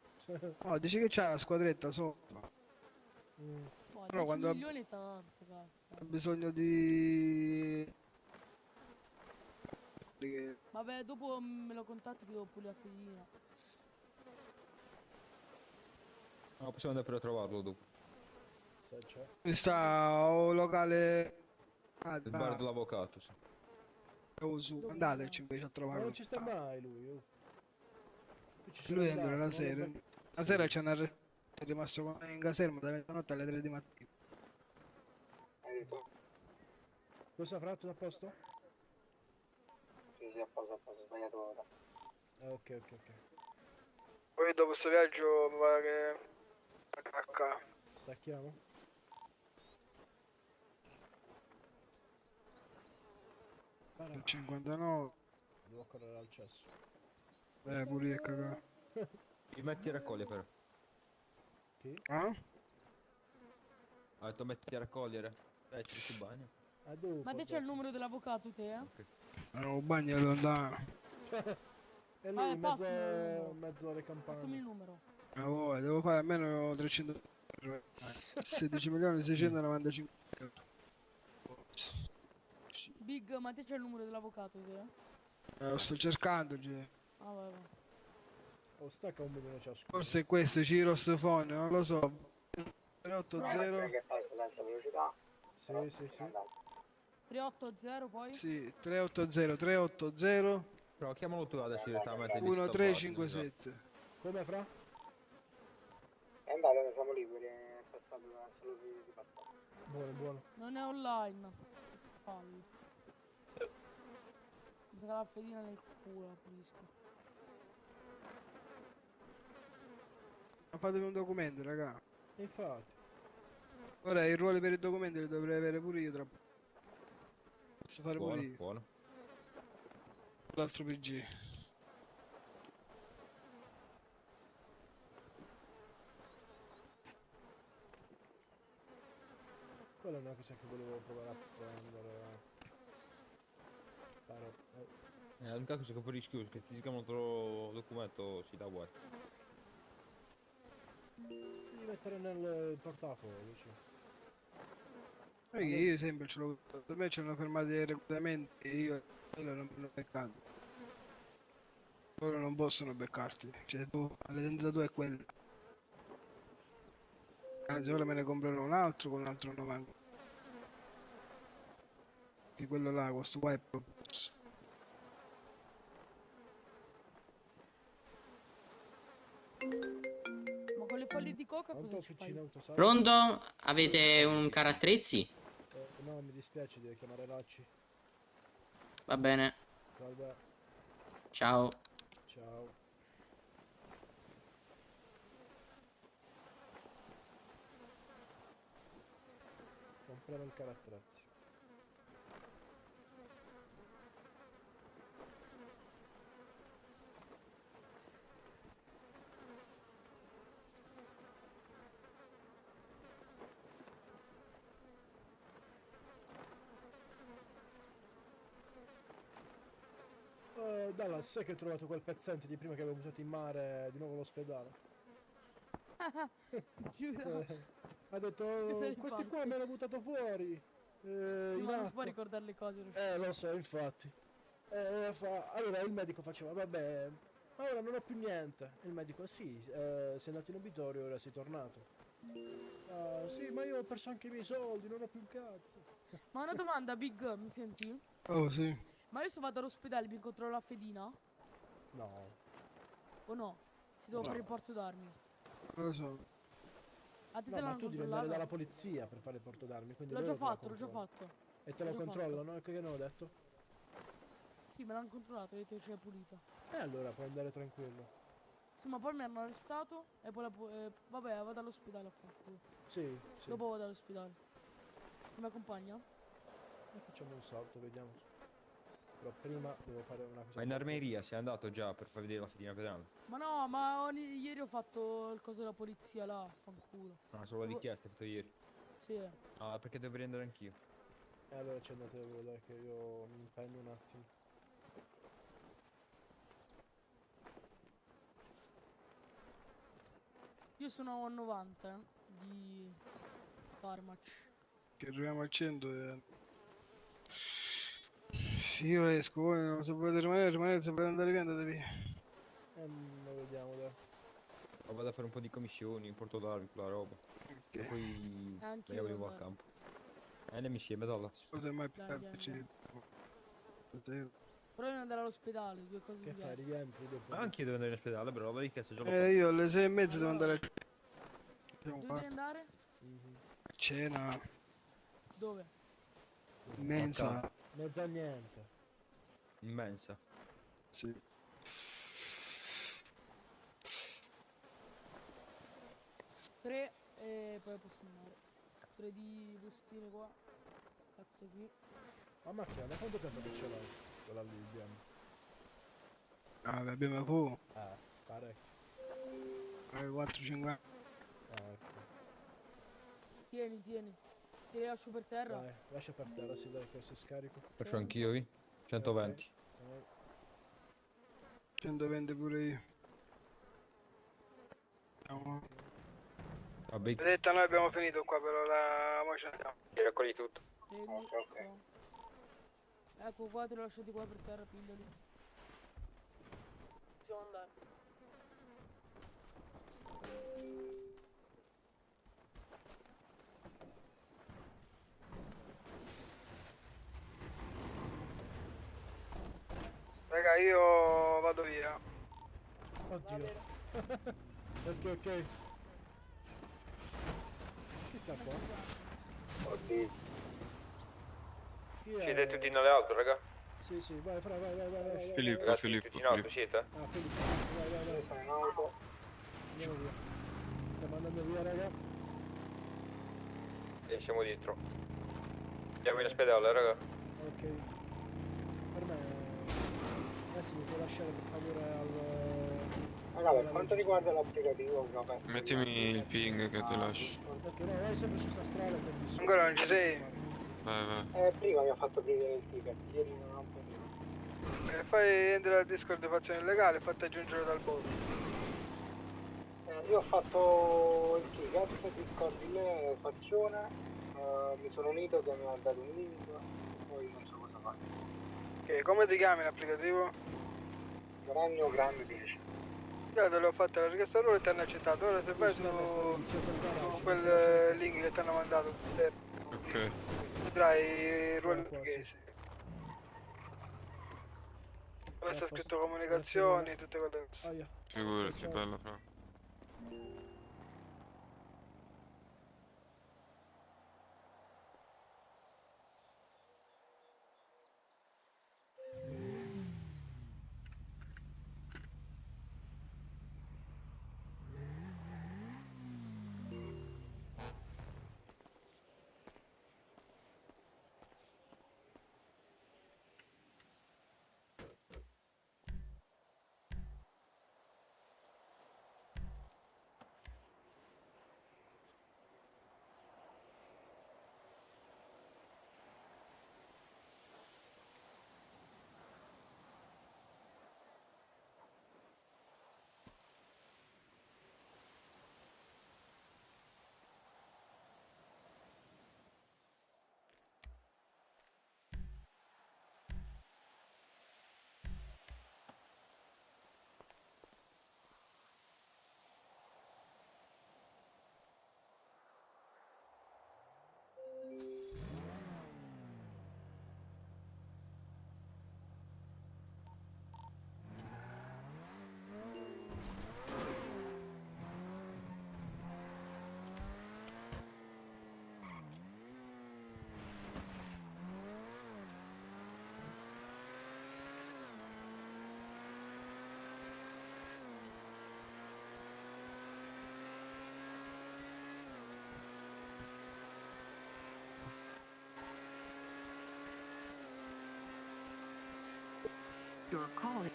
Speaker 12: No, dice che c'ha una squadretta sopra.
Speaker 15: Boh,
Speaker 12: Però
Speaker 15: 10
Speaker 12: quando ha-
Speaker 15: milioni è tanto, cazzo.
Speaker 12: Ha bisogno di... Che-
Speaker 15: Vabbè, dopo me lo contatti che devo pulire la fedina.
Speaker 18: No, possiamo andare per a trovarlo dopo.
Speaker 1: Se c'è.
Speaker 12: Mi sta un locale... Ah,
Speaker 18: Il bar dell'avvocato, sì.
Speaker 12: su. Andateci invece a
Speaker 1: Ma
Speaker 12: trovarlo.
Speaker 1: non ci sta mai lui. Oh. Io ci sono
Speaker 12: Lui
Speaker 1: andato,
Speaker 12: entra la
Speaker 1: non
Speaker 12: sera.
Speaker 1: lo-
Speaker 12: La sera c'è una... È rimasto con me in caserma da mezzanotte alle 3 di mattina.
Speaker 1: Cosa ha fatto a posto?
Speaker 6: Sì, a posto, sbagliato ora.
Speaker 1: Ok.
Speaker 12: Poi dopo questo viaggio mi pare che... Cacca.
Speaker 1: Stacchiamo?
Speaker 12: Il 59.
Speaker 1: Devo correre al cesso.
Speaker 12: Pure io cagato.
Speaker 18: Ti metti a raccogliere però.
Speaker 1: Chi?
Speaker 12: Ah?
Speaker 18: Ha detto mettiti a raccogliere. Ci si bagna.
Speaker 1: A dopo.
Speaker 15: Ma te c'è il numero dell'avvocato te, eh?
Speaker 12: Un bagno è lontano.
Speaker 1: E
Speaker 15: Vai,
Speaker 1: lui
Speaker 15: passami il numero.
Speaker 1: mezzo alle
Speaker 15: Passami
Speaker 1: campane.
Speaker 15: il numero.
Speaker 12: Devo fare almeno 300... 16 milioni 695 euro.
Speaker 15: Big, ma te c'è il numero dell'avvocato te?
Speaker 12: Lo sto cercando,
Speaker 15: Ah, vai.
Speaker 1: Oh, stacca un milione ciascuno.
Speaker 12: forse è questo, Ciros Phone, non lo so. 380...
Speaker 6: Che passa ad alta velocità.
Speaker 1: Sì.
Speaker 15: 380 poi?
Speaker 12: Sì, 380.
Speaker 18: Però chiamalo tu adesso direttamente.
Speaker 12: 1357.
Speaker 1: Come fra?
Speaker 6: E andate, ne siamo liberi, è passato solo di passare.
Speaker 1: Buono.
Speaker 15: Non è online. Palle. Mi sa che la fedina nel culo la pulisco.
Speaker 12: Ma fatevi un documento, raga.
Speaker 1: Infatti.
Speaker 12: Ora i ruoli per i documenti li dovrei avere pure io tra poco. Posso fare pure io.
Speaker 18: Buono.
Speaker 12: L'altro PG.
Speaker 1: Quella è una cosa che volevo provare a prendere. Però,
Speaker 18: L'unica cosa che poi rischio è che ti si chiama un altro documento si dà guai.
Speaker 1: mettere nel portafoglio, cioè.
Speaker 12: Perché io sempre ce l'ho, per me c'erano fermati dei regolamenti e io quello non me l'ho beccato. Loro non possono beccarti, cioè tu, l'identità tua è quella. Anzi, ora me ne comprerò un altro con un altro 90. Che quello là, questo qua è proprio.
Speaker 15: Ma con le foglie di coca cosa ci fai?
Speaker 20: Pronto? Avete un carattrezzi?
Speaker 1: No, mi dispiace, devo chiamare Racci.
Speaker 20: Va bene.
Speaker 1: Salve.
Speaker 20: Ciao.
Speaker 1: Ciao. Comprare il carattrezzi. Dallas, sai che ho trovato quel pezzente di prima che avevo buttato in mare di nuovo all'ospedale?
Speaker 15: Giuro.
Speaker 1: Sì. Ha detto,
Speaker 15: Questo è
Speaker 1: questi
Speaker 15: il
Speaker 1: qua mi hanno buttato fuori.
Speaker 15: Sì, ma non si
Speaker 1: acqua."
Speaker 15: può ricordare le cose.
Speaker 1: Lo so, infatti. Allora il medico faceva, vabbè, ma ora non ho più niente. Il medico, sì, sei andato in obitorio, ora sei tornato. Sì, ma io ho perso anche i miei soldi, non ho più un cazzo.
Speaker 15: Ma una domanda, Big, mi senti?
Speaker 12: Oh sì.
Speaker 15: Ma io se vado all'ospedale mi controllo la fedina?
Speaker 1: No.
Speaker 15: O no? Si devo
Speaker 12: No.
Speaker 15: fare il porto d'armi.
Speaker 12: Non lo so.
Speaker 15: A te
Speaker 1: No,
Speaker 15: te
Speaker 1: ma
Speaker 15: l'hanno
Speaker 1: tu devi andare
Speaker 15: controllata?
Speaker 1: dalla polizia per fare il porto d'armi, quindi
Speaker 15: L'ho già
Speaker 1: loro te la
Speaker 15: fatto, l'ho già
Speaker 1: controllano.
Speaker 15: fatto.
Speaker 1: E te lo
Speaker 15: L'ho già
Speaker 1: controllano? Che non ho detto?
Speaker 15: Sì, me l'hanno controllato, ho detto che c'è pulita.
Speaker 1: E allora puoi andare tranquillo.
Speaker 15: Sì, ma poi mi hanno arrestato e poi vabbè, vado all'ospedale a fare.
Speaker 1: Sì, sì.
Speaker 15: Dopo vado all'ospedale. Mi accompagna?
Speaker 1: Facciamo un salto, vediamo. Però prima devo fare una cosa.
Speaker 18: Ma in armeria sei andato già per far vedere la fedina pedale?
Speaker 15: Ma no, ma ieri ho fatto il coso della polizia là, fanculo.
Speaker 18: Ah, solo la richiesta hai fatto ieri.
Speaker 15: Sì.
Speaker 18: Ah, perché dovrei andare anch'io.
Speaker 1: E allora ci andate voi, dai, che io mi impegno un attimo.
Speaker 15: Io sono a 90 di farmaci.
Speaker 12: Che arriviamo al 100 e... Io esco, voi non se volete rimanere, se volete andare via andate via.
Speaker 1: Lo vediamo, dai.
Speaker 18: Ma vado a fare un po' di commissioni, porto d'armi, quella roba. E poi
Speaker 15: Anch'io
Speaker 18: io arrivo
Speaker 15: devo
Speaker 18: a campo. Andiamo insieme, Dallas.
Speaker 12: Cosa mai
Speaker 15: Dai, andiamo.
Speaker 12: più
Speaker 15: Però devo andare all'ospedale, due cose
Speaker 1: Che fai,
Speaker 15: diverse.
Speaker 1: rientri dopo?
Speaker 18: Ma anche io devo andare in ospedale, però la richiesta già l'ho
Speaker 12: Io alle 6:30 devo andare
Speaker 15: Dove devi andare?
Speaker 12: a cena,
Speaker 15: Dove?
Speaker 12: mensa.
Speaker 1: Mezza niente.
Speaker 18: immensa.
Speaker 12: Sì.
Speaker 15: Tre e poi posso andare. 3 di bustine qua. Cazzo qui.
Speaker 1: Ma macchina, da quanto tempo che ce l'hai? Quella lì, abbiamo.
Speaker 12: Ah, beh, abbiamo poco.
Speaker 1: Parecchio.
Speaker 12: 4-5 anni.
Speaker 1: Ecco.
Speaker 15: Tieni. Ti lascio per terra.
Speaker 1: Dai, lascia per terra, sì, dai, che si scarico.
Speaker 18: Faccio anch'io, vi? 120.
Speaker 12: 120 pure io. Andiamo.
Speaker 18: Vabbè,
Speaker 12: Vedete, noi abbiamo finito qua, però mo ce ne andiamo.
Speaker 17: Ti raccogli tutto.
Speaker 15: Prendi.
Speaker 12: Ok.
Speaker 15: Ecco qua, te lo lascio di qua per terra, pigliali. Possiamo andare.
Speaker 12: Raga, io vado via.
Speaker 1: Oddio. ok. Chi sta qua?
Speaker 12: Oddio.
Speaker 1: Chi è?
Speaker 17: Siete tutti nelle auto, raga?
Speaker 1: Sì, vai, Fra, vai.
Speaker 19: Filippo,
Speaker 17: Ragazzi,
Speaker 19: Filippo,
Speaker 17: tutti in auto
Speaker 19: Filippo.
Speaker 17: siete?
Speaker 1: Filippo, vai.
Speaker 12: Sono in auto.
Speaker 1: Andiamo via. Stiamo andando via, raga.
Speaker 17: E siamo dietro. Andiamo in ospedale, raga.
Speaker 1: Ok. Per me... Adesso mi puoi lasciare per favore al...
Speaker 6: Raga, per quanto riguarda l'applicativo, vabbè.
Speaker 19: Mettimi il ping che ti lascio.
Speaker 1: Ok, no, vai sempre su sta strada per di
Speaker 12: Ancora non ci sei?
Speaker 19: Vai.
Speaker 6: Prima mi ha fatto prendere il ticket, ieri non ho potuto.
Speaker 12: Fai entrare al Discord di fazione illegale e fatti aggiungere dal boss.
Speaker 6: Io ho fatto il ticket, Discord di me, fazione, mi sono unito che mi ha dato un link, poi non so cosa fare.
Speaker 12: Ok, come ti chiami l'applicativo?
Speaker 6: Ragno Grande 10.
Speaker 12: Io te l'ho fatta la richiesta loro e ti hanno accettato, ora se vai su quel link che ti hanno mandato,
Speaker 19: Ok.
Speaker 12: vedrai il ruolo borghesi. Dove sta scritto comunicazioni, tutte quelle cose.
Speaker 19: Figurati, bella fra.
Speaker 13: Your call.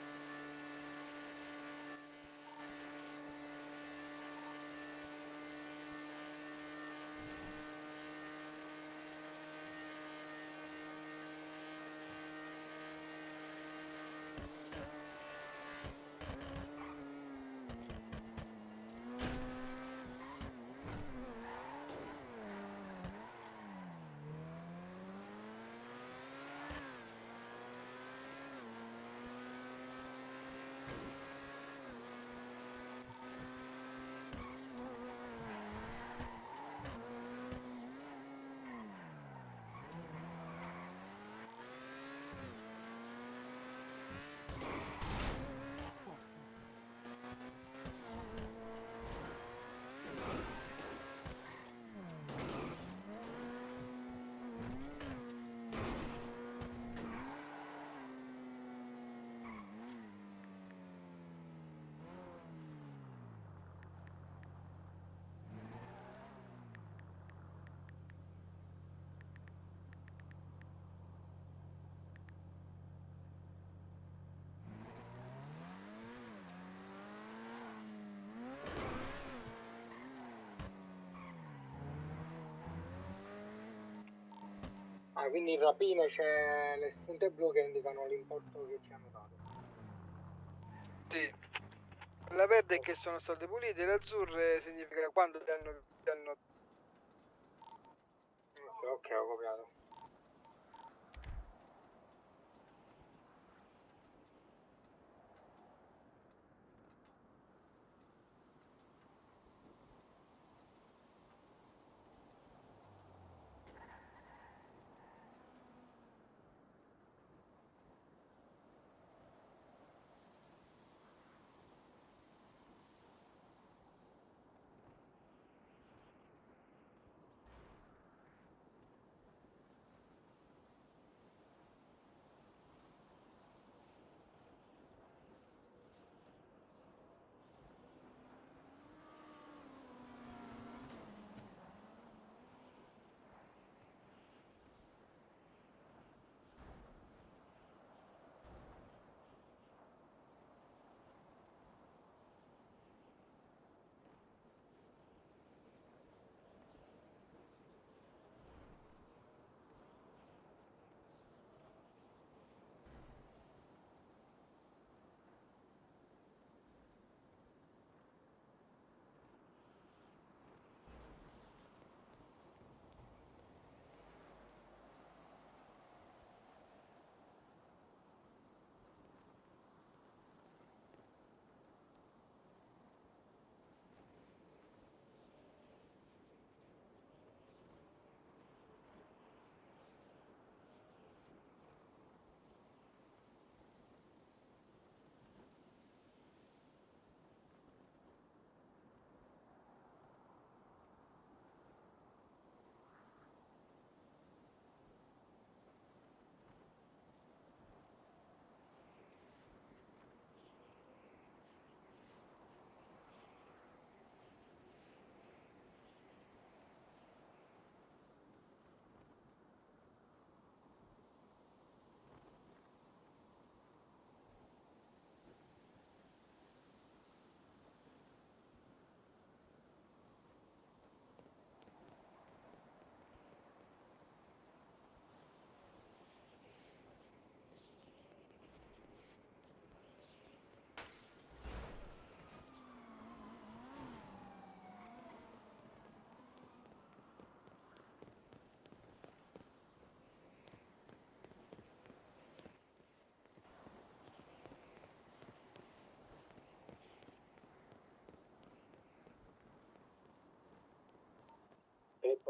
Speaker 6: Ah, quindi in rapina c'è le spunte blu che indicano l'importo che ci hanno dato.
Speaker 12: Sì. La verde è che sono state pulite, le azzurre significa quando ti hanno...
Speaker 6: Ok, ho copiato.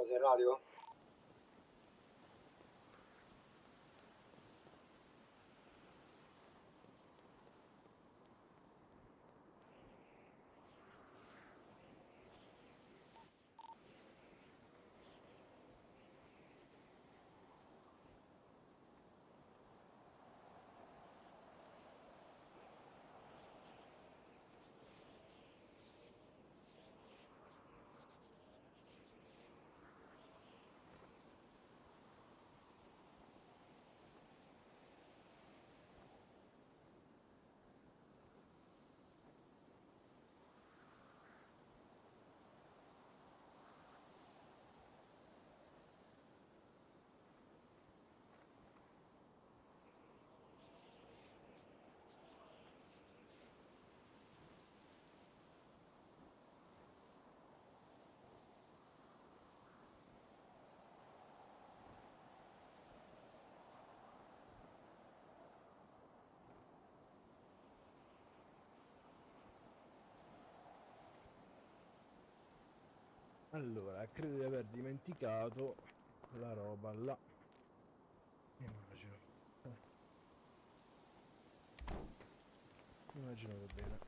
Speaker 6: Cosa in radio?
Speaker 1: Allora, credo di aver dimenticato la roba là. Immagino. Immagino va bene.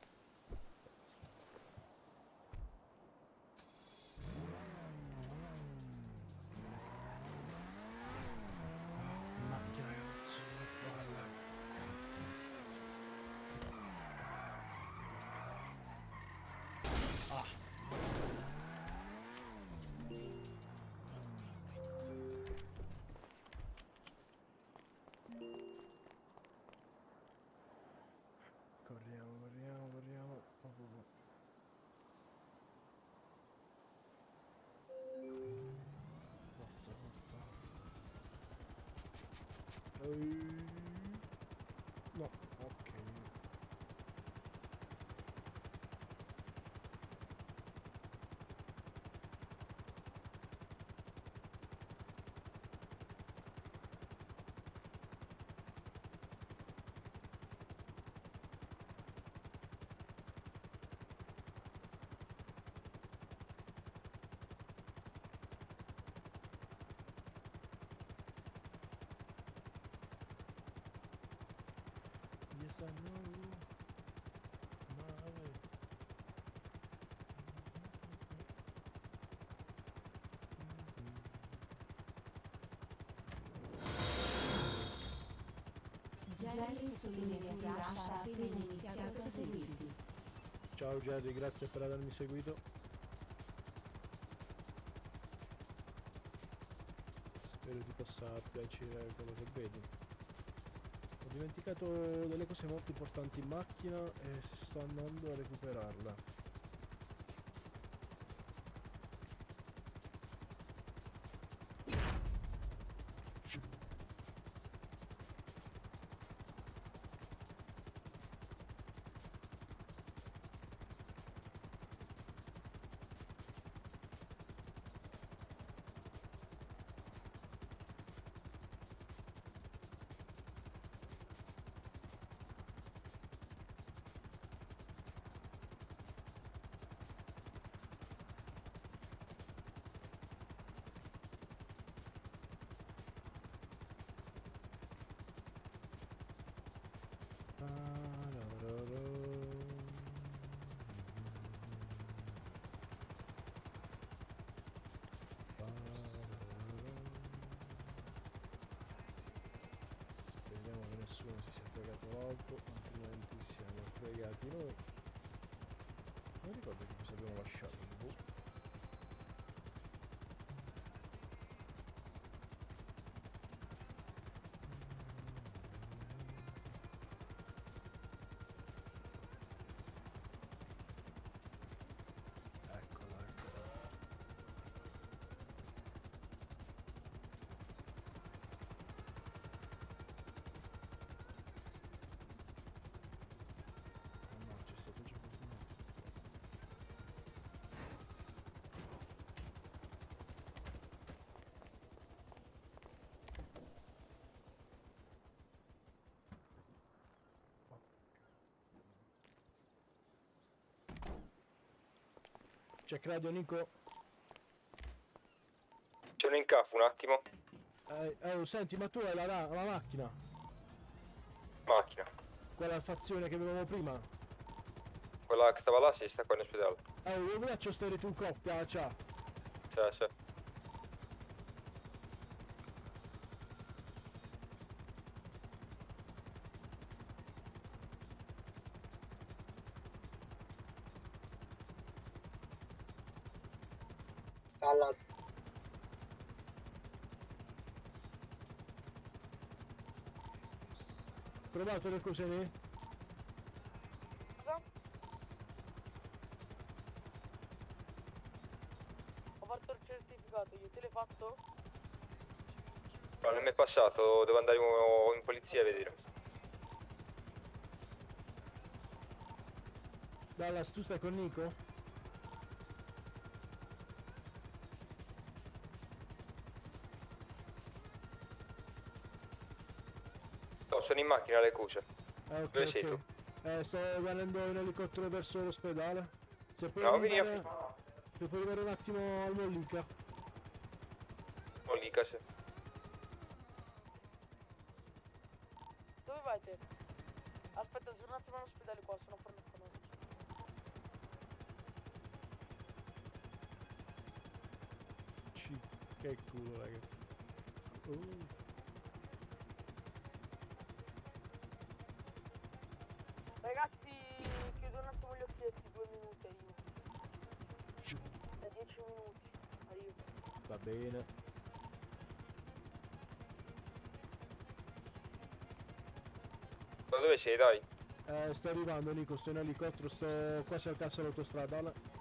Speaker 1: Macchina ragazzi, guarda. Ah. Corriamo, corriamo, corriamo. Oh, oh, oh. Forza, forza. No, ok. Yes, I know. My.
Speaker 13: Jerry sottolineatura ha appena iniziato a seguirti.
Speaker 1: Ciao Jerry, grazie per avermi seguito. Spero ti possa piacere quello che vedi. Ho dimenticato delle cose molto importanti in macchina e sto andando a recuperarla. Speriamo che nessuno si sia fregato l'auto, altrimenti siamo fregati noi. Non ricordo che cosa abbiamo lasciato. Boh. Eccola, eccola. Oh no, c'è stato già qualcuno. Check radio Nico.
Speaker 17: C'è un incafo un attimo.
Speaker 1: Senti, ma tu hai la macchina?
Speaker 17: Macchina.
Speaker 1: Quella fazione che avevamo prima?
Speaker 17: Quella che stava là si sta qua in ospedale.
Speaker 1: Io vi faccio stare tu in coppia, ciao.
Speaker 17: Ciao.
Speaker 6: Alla
Speaker 1: Provato le cose lì?
Speaker 15: Cosa? Ho fatto il certificato, io te l'hai fatto?
Speaker 17: No, non mi è passato, devo andare in polizia a vedere.
Speaker 1: Dallas, tu stai con Nico?
Speaker 17: No, sono in macchina alle cuce.
Speaker 1: Ok,
Speaker 17: Dove sei tu?
Speaker 1: Sto venendo in elicottero verso l'ospedale. Se puoi
Speaker 17: No, vieni
Speaker 1: arrivare... Se puoi arrivare un attimo al Mollica.
Speaker 17: Mollica, sì.
Speaker 15: Dove vai te? Aspetta, sono un attimo all'ospedale qua, sono fuori economici.
Speaker 1: Che culo, raga.
Speaker 15: Ragazzi, chiudo un attimo gli occhietti, 2 minuti, arrivo. Da 10 minuti, arrivo.
Speaker 1: Va bene.
Speaker 17: Ma dove sei, dai?
Speaker 1: Sto arrivando, Nico, sto in elicottero, sto quasi al cassa dell'autostrada.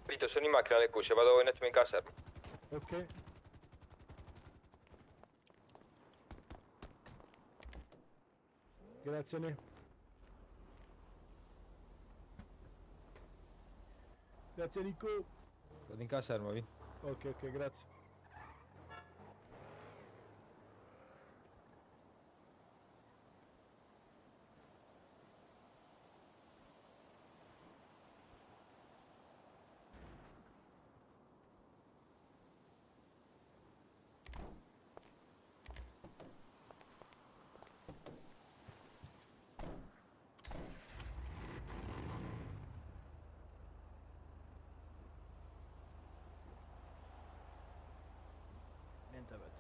Speaker 17: Vito, sono in macchina alle cuce, vado un attimo in caserma.
Speaker 1: Ok. Grazie, Ne. Grazie, Nico.
Speaker 18: Vado in caserma, vi.
Speaker 1: Ok, grazie. Niente avete.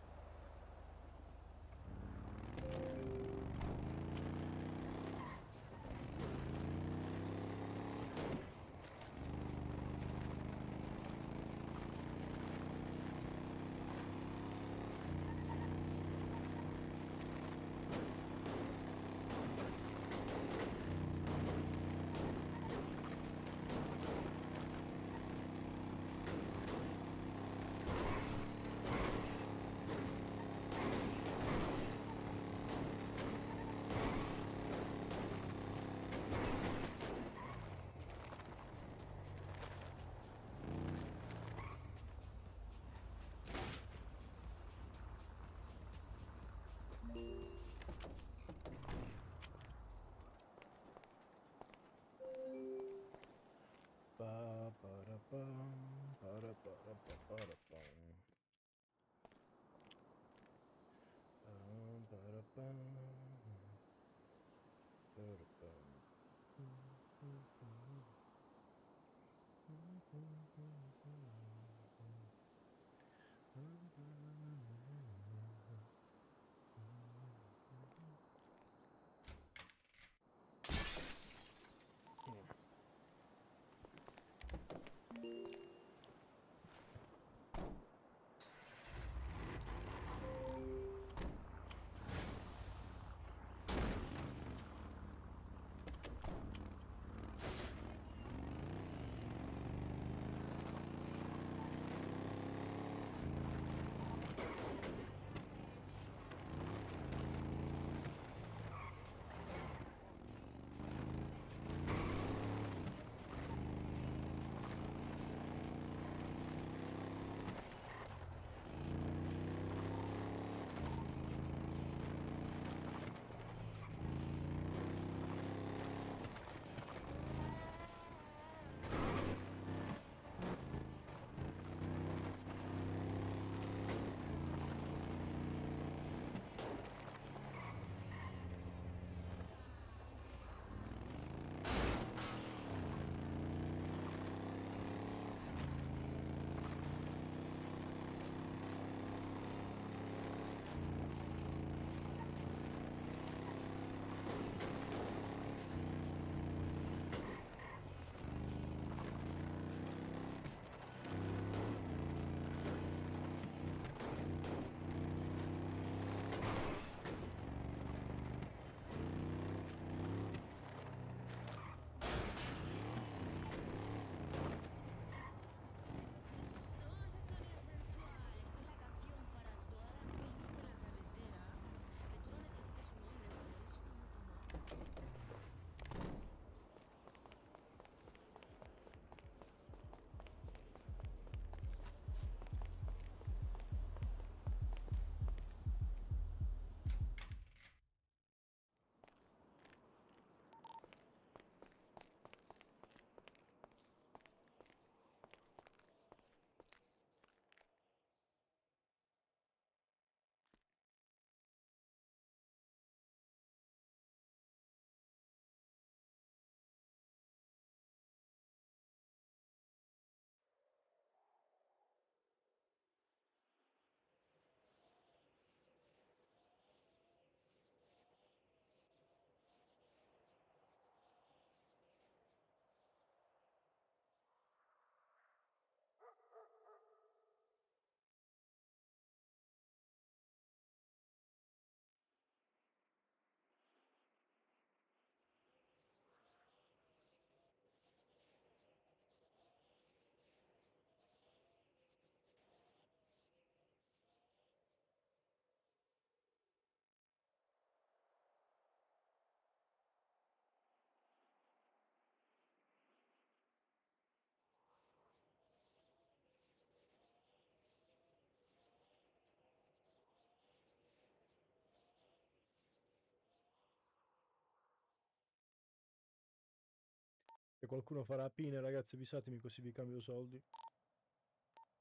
Speaker 1: Se qualcuno farà rapine, ragazzi, avvisatemi così vi cambio soldi.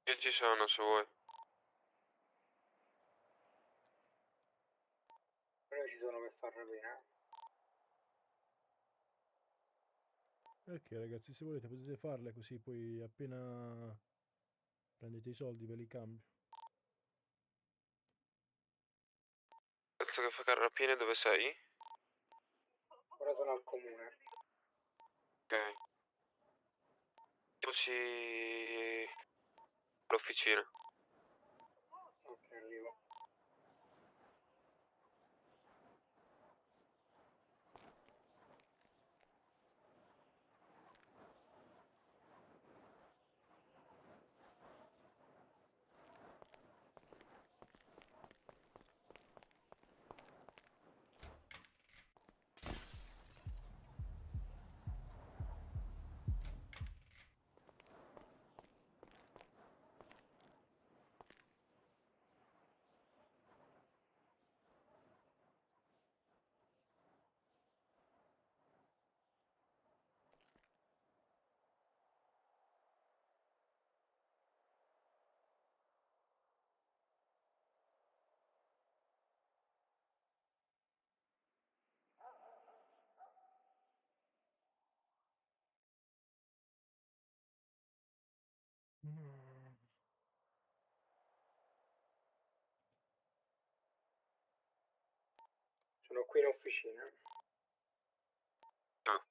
Speaker 19: Io ci sono se vuoi.
Speaker 6: Però ci sono per far rapina.
Speaker 1: Ok ragazzi, se volete potete farle così poi appena prendete i soldi ve li cambio.
Speaker 19: Penso che fai rapine dove sei?
Speaker 6: Ora sono al comune.
Speaker 19: Ok. Usi l'officina.
Speaker 6: Ok, arrivo. Sono qui in officina.
Speaker 19: Ah.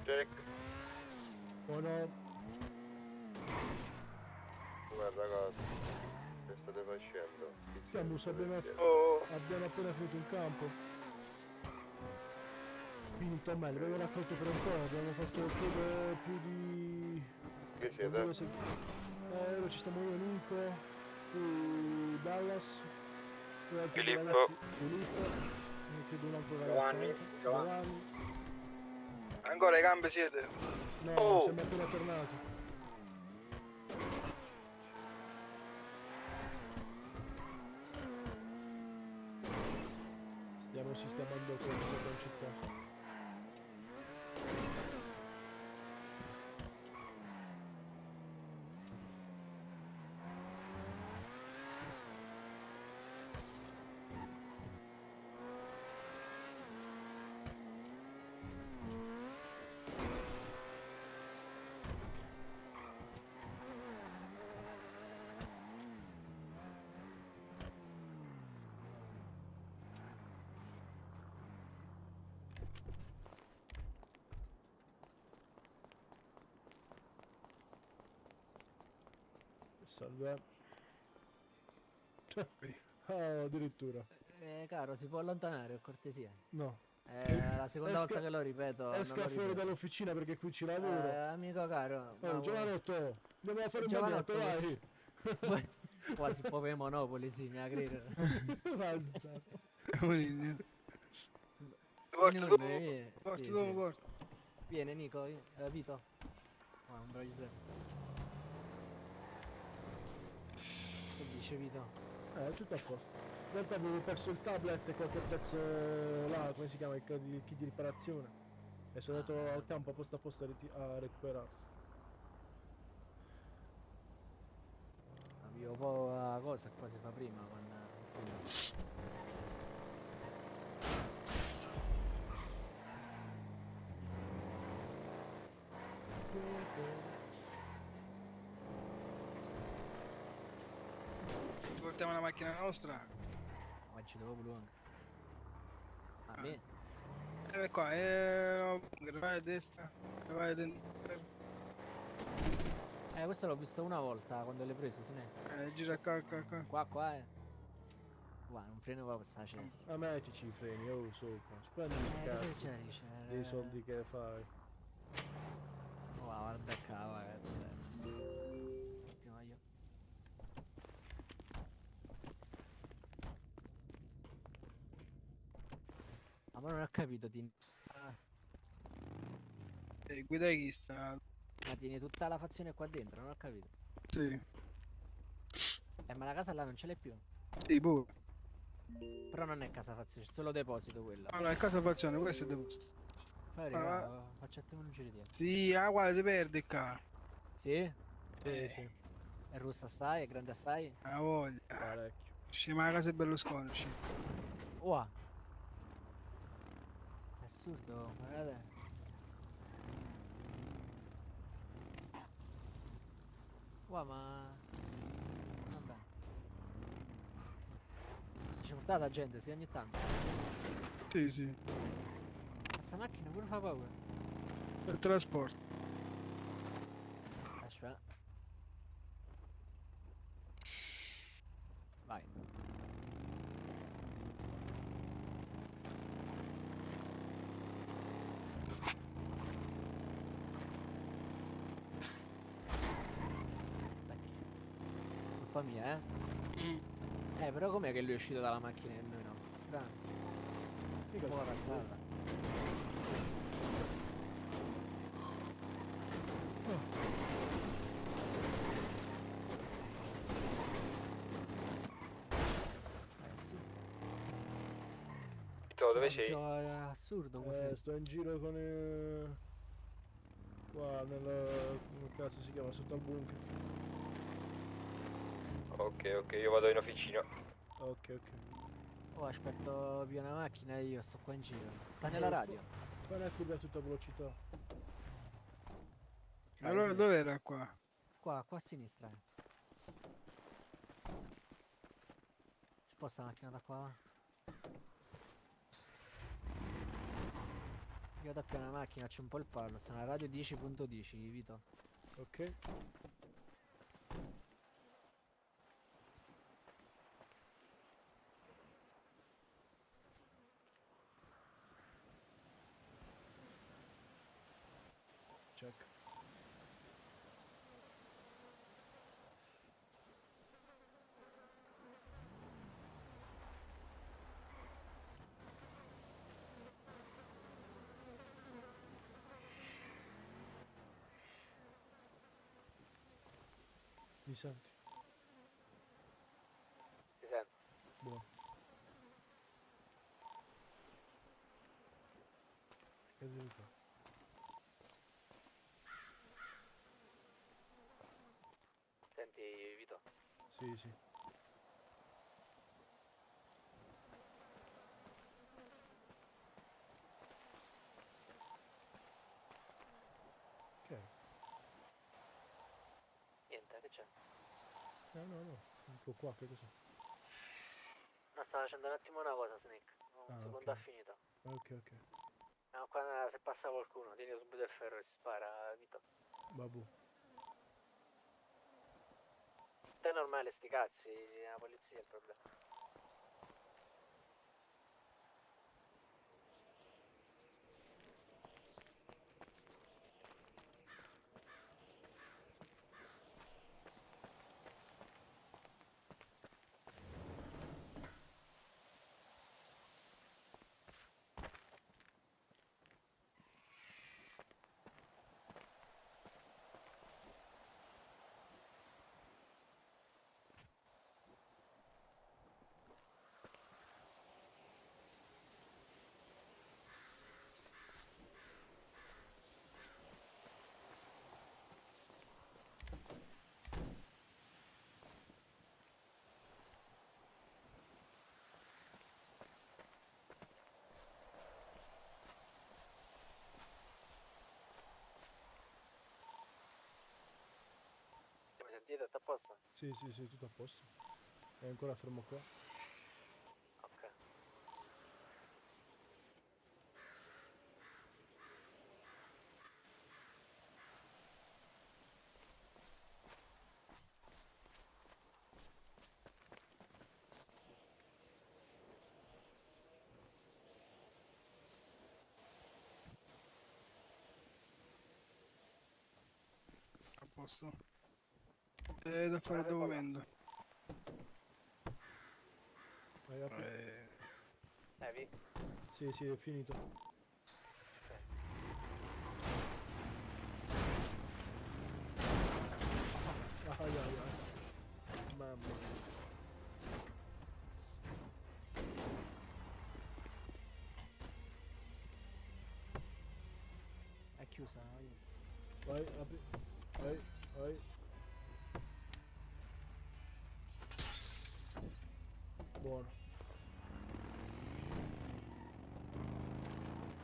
Speaker 3: Jack,
Speaker 1: Oh no,
Speaker 3: guarda cosa, che state facendo?
Speaker 1: Camus, abbiamo appena finito un campo. Finito meglio, abbiamo raccolto per un po', abbiamo fatto più di...
Speaker 3: Che siete?
Speaker 1: Ora ci stiamo io, Nico, poi Dallas, poi altri due
Speaker 19: Filippo.
Speaker 1: ragazzi, Filippo, e credo un altro ragazzo anche, Giovanni.
Speaker 12: Ancora le gambe siete?
Speaker 1: No, siamo appena tornati. Stiamo sistemando quello sopra in città. Salve. Oh, addirittura.
Speaker 7: Caro, si può allontanare, per cortesia.
Speaker 1: No.
Speaker 7: È la seconda volta che lo ripeto.
Speaker 1: Esca
Speaker 7: non lo
Speaker 1: fuori
Speaker 7: ripeto.
Speaker 1: dall'officina perché qui ci lavoro.
Speaker 7: Amico caro.
Speaker 1: Oh, Giovanotto, andiamo a fare un
Speaker 7: Giovanotto,
Speaker 1: bagnato, vai.
Speaker 7: Quasi un po' per Monopoli, sì, mi agriro.
Speaker 1: Basta.
Speaker 12: Porto dopo,
Speaker 7: Porto
Speaker 12: dopo, porto.
Speaker 7: Vieni Nico, Vito. Un bravo Giuseppe. Che dice Vito?
Speaker 1: Tutto a posto. In realtà avevo perso il tablet e qualche pezzo là, come si chiama, il kit di riparazione. E sono andato al campo apposta a recuperare.
Speaker 7: Avevo un po' la cosa qua si fa prima con...
Speaker 12: Portiamo la macchina nostra.
Speaker 7: Ma ci devo lungo. Ah, bene.
Speaker 12: Qua, vai a destra, vai a destra.
Speaker 7: Questo l'ho visto una volta quando l'hai preso, se ne.
Speaker 12: Gira qua.
Speaker 7: Qua. Guarda, non freno qua questa cessa.
Speaker 1: Ma mettici i freni, oh sopra. Spendi il cazzo dei soldi che fai.
Speaker 7: Guarda qua, guarda. Ultimo io. Ma non ho capito,
Speaker 12: Guida chi sta?
Speaker 7: Ma tieni tutta la fazione qua dentro, non ho capito.
Speaker 12: Sì.
Speaker 7: Ma la casa là non ce l'hai più?
Speaker 12: Sì, pure.
Speaker 7: Però non è casa fazione, c'è solo deposito quello.
Speaker 12: No, è casa fazione, questo è deposito.
Speaker 7: Poi facciamo un giro dietro.
Speaker 12: Sì, guarda, ti perdi qua.
Speaker 7: Sì? Sì. È russa assai, è grande assai?
Speaker 12: A voglia.
Speaker 1: Parecchio.
Speaker 12: Scema la casa di Berlusconi.
Speaker 7: Wow. È assurdo, guardate. Wow, ma... Vabbè. Ci portata la gente, sì, ogni tanto.
Speaker 12: Sì.
Speaker 7: Ma sta macchina pure fa paura.
Speaker 12: Per trasporto.
Speaker 7: Aspetta. Vai. Colpa mia, però com'è che lui è uscito dalla macchina e noi no? Strano. Mica la cazzata.
Speaker 16: Dove sei?
Speaker 7: È assurdo questo.
Speaker 1: Sto in giro con qua come cazzo si chiama, sotto al bunker.
Speaker 16: Ok, io vado in officina.
Speaker 1: Ok.
Speaker 7: Oh, aspetto più una macchina e io sto qua in giro. Sta nella radio.
Speaker 1: Fai una curva a tutta velocità.
Speaker 12: Allora dove era qua?
Speaker 7: Qua a sinistra. Sposta la macchina da qua. Io vado più una macchina, c'è un po' il pallo. Sono alla radio 10.10, Vito.
Speaker 1: Ok. Check. Mi senti?
Speaker 7: Ti sento.
Speaker 1: Buono. Che devi fare?
Speaker 7: Senti, Vito.
Speaker 1: Sì. Ok.
Speaker 7: Niente, che c'è?
Speaker 1: No. Un po' qua, che cos'è?
Speaker 7: No, stavo facendo un attimo una cosa, Snake. Un secondo
Speaker 1: ok.
Speaker 7: ha finito.
Speaker 1: Ok.
Speaker 7: No, qua se passa qualcuno, tieni subito il ferro e si spara, Vito.
Speaker 1: Vabbù.
Speaker 7: Te è normale, sti cazzi, la polizia è il problema. Dietro, sta a posto?
Speaker 1: Sì, sì, sì, tutto a posto. È ancora fermo qua.
Speaker 7: Ok.
Speaker 12: A posto. Da fare il documento.
Speaker 1: Vai, apri.
Speaker 7: Evi?
Speaker 1: Sì, sì, è finito. Ai ai ai. Mamma mia.
Speaker 7: È chiusa,
Speaker 1: Vai, apri. Vai, vai. Buono.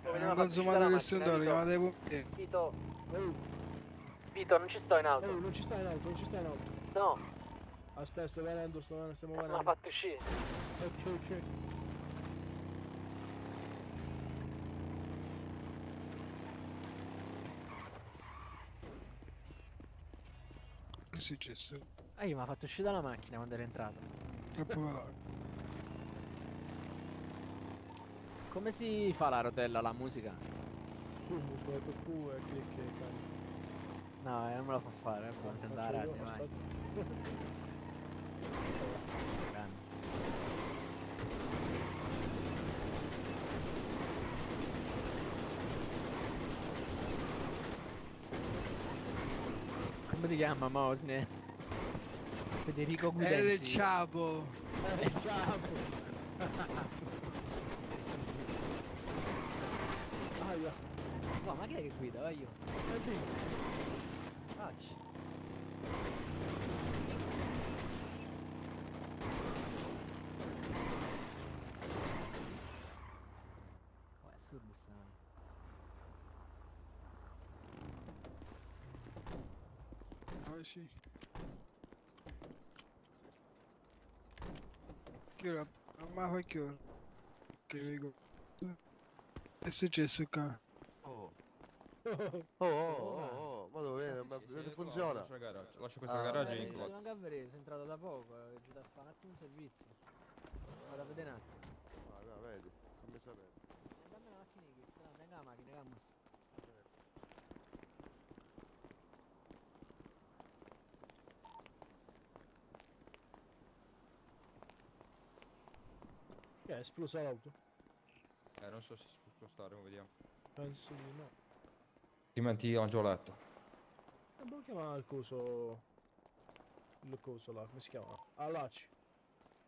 Speaker 12: Non consumate l'estintore, chiamate i pompieri.
Speaker 7: Vito. Vito, non ci sto in auto.
Speaker 1: Non ci sta in auto, non ci sta in auto.
Speaker 7: No.
Speaker 1: Aspetta, sto venendo, stiamo
Speaker 7: Ma
Speaker 1: venendo.
Speaker 7: fatto uscire.
Speaker 1: Ok, ok.
Speaker 12: Che è successo?
Speaker 7: Io mi ha fatto uscire dalla macchina quando ero entrato.
Speaker 12: Troppo veloce.
Speaker 7: Come si fa la rotella, la musica?
Speaker 1: Scusa, Q e clic e carica.
Speaker 7: No, non me lo fa fare, non si andare a radio, vai. Grande. Come ti chiama, Mosne? Federico Guidenzi.
Speaker 12: El Chapo.
Speaker 1: El Chapo. Aia.
Speaker 7: No, ma chi è che guida? Vai io. Facci. Oh, è assurdo sta.
Speaker 12: Ah sì. Che ora? Ma fa che ora? Che vengo. Che è successo qua?
Speaker 3: Ma dove? Ma funziona?
Speaker 18: Lascio questo garage in
Speaker 7: Sono
Speaker 18: cozzo.
Speaker 7: sono entrato da poco, ho giù da fare un attimo un servizio. Vado a vedere un attimo.
Speaker 3: Vedi, come sapete.
Speaker 7: Dammi la macchina di Chris, no, tenga la macchina, camus.
Speaker 1: Che è esplosa l'auto?
Speaker 18: Non so se si può spostare, vediamo.
Speaker 1: Penso di no.
Speaker 18: Altrimenti angioletto.
Speaker 1: Devo chiamare il coso. Il coso là, come si chiama? Ah, Laci.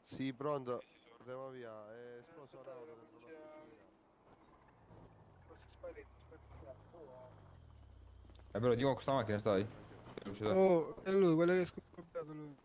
Speaker 3: Sì, pronto. Andiamo via. È esploso l'auto dentro l'officina.
Speaker 18: Però dico questa macchina stai?
Speaker 12: Oh, è lui, quello che è scoppiato lui.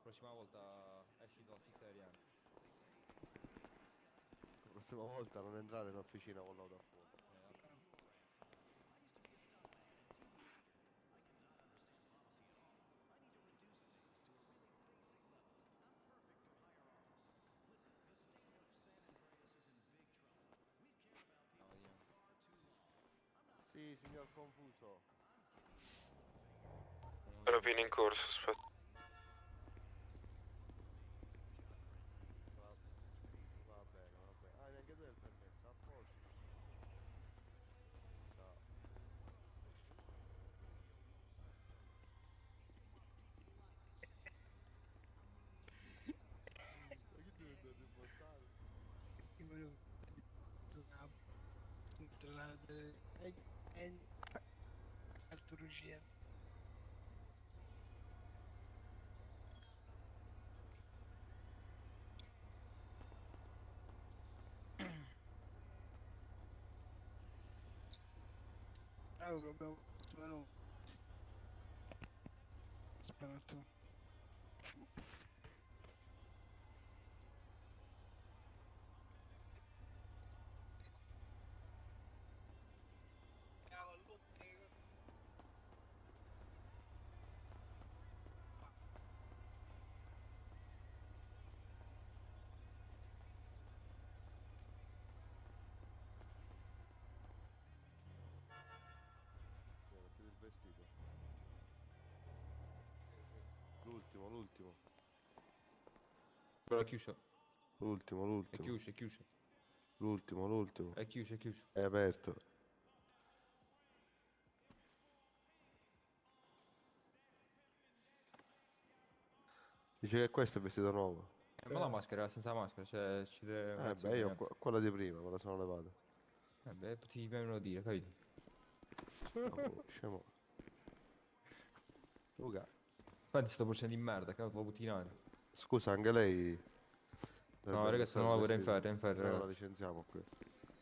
Speaker 18: Prossima volta esci dal Titeriano.
Speaker 3: La prossima volta non entrare in officina con l'auto a fuoco. Sì, signor Confuso.
Speaker 5: Rapina in corso, aspetta.
Speaker 3: Va bene, va bene. Ah, neanche tu hai il permesso, a posto. Ciao. Ma che devi andare a riportare?
Speaker 12: Io volevo vicino. Proprio meno. Aspetta un attimo.
Speaker 3: Il vestito. L'ultimo.
Speaker 18: Quello è chiuso.
Speaker 3: L'ultimo.
Speaker 18: È chiuso.
Speaker 3: L'ultimo.
Speaker 18: È chiuso.
Speaker 3: È aperto. Dice che questo è il vestito nuovo.
Speaker 18: Ma la maschera è senza maschera, cioè ci deve...
Speaker 3: Beh, io quella di prima, me la sono levata.
Speaker 18: Beh, ti vengono a dire, capito?
Speaker 3: Oh, scemo. Luca.
Speaker 18: Infatti sto porcendo di merda, che lo devo buttinare.
Speaker 3: Scusa, anche lei...
Speaker 18: No, ragazzi, non lavora in ferro,
Speaker 3: Allora la
Speaker 18: ragazzi.
Speaker 3: licenziamo qui.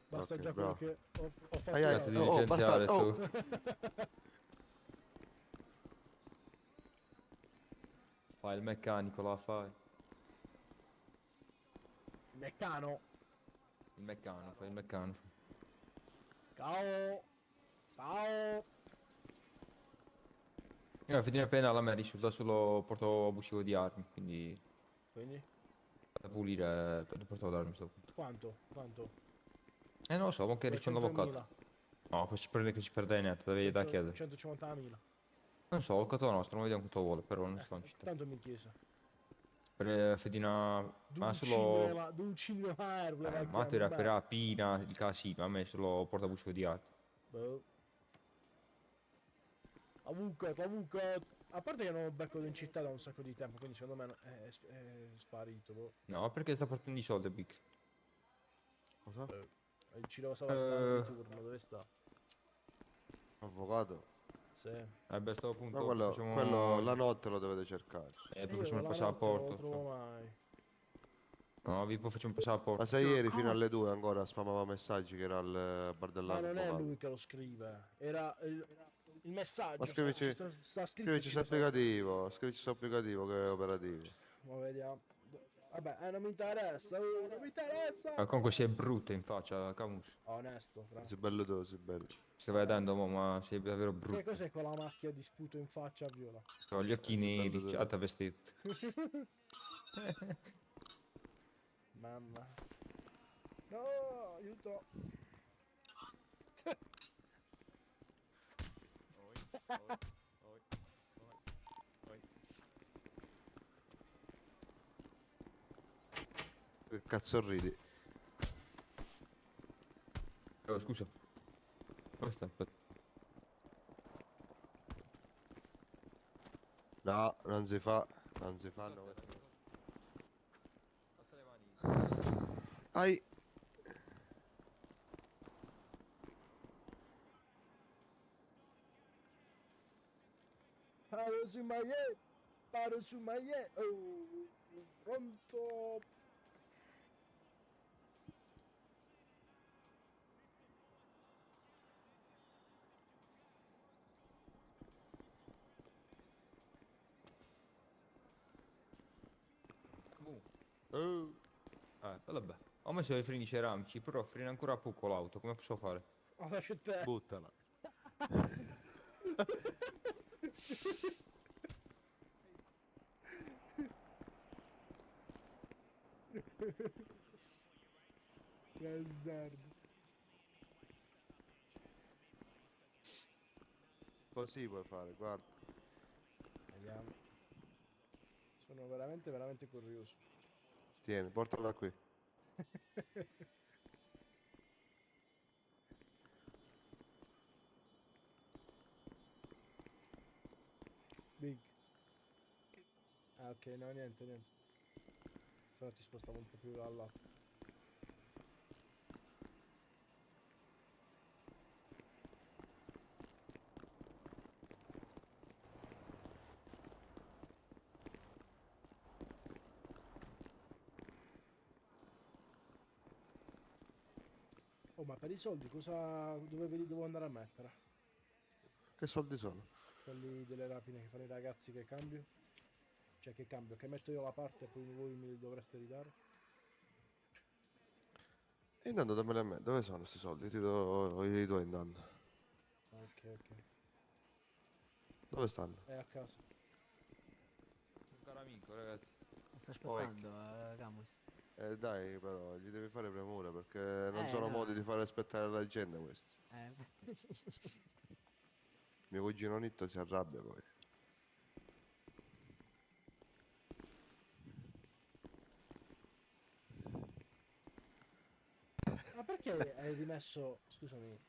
Speaker 1: Basta
Speaker 3: Ok,
Speaker 1: già
Speaker 3: bravo.
Speaker 1: quello che ho fatto.
Speaker 18: Cazzo di
Speaker 1: io.
Speaker 18: licenziare,
Speaker 3: basta,
Speaker 18: tu. Fai il meccanico, la fai.
Speaker 1: Meccano.
Speaker 18: Fai il meccano.
Speaker 1: Ciao.
Speaker 18: Fedina penale a me risulta solo porto abusivo di armi, quindi
Speaker 1: Quindi?
Speaker 18: da pulire per porto d'armi a sto punto.
Speaker 1: Quanto?
Speaker 18: Non lo so, ma che rispondo avvocato. No, poi si prende che ci perde niente, devi da chiedere.
Speaker 1: 150.000.
Speaker 18: Non so, avvocato nostro, non vediamo quanto vuole, però non sto in città.
Speaker 1: Tanto mi chiesa.
Speaker 18: Per Fedina... ma solo...
Speaker 1: 200.000 euro.
Speaker 18: ma era per rapina, il casino, a me solo porta abusivo di armi.
Speaker 1: Boh. Avvocato. A parte che non ho beccato in città da un sacco di tempo, quindi secondo me è sparito. Boh.
Speaker 18: No, perché sta portando i soldi, Big.
Speaker 3: Cosa?
Speaker 1: Il Ciro Savastano di turno, dove sta?
Speaker 3: Avvocato?
Speaker 1: Sì.
Speaker 18: Beh, sto appunto...
Speaker 3: Ma quello la notte lo dovete cercare.
Speaker 18: Poi facciamo il passaporto.
Speaker 1: Non lo trovo mai.
Speaker 18: No, vi poi facciamo il passaporto.
Speaker 3: Ma se ieri fino alle 2 ancora spammava messaggi che era al
Speaker 1: Ma
Speaker 3: bardellano.
Speaker 1: non è lui che lo scrive, era il messaggio.
Speaker 3: Ma scrivici su applicativo, scrivici su applicativo che è operativo.
Speaker 1: Ma vediamo. Vabbè, non mi interessa, non mi interessa.
Speaker 18: Ma comunque sei brutto in faccia, Camus.
Speaker 1: Onesto, fra.
Speaker 3: Sei bello tu, sei bello.
Speaker 18: Stai vedendo, ma sei davvero
Speaker 1: Che
Speaker 18: brutto.
Speaker 1: cos'è quella macchia di sputo in faccia a viola?
Speaker 18: Ho gli occhi neri, già ti vestito.
Speaker 1: Mamma. No, aiuto.
Speaker 3: Che cazzo ridi?
Speaker 18: Oh, scusa. Dove sta? Aspetta.
Speaker 3: No, non si fa. No. Ai.
Speaker 1: Paro su maie. Oh, pronto.
Speaker 18: Vabbè. Ho messo i freni ceramici, però frena ancora poco l'auto, come posso fare?
Speaker 1: Oh, lascia te.
Speaker 3: Buttala. Così puoi fare, guarda.
Speaker 1: Vediamo. Sono veramente curioso.
Speaker 3: Tieni, portala qui.
Speaker 1: Big. Ah, ok, no, niente. Però ti spostavo un po' più da là. Oh, ma per i soldi cosa... dove ve li devo andare a mettere?
Speaker 3: Che soldi sono?
Speaker 1: Quelli delle rapine che fanno i ragazzi che cambio? Cioè che cambio, che metto io da parte e poi voi me li dovreste ridare?
Speaker 3: E intanto dammeli a me, dove sono questi soldi? Io i do intanto.
Speaker 1: Ok, ok.
Speaker 3: Dove stanno?
Speaker 1: È a casa.
Speaker 18: Un caro amico, ragazzi.
Speaker 7: Sto aspettando, Camus.
Speaker 3: Dai, però, gli devi fare premura perché non sono
Speaker 7: no.
Speaker 3: modi di far aspettare la gente questi. Mio cugino Nitto si arrabbia poi.
Speaker 1: Ma perché hai rimesso, scusami,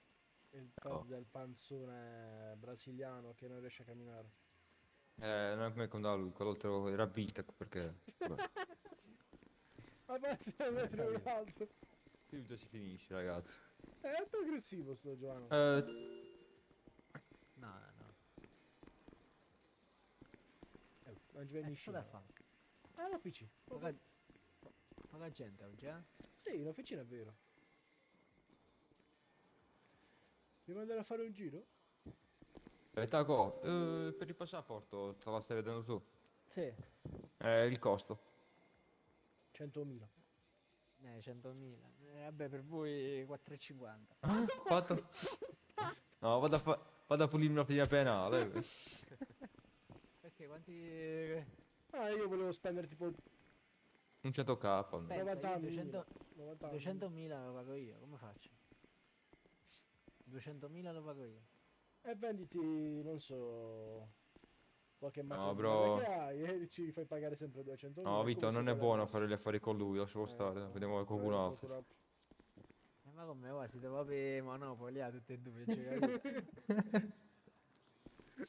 Speaker 1: il pad del panzone brasiliano che non riesce a camminare?
Speaker 18: Non è come quando lui, quell'altro era Vitek perché...
Speaker 1: Ma basta da mettere un altro.
Speaker 18: Tutto si finisce, ragazzi.
Speaker 1: È un po' aggressivo sto Giovanni.
Speaker 7: No.
Speaker 1: Non ci vieni
Speaker 7: Cosa da fare?
Speaker 1: Ah, l'officina.
Speaker 7: Poca gente oggi, eh?
Speaker 1: Sì, l'officina è vero. Devi andare a fare un giro?
Speaker 18: Taco, per il passaporto, te la stai vedendo tu?
Speaker 7: Sì.
Speaker 18: Il costo.
Speaker 1: 100.000.
Speaker 7: 100.000. Vabbè, per voi 4,50.
Speaker 18: Fatto? No, vado a pulirmi la prima penale.
Speaker 7: Perché quanti...
Speaker 1: Ah, io volevo spendere tipo...
Speaker 18: Un 100k.
Speaker 7: Pensa, io
Speaker 1: 90.000.
Speaker 7: 200.000 lo pago io, come faccio? 200.000 lo pago io.
Speaker 1: E venditi, non so... qualche macchina
Speaker 18: bro.
Speaker 1: che hai e ci fai pagare sempre 200.000.
Speaker 18: No, Vito,
Speaker 1: come
Speaker 18: non
Speaker 1: se
Speaker 18: è buono
Speaker 1: pagasse.
Speaker 18: fare gli affari con lui, lascialo stare, vediamo qualcun altro.
Speaker 7: Ma come va? Siete proprio monopoli, tutti e due, cioè, capito?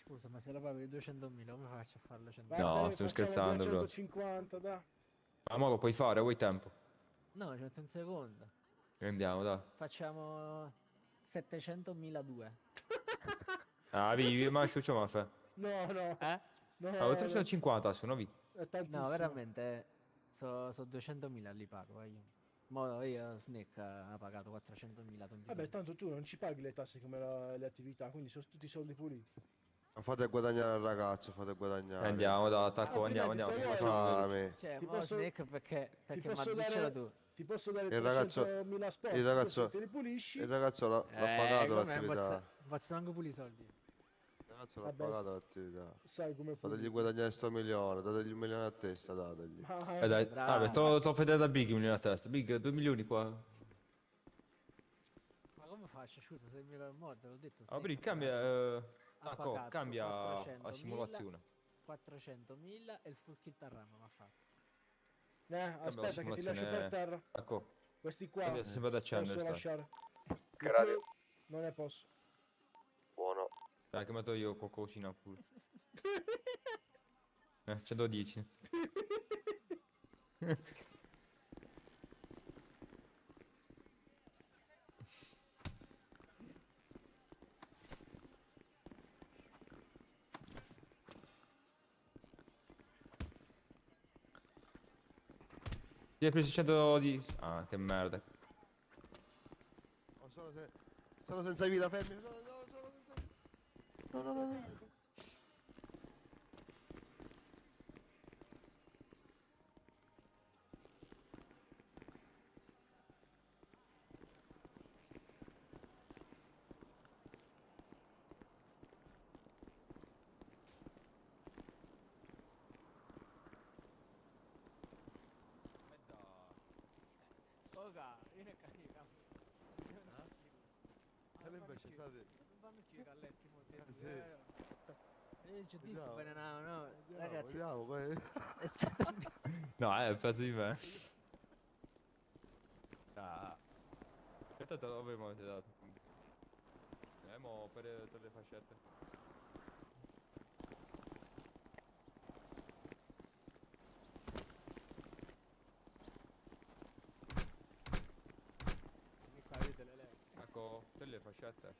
Speaker 7: Scusa, ma se lo pago di 200.000 come faccio a farlo 100.000?
Speaker 18: No, stiamo scherzando, bro.
Speaker 1: 150, dai.
Speaker 18: Ma lo puoi fare, vuoi tempo?
Speaker 7: No, ci metto un secondo.
Speaker 18: Andiamo, dai.
Speaker 7: Facciamo 700.002.
Speaker 18: Ah, vivi, ma sciuccio ma fa.
Speaker 1: No, no. No,
Speaker 18: Ah, 350 sono vi.
Speaker 1: è tantissimo.
Speaker 7: No, veramente, so 200.000 li pago, io. Mo io Snake ha pagato 400.000 tonti.
Speaker 1: Vabbè, tanto tu non ci paghi le tasse come le attività, quindi sono tutti soldi puliti.
Speaker 3: Fate guadagnare il ragazzo, fate guadagnare.
Speaker 18: Andiamo, da attacco, andiamo.
Speaker 3: Fame.
Speaker 7: Cioè,
Speaker 1: Ti
Speaker 7: mo
Speaker 1: posso-
Speaker 7: Snake perché
Speaker 1: ti
Speaker 7: ma
Speaker 1: posso
Speaker 7: diccelo
Speaker 1: dare-
Speaker 7: tu.
Speaker 1: Ti posso dare
Speaker 3: Il ragazzo-
Speaker 1: 300.000 sport,
Speaker 3: il ragazzo-
Speaker 1: così te li pulisci.
Speaker 3: Il ragazzo l'ha pagato
Speaker 7: com'è?
Speaker 3: l'attività.
Speaker 7: Posso manco pulire i soldi.
Speaker 3: Il ragazzo l'ha
Speaker 1: Vabbè,
Speaker 3: pagato l'attività.
Speaker 1: sai come
Speaker 3: Fategli guadagnare sto milione, dategli 1 milione a testa, dategli.
Speaker 18: Dai,
Speaker 7: bravo.
Speaker 18: vabbè, te lo fai dare da Big 1 milione a testa. Big, 2 milioni qua.
Speaker 7: Ma come faccio? Scusa, se mi lo mod, l'ho detto.
Speaker 18: Ah, Big, cambia... cambia a simulazione.
Speaker 7: 400.000 e il full kit a RAM mi ha fatto.
Speaker 1: Aspetta che ti lascio per terra.
Speaker 18: Ecco.
Speaker 1: Questi qua
Speaker 18: Quindi si va ad accendere,
Speaker 1: posso
Speaker 18: sta.
Speaker 1: lasciare.
Speaker 16: Grazie.
Speaker 1: Non ne posso.
Speaker 16: Buono.
Speaker 18: Dai, che metto io qualcosina pure. 110. Ti hai preso 110. Ah, che merda.
Speaker 3: Oh, sono senza vita, fermi. No.
Speaker 7: Oga, vieni a caricare.
Speaker 3: E invece state...
Speaker 7: Non vanno più i galletti, mo, ti
Speaker 3: Sì.
Speaker 7: ci ho detto
Speaker 3: Vediamo.
Speaker 7: bene, no, ragazzi.
Speaker 3: Vediamo, poi...
Speaker 7: È stato...
Speaker 18: No, è un pezzo di me. Ah. E tanto l'avevo avete dato. Mo per le fascette.
Speaker 7: Qua vedete le leve.
Speaker 18: Ecco, per le fascette.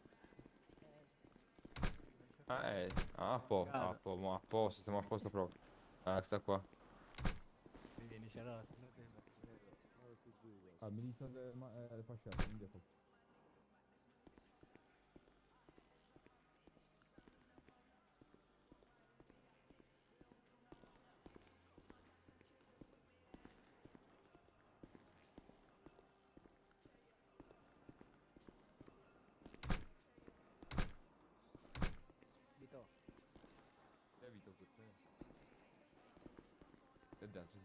Speaker 18: A posto, stiamo a posto proprio. Ah, sta qua.
Speaker 7: Vieni, c'è rosa.
Speaker 18: Ah, mi dice le fascette, indietro. dentro.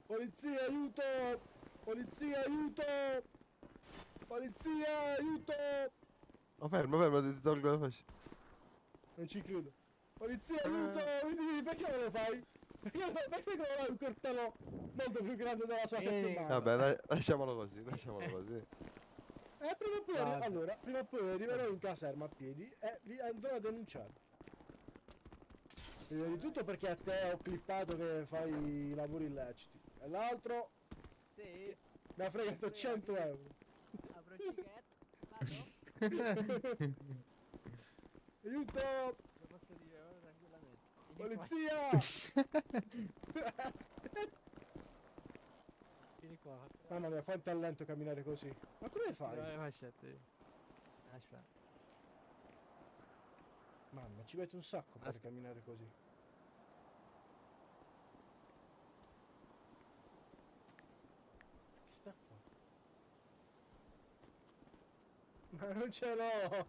Speaker 1: Polizia, aiuto! Polizia, aiuto! Polizia, aiuto!
Speaker 3: Ma fermo, ti tolgo la fascia.
Speaker 1: Non ci credo. Polizia, aiuto! Perché non lo fai? Perché non hai un coltello molto più grande della sua testa in mano?
Speaker 3: Vabbè, lasciamolo così.
Speaker 1: Prima o poi, allora, prima o poi arriverò in caserma a piedi e vi andrò a denunciare. Prima di tutto perché a te ho clippato che fai i lavori illeciti. E l'altro...
Speaker 7: Sì.
Speaker 1: Mi ha fregato 100 euro.
Speaker 7: Apro vado?
Speaker 1: Aiuto!
Speaker 7: Lo posso dire ora tranquillamente.
Speaker 1: Polizia!
Speaker 7: Vieni qua.
Speaker 1: Mamma mia, quanto è lento camminare così. Ma come fai?
Speaker 7: No, fascette. Aspetta.
Speaker 1: Mamma, ci mette un sacco per camminare così. Che sta qua? Ma non ce l'ho!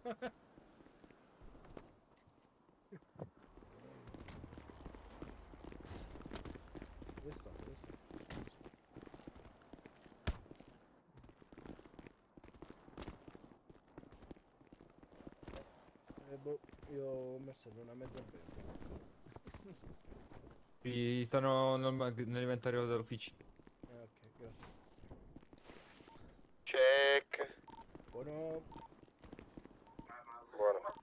Speaker 1: Dove sto? Boh, io ho messo una mezza bella.
Speaker 18: Stanno nell'inventario dell'ufficio.
Speaker 1: Ok, grazie.
Speaker 3: Check.
Speaker 1: Buono.
Speaker 3: Buono.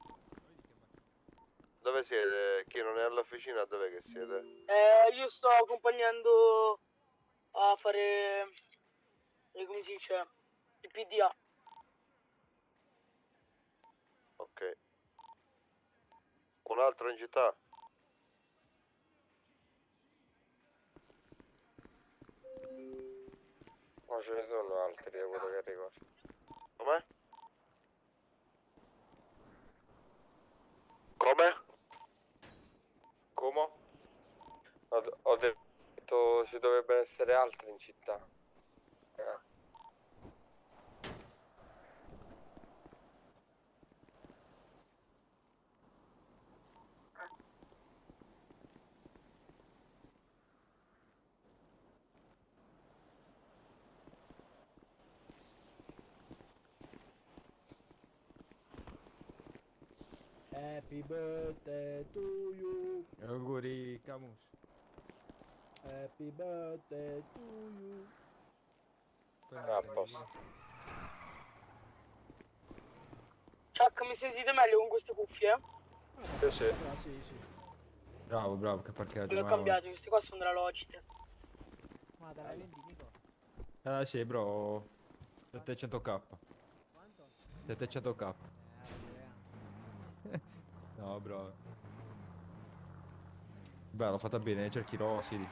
Speaker 3: Dove siete? Chi non è all'officina, dove che siete?
Speaker 15: Io sto accompagnando a fare, come si dice, il PDA.
Speaker 3: Ok. Un altro in città?
Speaker 17: Ma ce ne sono altri da quello che ricordo.
Speaker 3: Com'è? Come?
Speaker 17: Come? Ho detto ci dovrebbero essere altri in città.
Speaker 1: Happy birthday to you.
Speaker 18: Auguri, Camus.
Speaker 1: Happy birthday to you.
Speaker 17: A posto.
Speaker 15: Chuck, mi sentite meglio con queste cuffie?
Speaker 17: Sì, sì.
Speaker 1: Sì.
Speaker 18: Bravo, che parcheggio.
Speaker 15: Le ho cambiate, queste qua sono della Logitech.
Speaker 7: Ma te la vendi, Nico?
Speaker 18: Sì, bro. 700k.
Speaker 7: Quanto?
Speaker 18: 700k. No, bro. Beh, l'ho fatta bene, cercherò, Siri.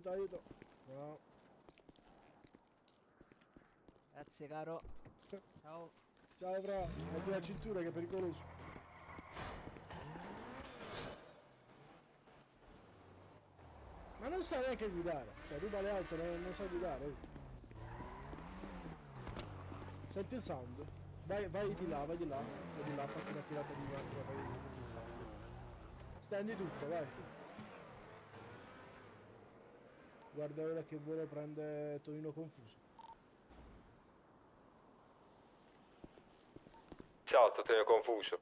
Speaker 1: Aiuto. No.
Speaker 7: Grazie, caro. Ciao.
Speaker 1: Ciao, bro. Metti la cintura che è pericoloso. Ma non sa neanche guidare. Cioè, ruba le auto, non sa guidare. Senti il sound? Vai di là, fatti una tirata di macchina, vai senti il sound. Stendi tutto, vai. Guarda ora che vuole prendere Tonino Confuso.
Speaker 17: Ciao, ti ho confuso.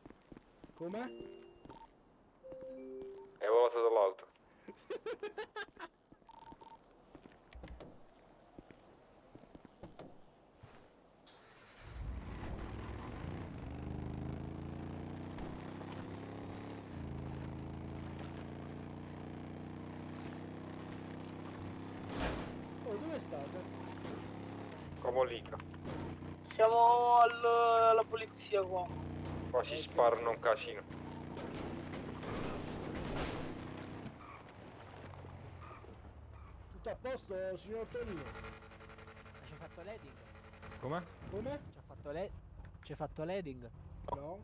Speaker 1: Com'è?
Speaker 17: È volato dall'auto.
Speaker 1: Oh, dove state?
Speaker 17: Comolica.
Speaker 15: Siamo alla polizia qua.
Speaker 17: Qua si sparano un casino.
Speaker 1: Tutto a posto, signor Tonino?
Speaker 7: Ci hai fatto l'heading?
Speaker 18: Come?
Speaker 1: Come?
Speaker 7: Ci hai fatto l'heading?
Speaker 1: No.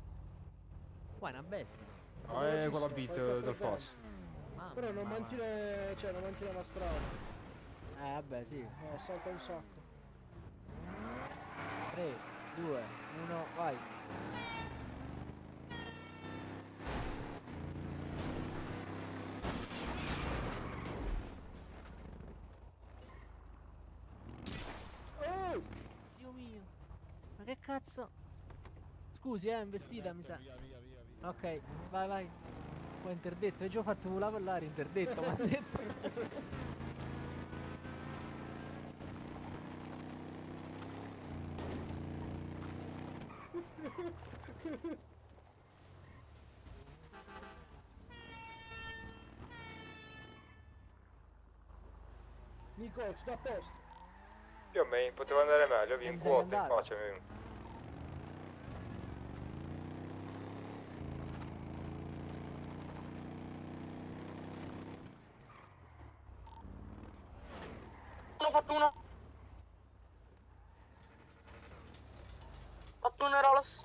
Speaker 7: Qua è una bestia.
Speaker 18: No, è quella beat del pass.
Speaker 7: Mamma
Speaker 1: Però non
Speaker 7: mia.
Speaker 1: mantiene, cioè non mantiene la strada.
Speaker 7: Vabbè, sì.
Speaker 1: Salta un sacco.
Speaker 7: 3, 2, 1, vai.
Speaker 1: Oh!
Speaker 7: Dio mio. Ma che cazzo? Scusi, investita, mi sa. Ok, vai, vai. Poi interdetto, hai già fatto volare per l'aria, interdetto, ma ha detto.
Speaker 1: Nico, tutto a posto?
Speaker 16: Più o meno, poteva andare meglio, vi
Speaker 7: Non
Speaker 16: in
Speaker 7: sei
Speaker 16: quota in
Speaker 7: andato?
Speaker 16: faccia. mi-
Speaker 15: Fatto uno. Fatto uno Rolos.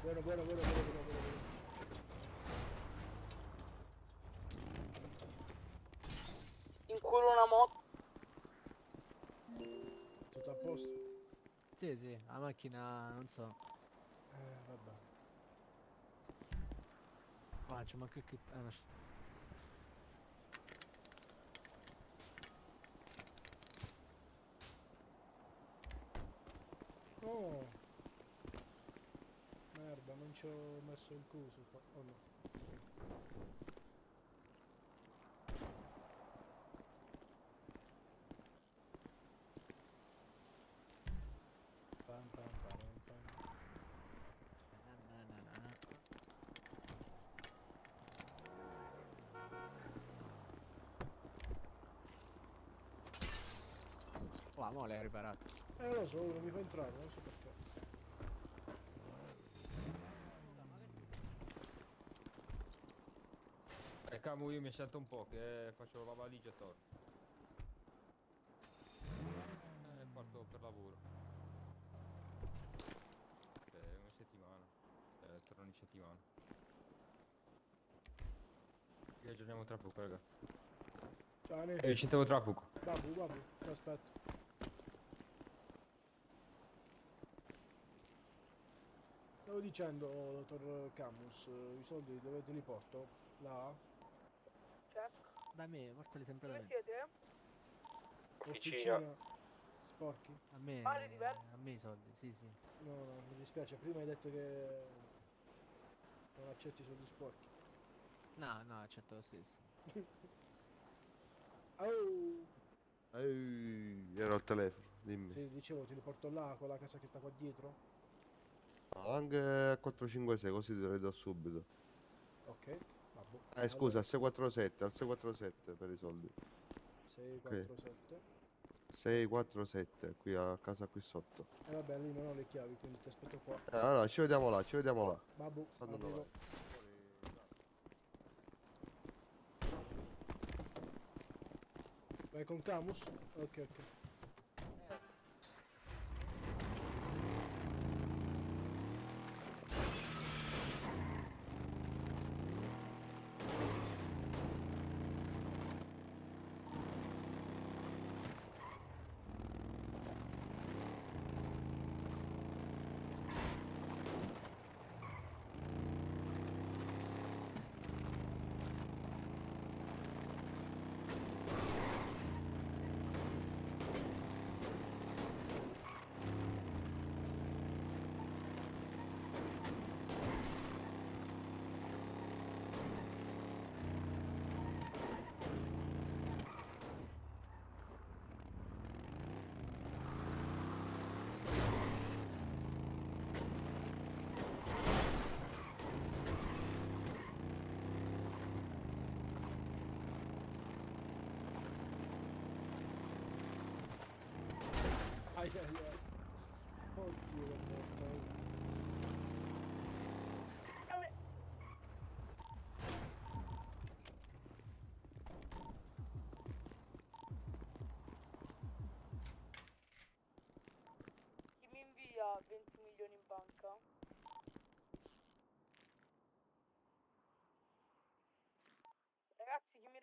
Speaker 1: Buono, buono, buono, buono, buono, buono.
Speaker 15: In culo una moto.
Speaker 1: Tutto a posto?
Speaker 7: Sì, sì, la macchina, non so.
Speaker 1: Vabbè.
Speaker 7: Faccio, ma che...
Speaker 1: Oh! Merda, non ci ho messo il coso qua. Oh no. Pam, pam, pam, pam.
Speaker 7: Oh, mo l'hai riparato.
Speaker 1: Lo so, non mi fa entrare, non so perché.
Speaker 18: Camo, io mi sento un po' che faccio la valigia e torno. Parto per lavoro. Una settimana. Torno in settimana. Ci aggiorniamo tra poco, raga.
Speaker 1: Ciao, Ne.
Speaker 18: Ci sentiamo tra poco.
Speaker 1: Babu, babu, ti aspetto. Stavo dicendo, dottor Camus, i soldi dove te li porto? Là?
Speaker 7: Da me, portali sempre da
Speaker 15: Dove
Speaker 7: me.
Speaker 15: siete?
Speaker 1: Officina. Sporchi?
Speaker 7: A me,
Speaker 15: Male diverso.
Speaker 7: a me i soldi, sì, sì.
Speaker 1: No, no, mi dispiace, prima hai detto che non accetti i soldi sporchi.
Speaker 7: No, no, accetto lo stesso.
Speaker 1: Oh!
Speaker 3: Ero al telefono, dimmi.
Speaker 1: Sì, dicevo, ti li porto là, quella casa che sta qua dietro?
Speaker 3: Anche a 456, così te le do subito.
Speaker 1: Ok, vabbè.
Speaker 3: Scusa, al 647, al 647 per i soldi.
Speaker 1: 647.
Speaker 3: 647, qui a casa qui sotto.
Speaker 1: E vabbè, lì non ho le chiavi, quindi ti aspetto qua.
Speaker 3: Allora, ci vediamo là, ci vediamo là.
Speaker 1: Babu,
Speaker 3: Sto andando
Speaker 1: arrivo.
Speaker 3: là.
Speaker 1: Vai con Camus? Ok, ok.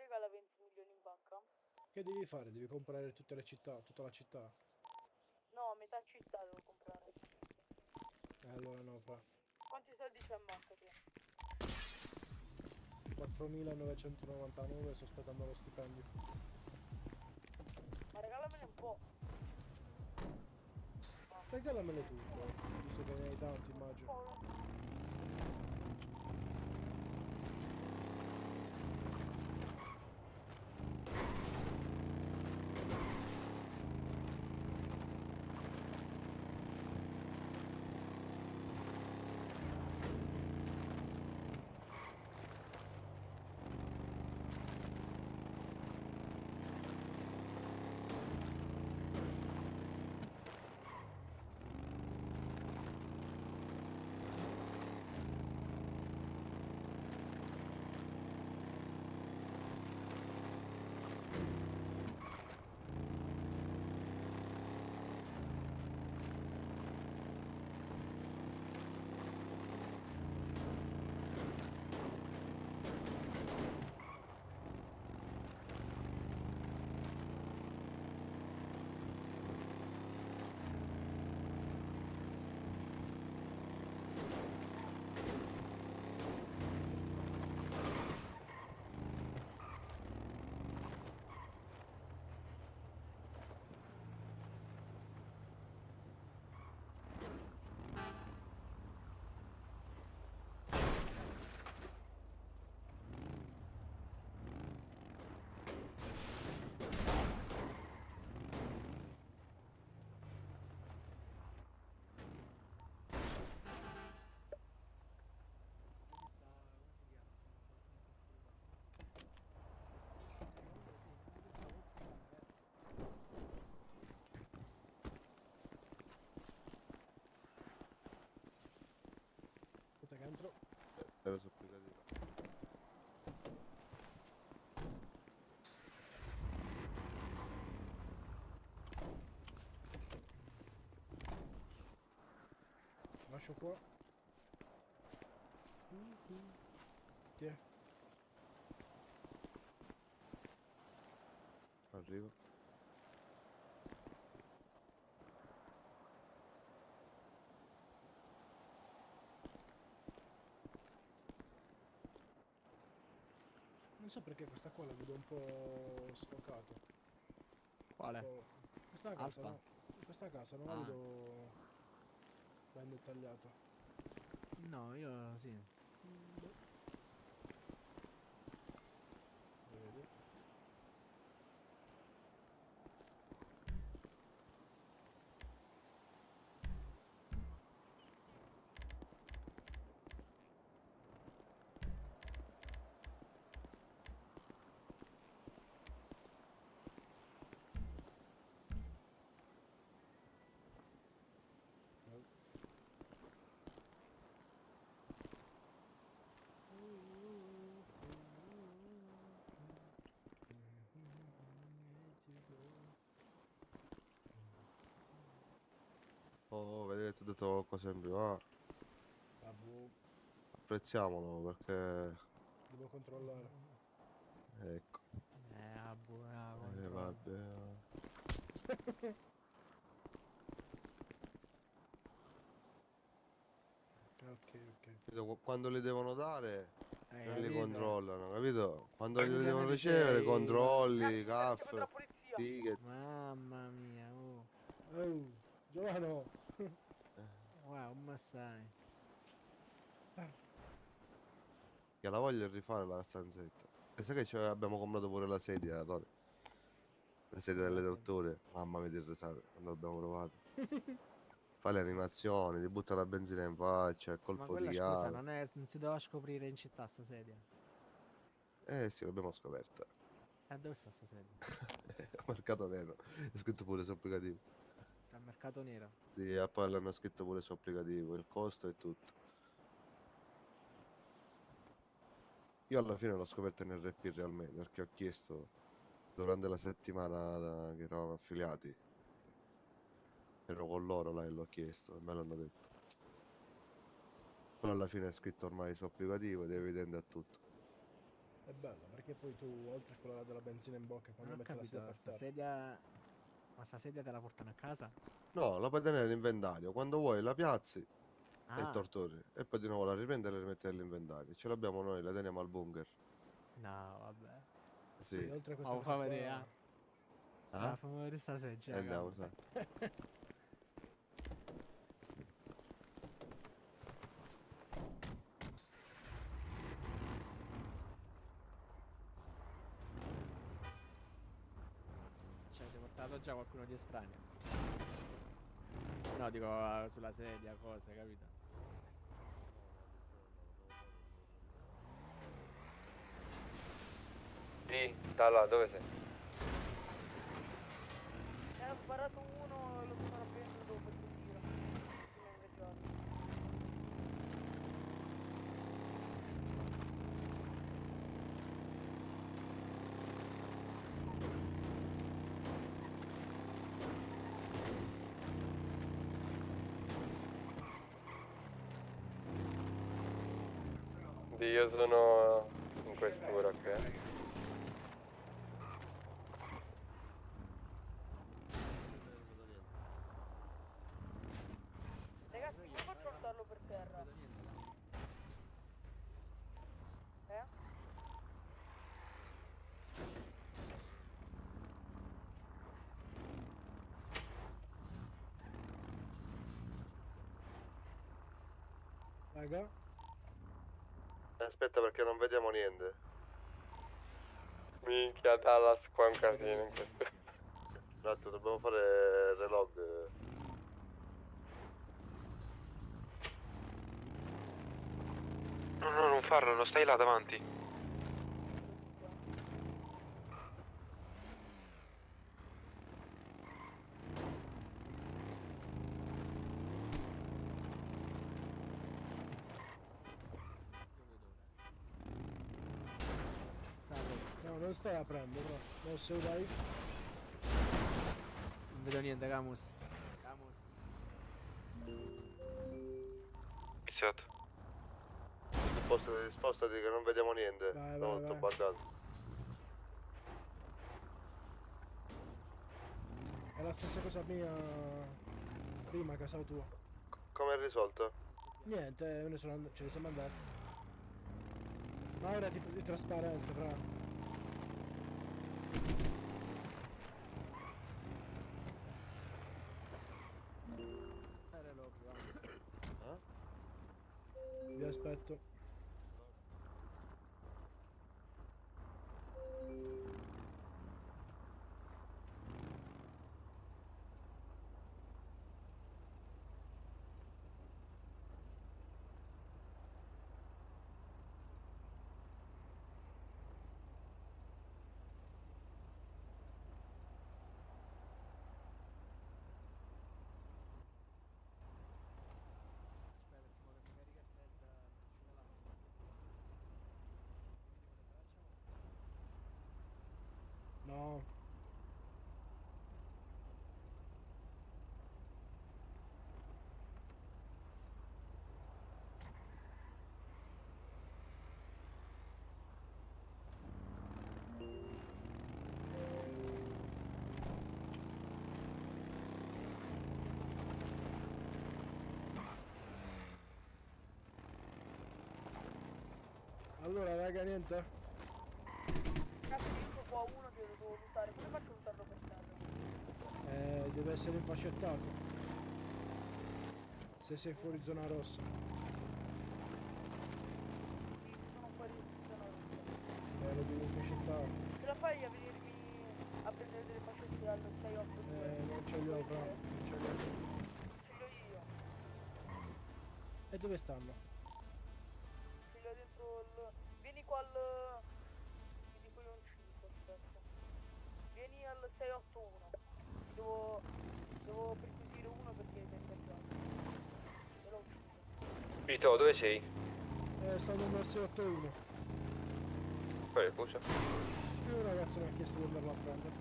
Speaker 15: regala 20 milioni in banca?
Speaker 1: Che devi fare? Devi comprare tutte le città, tutta la città.
Speaker 15: No, metà città devo comprare.
Speaker 1: Allora no, fra.
Speaker 15: Quanti soldi c'è in banca te?
Speaker 1: 4.999 sto aspettando lo stipendio.
Speaker 15: Ma regalamene un po'.
Speaker 1: Regalamele tutto, visto che ne hai tanti, immagino. Aspetta che entro.
Speaker 3: Ero supplicativo.
Speaker 1: Lascio qua. Tiè.
Speaker 3: Arrivo.
Speaker 1: Non so perché questa qua la vedo un po' sfocato.
Speaker 7: Quale?
Speaker 1: Questa casa
Speaker 7: Alfa?
Speaker 1: no. Questa casa non la
Speaker 7: Ah.
Speaker 1: vedo ben dettagliata.
Speaker 7: No, io sì.
Speaker 1: Vedi?
Speaker 3: Oh, vedi che ti ho detto qualcosa in più. Ah,
Speaker 1: Vabbè,
Speaker 3: apprezziamolo perché...
Speaker 1: devo controllare.
Speaker 3: Ecco.
Speaker 7: Buona
Speaker 3: Vabbè.
Speaker 1: Ok.
Speaker 3: Quando li devono dare, non li
Speaker 1: capito?
Speaker 3: controllano, capito? Quando
Speaker 1: Perché
Speaker 3: li devono
Speaker 1: ovviamente
Speaker 3: ricevere,
Speaker 1: sei-
Speaker 3: controlli, caff, ticket.
Speaker 7: Mamma mia, oh.
Speaker 1: Oh, Giovano!
Speaker 7: Wow, ma stai?
Speaker 3: Che la voglio rifare la stanzetta. E sai che abbiamo comprato pure la sedia, Tony? La sedia delle torture. Mamma mia, ti risate quando l'abbiamo provato. Fa le animazioni, ti butta la benzina in faccia, il
Speaker 7: Ma
Speaker 3: colpo
Speaker 7: quella
Speaker 3: di
Speaker 7: scusa,
Speaker 3: chiave.
Speaker 7: non si doveva scoprire in città sta sedia.
Speaker 3: Eh sì, l'abbiamo scoperta.
Speaker 7: Dove sta sta sedia?
Speaker 3: Mercato nero. È scritto pure su applicativo.
Speaker 7: Sta al mercato nero.
Speaker 3: Sì, e poi l'hanno scritto pure su applicativo, il costo e tutto. Io alla fine l'ho scoperta in RP realmente, perché ho chiesto durante la settimana che eravamo affiliati. Ero con loro là e l'ho chiesto e me l'hanno detto. Però alla fine è scritto ormai su applicativo ed è evidente a tutto.
Speaker 1: È bello, perché poi tu, oltre a quella della benzina in bocca, quando
Speaker 7: Non ho
Speaker 1: metti la sedia
Speaker 7: capito,
Speaker 1: per
Speaker 7: sta
Speaker 1: terra...
Speaker 7: sedia... Ma sta sedia te la portano a casa?
Speaker 3: No, la puoi tenere nell'inventario. Quando vuoi la piazzi e
Speaker 7: Ah,
Speaker 3: torturi. E poi di nuovo la riprendi e la rimetti nell'inventario. Ce l'abbiamo noi, la teniamo al bunker.
Speaker 7: no, vabbè.
Speaker 1: Sì,
Speaker 3: Sì.
Speaker 1: oltre a questa
Speaker 7: Ma
Speaker 1: cosa
Speaker 7: fa
Speaker 1: qua...
Speaker 7: vedere, ah.
Speaker 3: Ah?
Speaker 7: Ah, fammi vedere sta sedia,
Speaker 3: Andiamo,
Speaker 7: cavolo.
Speaker 3: sai.
Speaker 7: Cioè, ti hai portato già qualcuno di estraneo? No, dico sulla sedia, cose, capito?
Speaker 16: Sì, sta là, dove sei?
Speaker 15: Ne ho sparato uno e lo sto prendendo dopo il giro. Sono ingaggiato.
Speaker 16: Sì, io sono in questura, ok?
Speaker 15: Ragazzi, come faccio a portarlo per terra? Eh?
Speaker 1: Raga?
Speaker 3: Aspetta perché non vediamo niente.
Speaker 16: Minchia, Dallas qua è un casino in questo.
Speaker 3: Esatto, dobbiamo fare relog.
Speaker 19: No, no, non farlo, non stai là davanti.
Speaker 1: No, non stai aprendo, però. Non se lo dai.
Speaker 7: Non vedo niente, Camus. Camus.
Speaker 19: Iniziato.
Speaker 3: Spostati che non vediamo niente.
Speaker 1: Vai,
Speaker 3: Siamo
Speaker 1: vai,
Speaker 3: tutto
Speaker 1: vai.
Speaker 3: buggato.
Speaker 1: È la stessa cosa mia prima a casa tua.
Speaker 3: Come hai risolto?
Speaker 1: Niente, ce ne siamo andati. Ma ora è tipo di trasparente, fra. Vi aspetto. No. Allora raga, niente?
Speaker 15: Cazzo, io qua uno che lo devo lottare. Come faccio a lottarlo per terra?
Speaker 1: Deve essere infascettato. Se sei fuori zona rossa.
Speaker 15: Sono fuori di zona rossa.
Speaker 1: Lo devi infascettare.
Speaker 15: Ce la fai a venirmi a prendere delle fascette allo 682?
Speaker 1: Non ce li ho, fra. Non ce li ho.
Speaker 15: Ce li ho io.
Speaker 1: E dove stanno?
Speaker 15: Ce li ho dentro il... Vieni qua al... Mi dico io un 5, aspetta. Vieni al 681. Devo perquisire uno perché mi è ingaggiato. Ce l'ho ucciso.
Speaker 16: Vito, dove sei?
Speaker 1: Sto andando al 681.
Speaker 16: Qual è scusa?
Speaker 1: Un ragazzo mi ha chiesto di andarlo a prendere.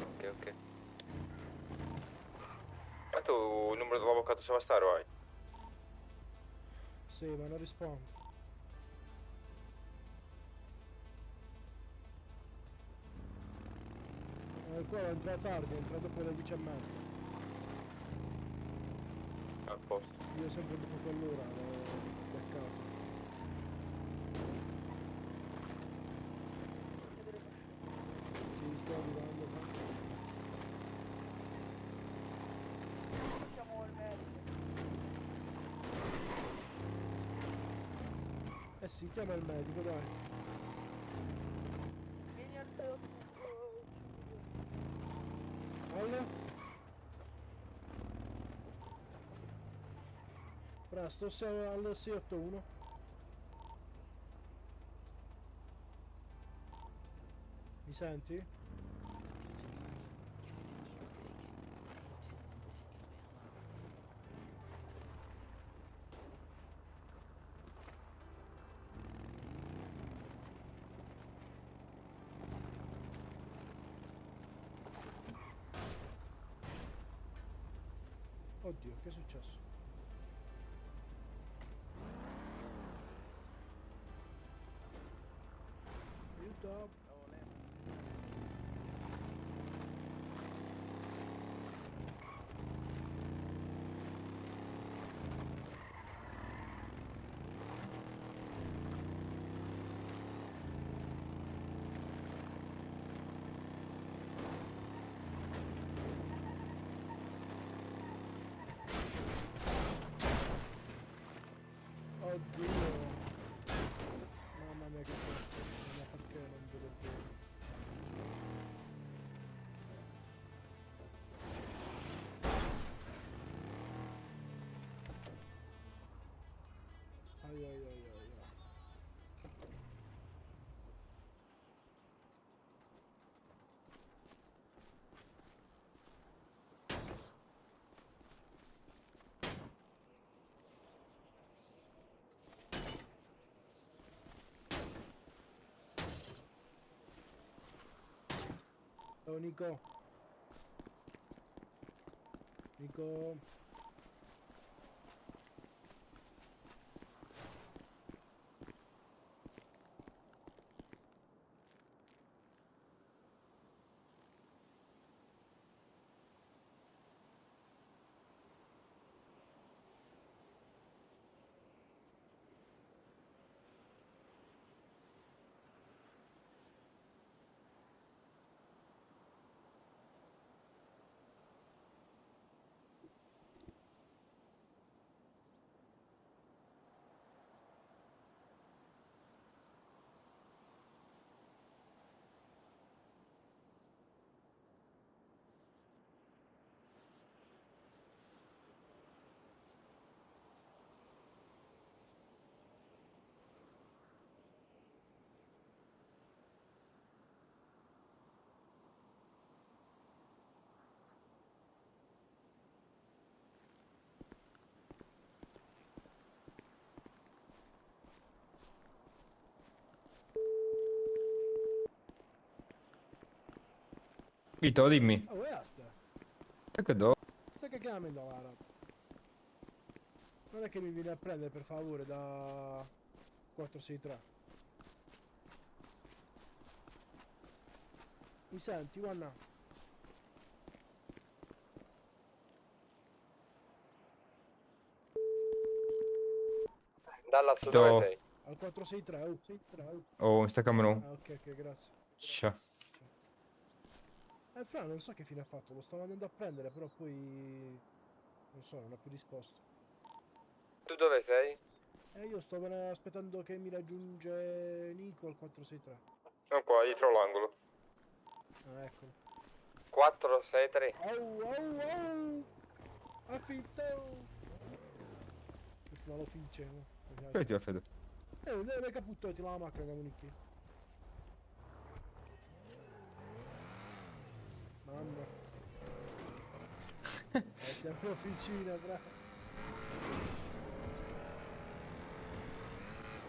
Speaker 16: Ok, ok. Ma tu il numero dell'avvocato Savastaro hai?
Speaker 1: Sì, ma non rispondo. Ancora entra tardi, entra dopo le 10:30.
Speaker 17: A posto.
Speaker 1: Io sempre dopo quell'ora l'ho beccato. Sì, sto arrivando.
Speaker 15: Facciamo il medico.
Speaker 1: Eh sì, chiama il medico, dai.
Speaker 15: Vieni al 685.
Speaker 1: Allora? Presto, siamo al 681. Mi senti? Oddio, che è successo? Aiuto! Oddio! Mamma mia che forza, ma perché non vedo bene? Ai ai ai ai ai. Oh Nico. Nico.
Speaker 18: Vito, dimmi.
Speaker 1: Oh, e asta.
Speaker 18: E che do?
Speaker 1: Stai cagando Lara. Non è che mi vieni a prendere per favore da 463. Mi senti, guarda?
Speaker 17: Dallas,
Speaker 18: Vito.
Speaker 17: dove sei?
Speaker 1: Al 463, oh, 63,
Speaker 18: Oh, mi sta camera.
Speaker 1: Ah, ok, ok, grazie.
Speaker 18: Ciao.
Speaker 1: Fra non so che fine ha fatto, lo stavo andando a prendere, però poi... non so, non ha più risposto.
Speaker 17: Tu dove sei?
Speaker 1: Io sto aspettando che mi raggiunge Nico al 463.
Speaker 17: Sono qua, dietro l'angolo.
Speaker 1: Ah, eccolo.
Speaker 17: 463.
Speaker 1: Au, au, au! Ha finto! Ma lo fincevo.
Speaker 18: Che ti ho fatto?
Speaker 1: Deve caputtoti la macchina che municchi. Mamma. Siamo in officina, bravo.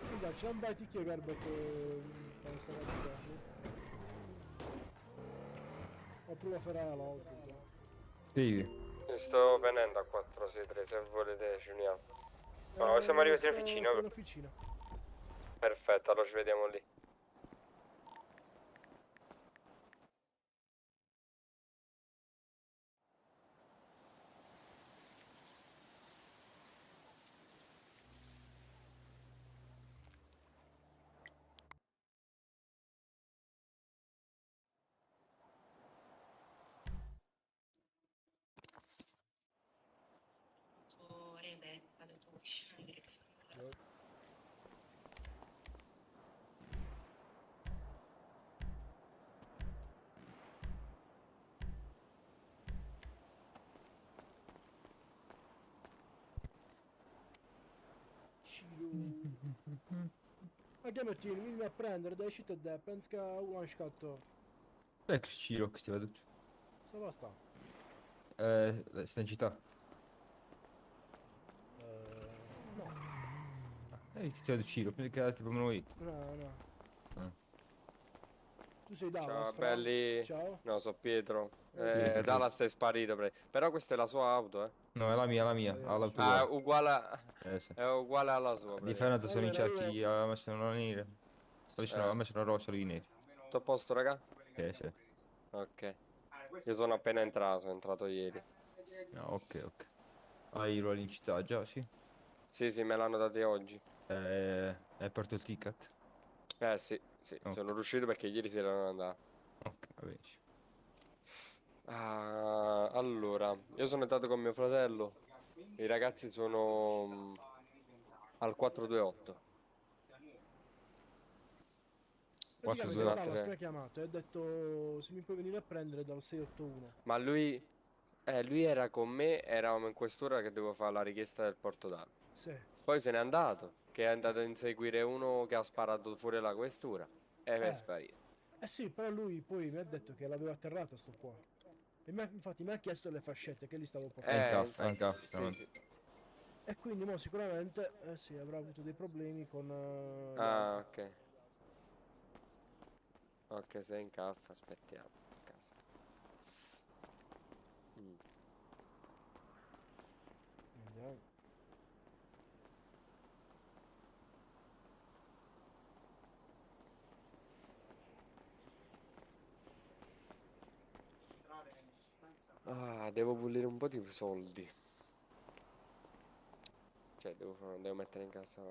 Speaker 1: Guarda, c'è un baiticchio Garbo che... sta facendo. Ho provato a fare l'auto.
Speaker 18: Sì.
Speaker 17: Sto venendo a 463, se volete ci uniamo. No, siamo arrivati in officina.
Speaker 1: In officina.
Speaker 17: Perfetto, allora ci vediamo lì.
Speaker 1: Ciro. Ma che Martino, vieni a prendere dai città da pensa che uno scatto.
Speaker 18: Dai che Ciro che stai vedendo?
Speaker 1: Sta basta.
Speaker 18: Sta in città.
Speaker 1: No.
Speaker 18: Che stai vedendo Ciro? Prima che stai proprio noi.
Speaker 1: No.
Speaker 18: Ah.
Speaker 1: Tu sei Dallas,
Speaker 17: Ciao
Speaker 1: fra?
Speaker 17: belli.
Speaker 1: Ciao.
Speaker 17: No, so Pietro.
Speaker 18: Pietro.
Speaker 17: Dallas è sparito. Però questa è la sua auto, eh.
Speaker 18: No, è la mia, alla tua.
Speaker 17: Ah, uguale,
Speaker 18: Sì.
Speaker 17: è uguale alla sua.
Speaker 18: La differenza sono i
Speaker 1: Allora,
Speaker 18: cerchi, ha messo una nera. Ha messo una rossa lì neri.
Speaker 17: Tutto a posto, raga?
Speaker 18: Sì.
Speaker 17: Ok. Io sono appena entrato, sono entrato ieri.
Speaker 18: Ah, ok. Hai i ruoli in città già, sì?
Speaker 17: Sì, me l'hanno dati oggi.
Speaker 18: Hai portato il ticket?
Speaker 17: Sì,
Speaker 18: Ok.
Speaker 17: sono riuscito perché ieri sera non andavo.
Speaker 18: Ok, va bene.
Speaker 17: Allora, io sono entrato con mio fratello. I ragazzi sono al 428.
Speaker 1: Praticamente
Speaker 17: sono a
Speaker 1: Dallas
Speaker 17: tre.
Speaker 1: mi ha chiamato e ha detto se mi puoi venire a prendere dal 681.
Speaker 17: Ma lui era con me, eravamo in quest'ora che devo fare la richiesta del porto d'armi.
Speaker 1: Sì.
Speaker 17: Poi se n'è andato, che è andato a inseguire uno che ha sparato fuori la questura e è sparito.
Speaker 1: Sì, però lui poi mi ha detto che l'aveva atterrata sto qua. E infatti mi ha chiesto le fascette che gli stavo portando.
Speaker 17: Sì.
Speaker 1: E quindi mo sicuramente sì, avrà avuto dei problemi con
Speaker 17: Ok. Ok, sei in caffa, aspettiamo. A casa.
Speaker 1: Andiamo.
Speaker 17: Devo pulire un po' di soldi. Cioè, devo mettere in cassa.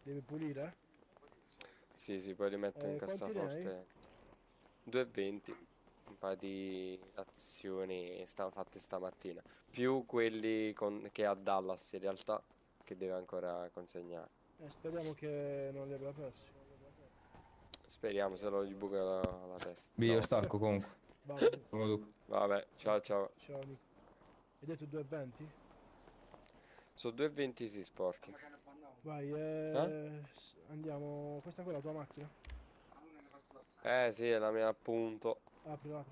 Speaker 1: Devi pulire?
Speaker 17: Sì, poi li metto in
Speaker 1: Quanti ne hai?
Speaker 17: cassaforte. 2,20. Un paio di azioni fatte stamattina. Più quelli che ha Dallas in realtà, che deve ancora consegnare.
Speaker 1: Speriamo che non li abbia persi.
Speaker 17: Speriamo, se no gli buca la testa.
Speaker 18: Io
Speaker 17: No.
Speaker 18: stacco comunque.
Speaker 17: Vabbè, ciao.
Speaker 1: Ciao Nico. Hai detto 2,20?
Speaker 17: Sono 2,20 sì, sporchi.
Speaker 1: Vai, andiamo. Questa è la tua macchina?
Speaker 17: Sì, è la mia appunto.
Speaker 1: Aprila.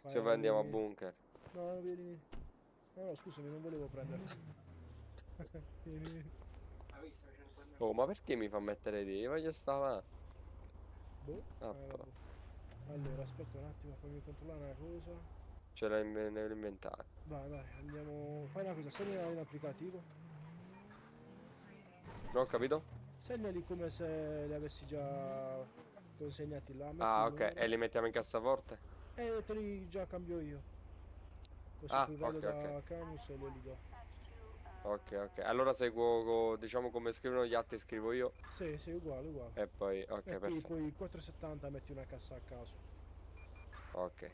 Speaker 17: Se poi andiamo a bunker.
Speaker 1: No, vieni. No, scusami, non volevo prendere. Vieni.
Speaker 17: Oh, ma perché mi fa mettere lì? Io voglio stare là.
Speaker 1: Vabbè. Allora, aspetta un attimo, fammi controllare una cosa.
Speaker 17: Ce l'ho nell'inventario.
Speaker 1: Vai, andiamo. Fai una cosa, segnala in applicativo.
Speaker 17: Non ho capito?
Speaker 1: Segnali come se li avessi già consegnati là.
Speaker 17: Ok, e li mettiamo in cassaforte?
Speaker 1: E te li già cambio io. Così poi vado da Camus e li do.
Speaker 17: Ok. Allora seguo, diciamo come scrivono gli atti, scrivo io.
Speaker 1: Sì, uguale.
Speaker 17: E poi, ok,
Speaker 1: e
Speaker 17: perfetto.
Speaker 1: poi 4,70 metti una cassa a caso.
Speaker 17: Ok.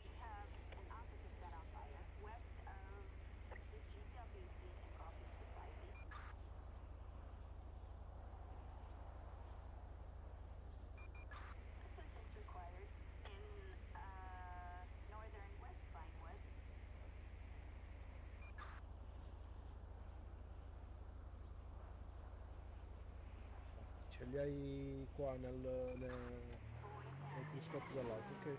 Speaker 1: Ce li hai qua nel cruscotto dall'alto, ok?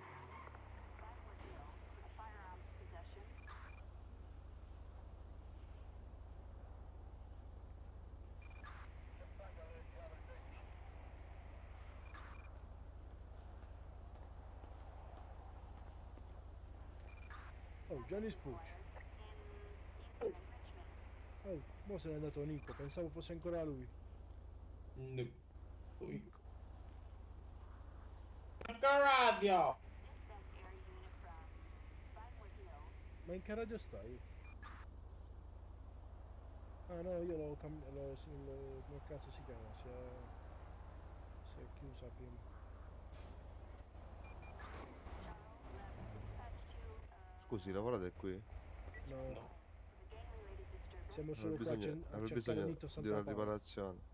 Speaker 1: Oh, Gianni Spucci. Oh, mo se n'è andato Nico, pensavo fosse ancora lui.
Speaker 9: No.
Speaker 1: Nico.
Speaker 9: Radio!
Speaker 1: Ma in che radio stai? Ah no, io l'ho cambiato, come cazzo si chiama? Si è chiusa prima.
Speaker 3: Scusi, lavorate qui?
Speaker 1: No. Siamo solo
Speaker 3: Avrei
Speaker 1: qua
Speaker 3: bisogno,
Speaker 1: a
Speaker 3: avrei
Speaker 1: cercare
Speaker 3: bisogno
Speaker 1: Nito
Speaker 3: di
Speaker 1: Santa
Speaker 3: una
Speaker 1: Paola.
Speaker 3: riparazione.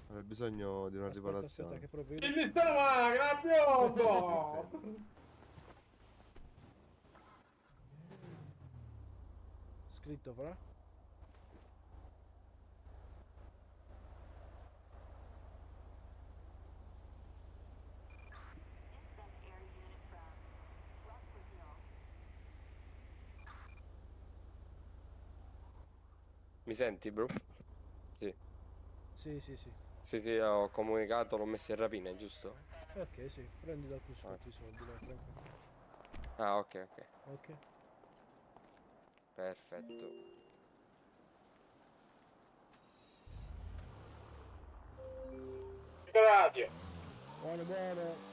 Speaker 3: Avrei bisogno di una riparazione.
Speaker 1: Aspetta che proprio
Speaker 9: Il mistero magra, biondo!
Speaker 1: Scritto fra?
Speaker 17: Mi senti, bro? Sì.
Speaker 1: Sì, sì, sì.
Speaker 17: Sì, sì, ho comunicato, l'ho messo in rapina, giusto?
Speaker 1: Ok, sì, prendi dal cruscotto i soldi, dai, tranquillo.
Speaker 17: Ah, ok, ok.
Speaker 1: Ok.
Speaker 17: Perfetto.
Speaker 9: Radio.
Speaker 1: Buono, buono.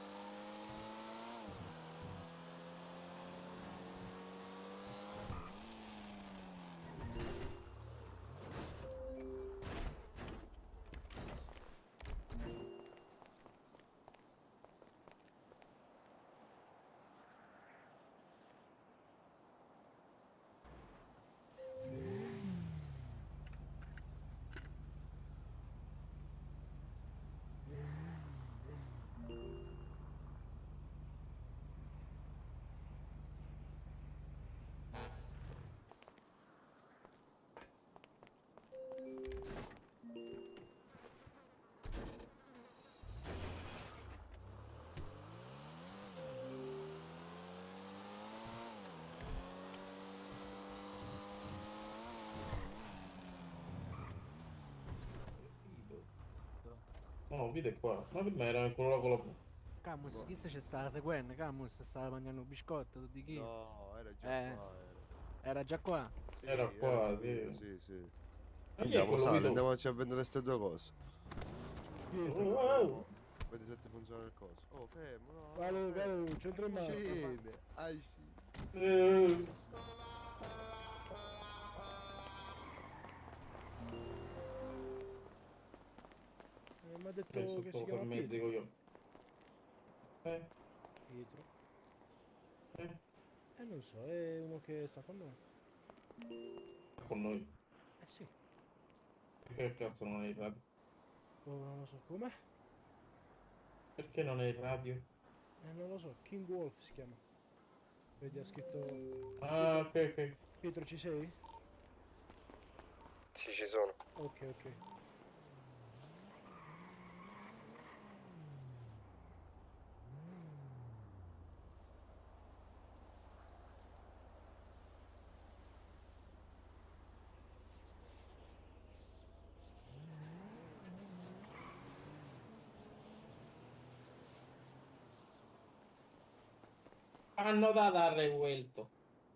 Speaker 9: No, vedi qua. Ma per me era quello là con la bocca.
Speaker 7: Camus, chi ci stava seguendo? Camus stava mangiando un biscotto, tu di chi?
Speaker 3: No, era già qua.
Speaker 7: Era già qua?
Speaker 3: Sì,
Speaker 9: Era qua,
Speaker 3: capito,
Speaker 9: sì.
Speaker 3: sì.
Speaker 9: Ma chi è
Speaker 3: Andiamo,
Speaker 9: quello
Speaker 3: sale,
Speaker 9: guido?
Speaker 3: andiamoci a vendere queste due cose.
Speaker 9: Oh.
Speaker 3: Vedi se ti funziona il coso. Oh, fermo, no.
Speaker 1: Vale, vale, c'entra in mano.
Speaker 3: Scende, esci.
Speaker 1: Mi ha detto
Speaker 9: Adesso
Speaker 1: che
Speaker 9: sto
Speaker 1: si chiama
Speaker 9: mezzi
Speaker 1: Pietro.
Speaker 9: coglioni.
Speaker 1: Pietro. Non so, è uno che sta con noi.
Speaker 9: Con noi.
Speaker 1: Sì.
Speaker 9: Che cazzo non è in radio?
Speaker 1: Oh, non lo so, come?
Speaker 9: Perché non è in radio?
Speaker 1: Non lo so, King Wolf si chiama. Vedi, ha scritto...
Speaker 9: Ah, ok.
Speaker 1: Pietro, ci sei?
Speaker 17: Sì, ci sono.
Speaker 1: Ok, ok.
Speaker 9: Hanno dato al revuelto.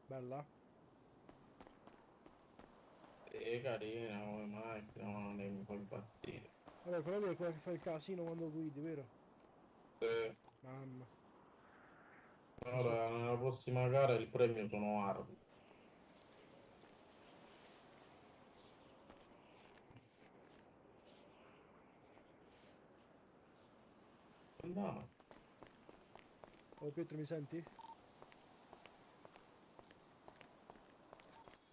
Speaker 1: Bella.
Speaker 9: Carina come macchina, ma non è mi fa impazzire.
Speaker 1: Vabbè, quello lì è quella che fa il casino quando guidi, vero?
Speaker 9: Sì.
Speaker 1: Mamma.
Speaker 9: Ora nella prossima gara il premio sono armi. Andiamo.
Speaker 1: Oh, Pietro, mi senti?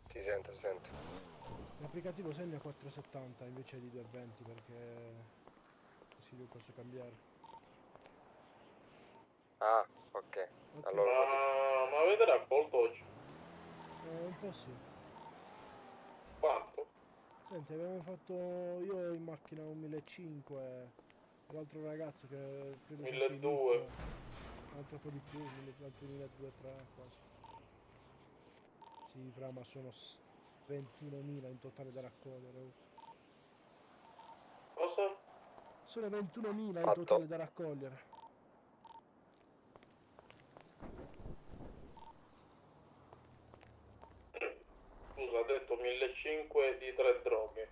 Speaker 17: Ti sento, ti sento.
Speaker 1: L'applicativo segna 4,70 invece di 2,20 perché così lo posso cambiare.
Speaker 17: Ah, ok. Allora
Speaker 9: Ma avete raccolto oggi?
Speaker 1: Un po' sì.
Speaker 9: Quanto?
Speaker 1: Senti, avevamo fatto io in macchina un 1.500, l'altro ragazzo che credo sia
Speaker 9: 1.200.
Speaker 1: Filippo, un altro po' di più, altri 1.200-1.300 quasi. Sì, fra, ma sono 21.000 in totale da raccogliere.
Speaker 9: Cosa?
Speaker 1: Sono 21.000 in totale da raccogliere.
Speaker 9: Scusa, ha detto 1.500 di 3 droghe.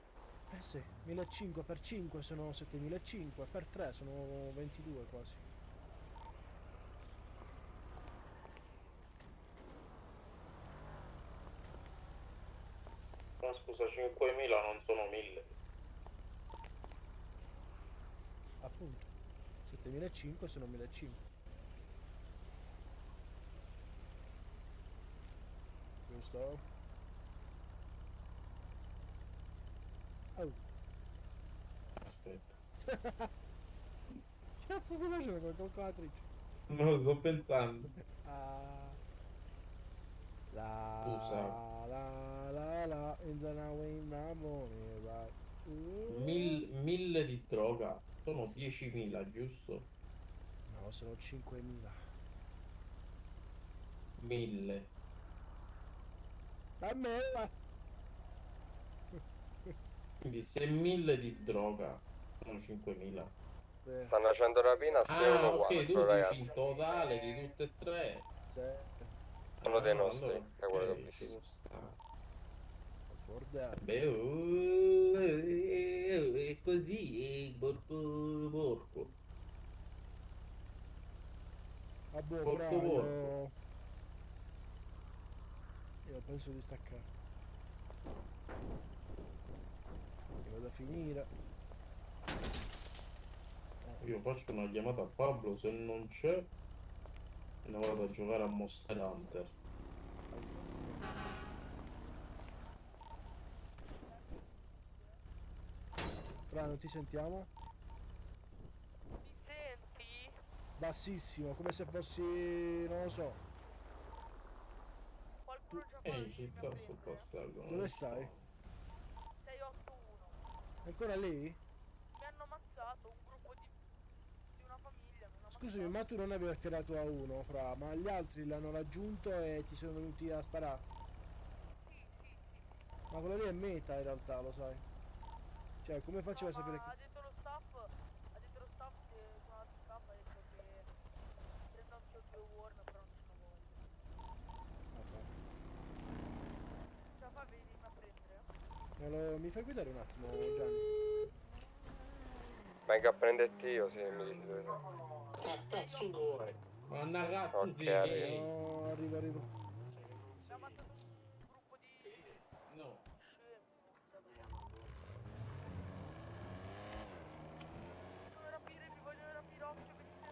Speaker 1: Eh sì, 1.500 per 5 sono 7.500, per 3 sono 22 quasi.
Speaker 9: Ma scusa, 5.000 non sono 1.000.
Speaker 1: Appunto, 7.500 sono 1.500. Giusto? Oh.
Speaker 9: Aspetta.
Speaker 1: Cazzo stai facendo con calcolatrice?
Speaker 9: Non lo sto pensando. Scusa.
Speaker 1: La in the morning, right?
Speaker 9: 1.000 di droga sono 10.000, giusto?
Speaker 1: No, sono 5.000.
Speaker 9: 1.000.
Speaker 1: A me va.
Speaker 9: Quindi 6.000 di droga, sono 5.000.
Speaker 17: Stanno facendo rapina a 6
Speaker 9: Ah,
Speaker 17: 1
Speaker 9: ok,
Speaker 17: 4,
Speaker 9: tu dici
Speaker 17: ragazzi.
Speaker 9: il totale di tutte e tre.
Speaker 17: Sono dei
Speaker 9: Ah,
Speaker 17: nostri,
Speaker 9: allora,
Speaker 17: da quello che ho
Speaker 9: ok,
Speaker 17: visto.
Speaker 9: ci può stare.
Speaker 1: Bordello.
Speaker 9: Beh, è così, è porco.
Speaker 1: Vabbè, fra,
Speaker 9: Porco porco.
Speaker 1: io penso di staccare. Io vado a finire.
Speaker 9: Io faccio una chiamata a Pablo, se non c'è, ne vado a giocare a Monster Hunter.
Speaker 1: Fra, non ti sentiamo?
Speaker 15: Mi senti?
Speaker 1: Bassissimo, come se fossi... non lo so.
Speaker 15: Qualcuno già
Speaker 9: In città sto bastardo.
Speaker 1: Dove stai?
Speaker 15: 681.
Speaker 1: Ancora lì?
Speaker 15: Mi hanno ammazzato un gruppo di una famiglia. Mi hanno
Speaker 1: Scusami, ma tu non avevi tirato a uno, fra, ma gli altri l'hanno raggiunto e ti sono venuti a sparare? Ma quello lì è meta in realtà, lo sai. Cioè, come faceva a sapere
Speaker 15: Ha
Speaker 1: che...
Speaker 15: detto lo staff che sono andato in campo, ha detto che prendo anche il Bio Warner, però non ce la voglio. Ce la fa, venirmi a prendere?
Speaker 1: Mi fai guidare un attimo, Gianni?
Speaker 17: Vengo a prenderti io, se mi dici dove sei.
Speaker 9: Ma una cazzo
Speaker 17: Ok,
Speaker 9: di
Speaker 17: arrivo.
Speaker 1: No, arrivo.
Speaker 15: Mi ha ammazzato un gruppo di...
Speaker 9: No.
Speaker 15: Mi vogliono rapire, occhio, venite.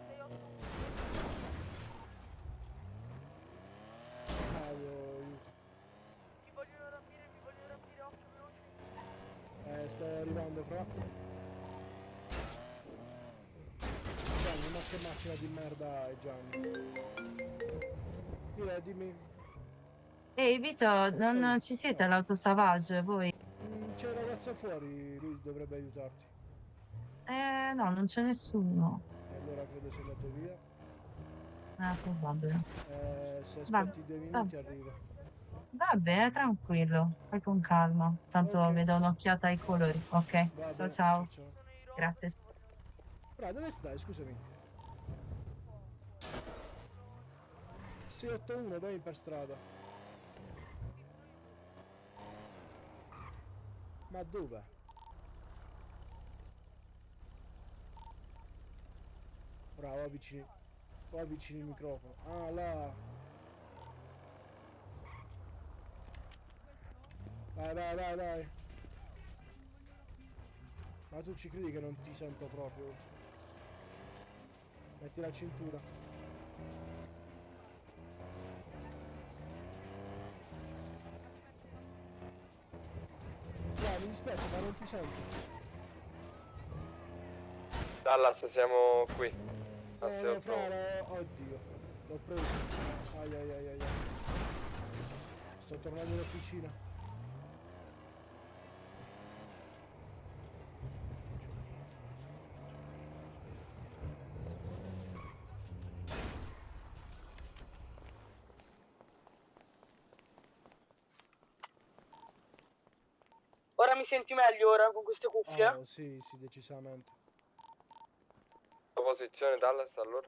Speaker 15: 681.
Speaker 1: Aiuto.
Speaker 15: Mi vogliono rapire, occhio, veloce.
Speaker 1: Sto arrivando, fra. Gianni, ma che macchina di merda hai, Gianni? Dimmi.
Speaker 21: Ehi Vito, non ci siete all'autosavage voi?
Speaker 1: C'è il ragazzo fuori, lui dovrebbe aiutarti.
Speaker 21: No, non c'è nessuno.
Speaker 1: Allora credo sia andato via.
Speaker 21: Probabile.
Speaker 1: Se
Speaker 21: Va-
Speaker 1: aspetti 2 minuti arrivo.
Speaker 21: Va bene, tranquillo, fai con calma. Tanto vedo un'occhiata ai colori, ok?
Speaker 1: Va
Speaker 21: Ciao
Speaker 1: bene,
Speaker 21: ciao.
Speaker 1: ciao.
Speaker 21: Grazie.
Speaker 1: Fra, dove stai? Scusami. 681, vai per strada. Ma dove? Bravo, avvicini il microfono. Ah, là. Vai. Ma tu ci credi che non ti sento proprio? Metti la cintura. Mi dispiace, ma non ti sento.
Speaker 17: Dallas, siamo qui. A
Speaker 1: No,
Speaker 17: 681.
Speaker 1: fra, oddio. L'ho preso. Ai. Sto tornando in officina.
Speaker 15: Ora mi senti meglio ora con queste cuffie?
Speaker 1: Oh, sì, decisamente.
Speaker 17: La posizione Dallas allora?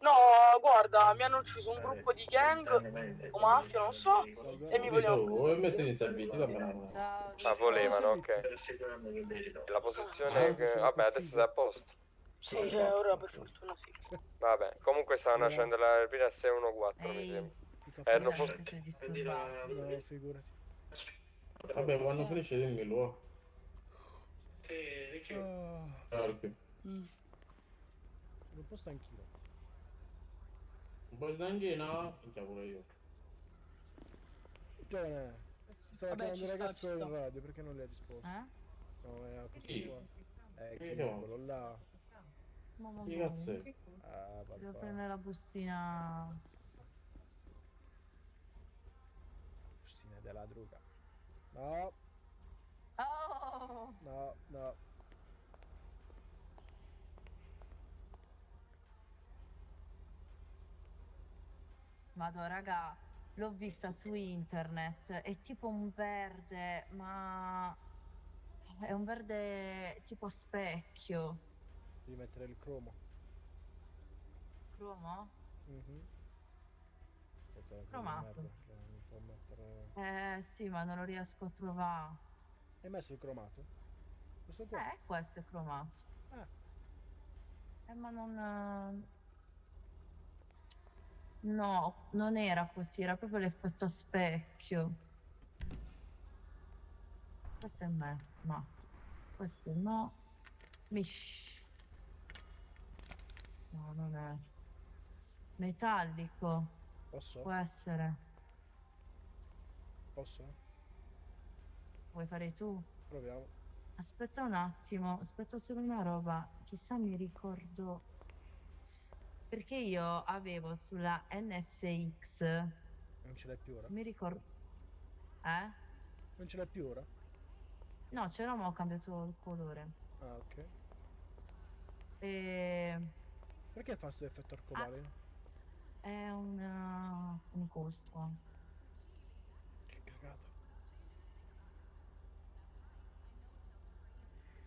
Speaker 15: No, guarda, mi hanno ucciso un gruppo di gang o mafia, non so, e mi volevano...
Speaker 9: Vuoi mettere in servizio da bravo?
Speaker 17: Ma volevano, ok. La posizione che... Vabbè, adesso sei a posto.
Speaker 15: Sì, cioè, ora per fortuna sì.
Speaker 17: Vabbè, comunque stavano facendo la rapina a 614, mi sembra. Erano forse...
Speaker 1: No, figurati.
Speaker 9: Vabbè, quando finisce dimmi lo. Perché?
Speaker 1: Un po' stanchino.
Speaker 9: Un po' stanchino? Minchia pure io.
Speaker 1: Giovane, ti stava
Speaker 7: Vabbè,
Speaker 1: chiamando
Speaker 7: ci
Speaker 1: il
Speaker 7: sta,
Speaker 1: ragazzo
Speaker 7: ci sta.
Speaker 1: in radio, perché non le hai risposto? No, è a questo
Speaker 9: Chi?
Speaker 1: qua.
Speaker 9: Chi
Speaker 1: Quello là.
Speaker 21: Mamma
Speaker 9: Chi
Speaker 21: mia.
Speaker 9: cazzo è?
Speaker 21: Devo
Speaker 1: Papà.
Speaker 21: prendere la bustina.
Speaker 1: Bustina della droga. No,
Speaker 21: Oh!
Speaker 1: no.
Speaker 21: Vado, raga. l'ho vista su internet, è tipo un verde, ma è un verde tipo a specchio.
Speaker 1: Devi mettere il cromo.
Speaker 21: Cromo?
Speaker 1: Mhm. Sto telefono di
Speaker 21: Cromato.
Speaker 1: merda che non può mettere...
Speaker 21: Sì, ma non lo riesco a trovare.
Speaker 1: Hai messo il cromato? Questo qua?
Speaker 21: Questo è cromato. Ma non... No, non era così, era proprio l'effetto a specchio. Questo è me, matto. Questo no. Mish. No, non è. Metallico.
Speaker 1: Posso?
Speaker 21: Può essere.
Speaker 1: Posso?
Speaker 21: Vuoi fare tu?
Speaker 1: Proviamo.
Speaker 21: Aspetta un attimo, aspetta solo una roba. Chissà mi ricordo. Perché io avevo sulla NSX.
Speaker 1: Non ce l'hai più ora?
Speaker 21: Mi ricordo.
Speaker 1: Non ce l'hai più ora?
Speaker 21: No, c'era, ma ho cambiato il colore.
Speaker 1: Ah, ok.
Speaker 21: Perché
Speaker 1: fa sto effetto arcobaleno?
Speaker 21: È un costo.
Speaker 1: Che cagata.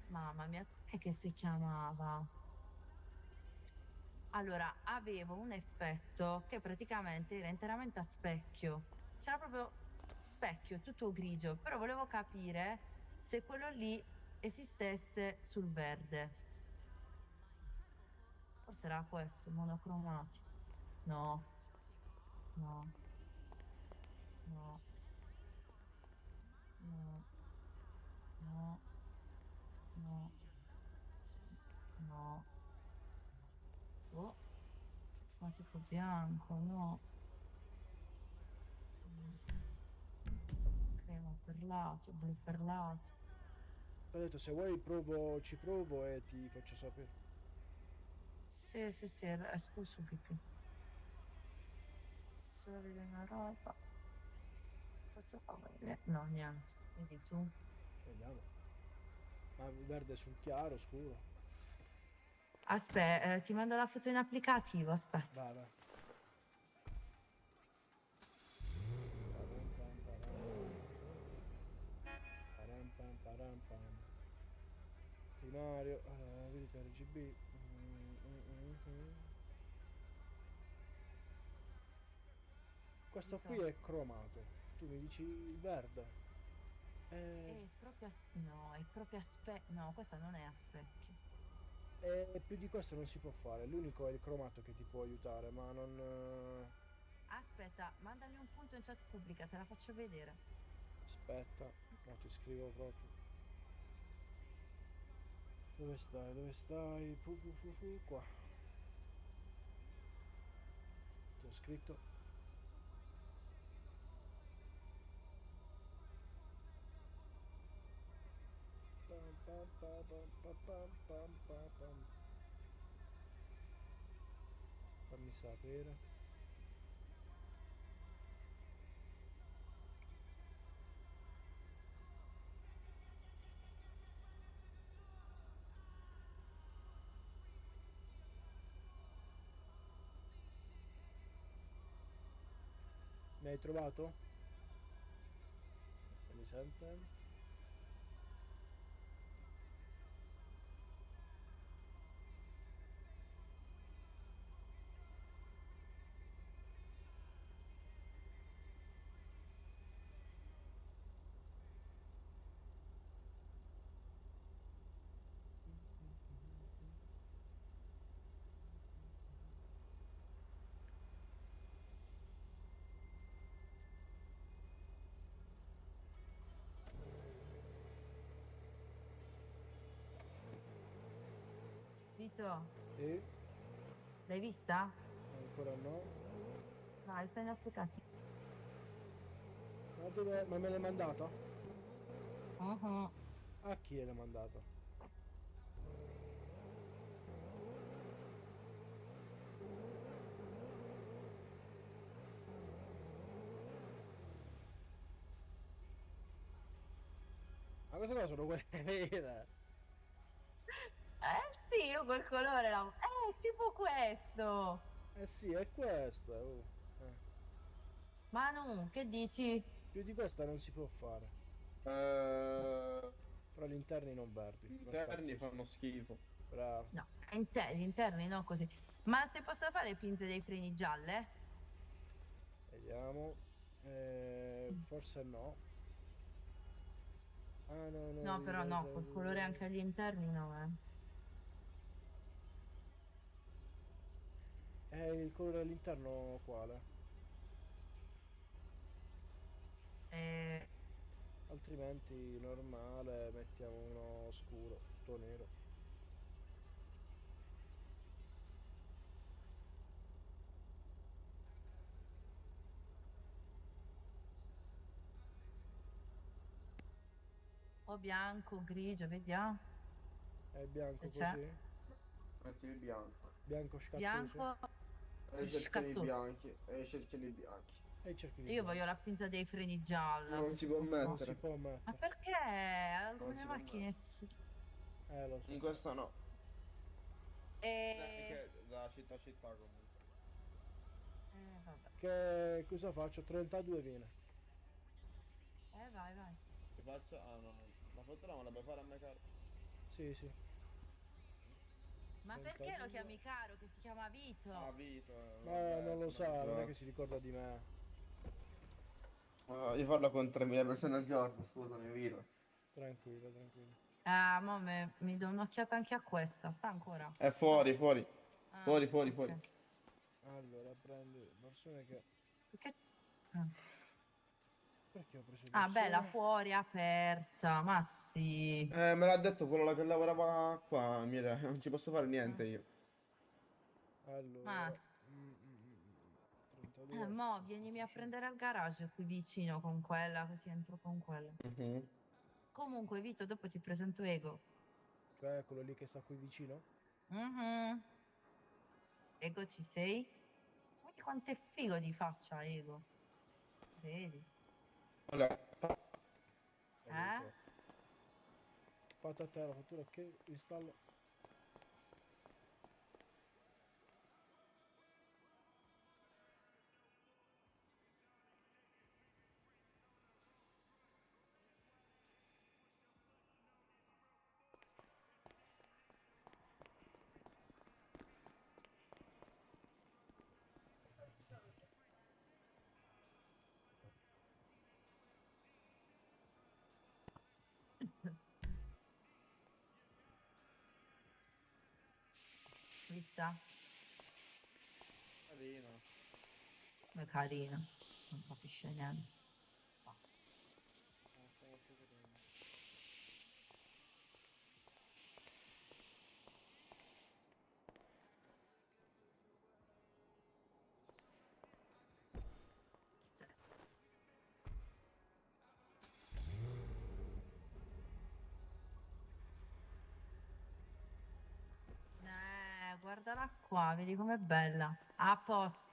Speaker 21: Mamma mia, com'è che si chiamava? Allora, avevo un effetto che praticamente era interamente a specchio. C'era proprio specchio, tutto grigio, però volevo capire se quello lì esistesse sul verde. Forse era questo, monocromatico. No. No. No. No. No. No. No. Oh. Prismatico bianco, no. Crema perlato, blu perlato.
Speaker 1: Ho detto se vuoi ci provo e ti faccio sapere.
Speaker 21: Sì, esco subito. Se solo vedere una roba. Posso fare? No, niente. Vedi tu?
Speaker 1: Vediamo. Ma il verde sul chiaro, scuro.
Speaker 21: Aspetta, ti mando la foto in applicativo, aspetta.
Speaker 1: Vai. Primario, vedete RGB. Questo qui è cromato. Tu mi dici il verde.
Speaker 21: È proprio no, è proprio no, questa non è a specchio.
Speaker 1: E più di questo non si può fare. L'unico è il cromato che ti può aiutare, ma non...
Speaker 21: Aspetta, mandami un punto in chat pubblica, te la faccio vedere.
Speaker 1: Aspetta, no, ti scrivo proprio. Dove stai? Qua. Ti ho scritto. Fammi sapere. Mi hai trovato? Mi sente?
Speaker 21: Vito?
Speaker 1: Sì?
Speaker 21: L'hai vista?
Speaker 1: Ancora no.
Speaker 21: Vai, stai in applicativo.
Speaker 1: Ma dove? Ma me l'hai mandata?
Speaker 21: Uh-huh.
Speaker 1: A chi l'hai mandata? Ma queste qua sono quelle vere.
Speaker 21: Sì, io quel colore tipo questo.
Speaker 1: Eh sì, è questa.
Speaker 21: Manu, che dici?
Speaker 1: Più di questa non si può fare. Però gli interni non verdi.
Speaker 18: Gli interni fanno schifo.
Speaker 1: Bravo.
Speaker 21: No, gli interni non così. Ma se possono fare le pinze dei freni gialle?
Speaker 1: Vediamo. Forse no. Ah no, no.
Speaker 21: No, però no, col colore anche agli interni no,
Speaker 1: Il colore all'interno quale? Altrimenti normale, mettiamo uno scuro, tutto nero.
Speaker 21: O bianco, grigio, vediamo.
Speaker 1: È bianco
Speaker 21: Se c'è.
Speaker 1: così?
Speaker 18: Metti il bianco.
Speaker 1: Bianco scattoso?
Speaker 21: Bianco.
Speaker 18: E i cerchioni
Speaker 21: Scattoso.
Speaker 18: bianchi. E i cerchioni bianchi.
Speaker 1: E i cerchi di
Speaker 21: Io
Speaker 1: bianco.
Speaker 21: voglio la pinza dei freni gialla.
Speaker 18: Non
Speaker 21: se
Speaker 18: si può
Speaker 1: Non
Speaker 18: mettere.
Speaker 1: si può mettere.
Speaker 21: Ma perché? Alcune
Speaker 18: si può
Speaker 21: macchine sì.
Speaker 1: Lo so.
Speaker 18: In questo no.
Speaker 21: E...
Speaker 18: Che da città a città comunque.
Speaker 21: vabbè.
Speaker 1: Che cosa faccio? 32 viene.
Speaker 21: Vai.
Speaker 18: Ti faccio... Ah no. La foto la vuoi fare a me caro?
Speaker 1: Sì, sì.
Speaker 21: Ma perché lo chiami caro che si chiama Vito?
Speaker 18: Ah, Vito.
Speaker 1: Non lo sa, non è che si ricorda di me.
Speaker 18: Io parlo con 3.000 persone al giorno, scusami Vito.
Speaker 1: Tranquillo, tranquillo.
Speaker 21: Mo mi do un'occhiata anche a questa, sta ancora?
Speaker 18: È fuori.
Speaker 21: Ah,
Speaker 18: Fuori.
Speaker 21: ok.
Speaker 1: Allora, prendo persone che...
Speaker 21: Perché...
Speaker 1: Perché ho preso
Speaker 21: Ah,
Speaker 1: persone?
Speaker 21: bella, fuori, aperta, ma sì.
Speaker 18: Me l'ha detto quello là che lavorava qua, Mire, non ci posso fare niente io.
Speaker 1: Allora...
Speaker 21: Ma...
Speaker 1: 32.
Speaker 21: mo vienimi a prendere al garage qui vicino con quella, così entro con quella. Comunque, Vito, dopo ti presento Ego.
Speaker 1: Cioè, quello lì che sta qui vicino?
Speaker 21: Ego, ci sei? Vedi quanto è figo di faccia, Ego. Vedi?
Speaker 1: Fatto a te la fattura che installo.
Speaker 21: Vista?
Speaker 18: Carino.
Speaker 21: È carina, non capisce niente. Basta. Guardala qua, vedi com'è bella. A posto.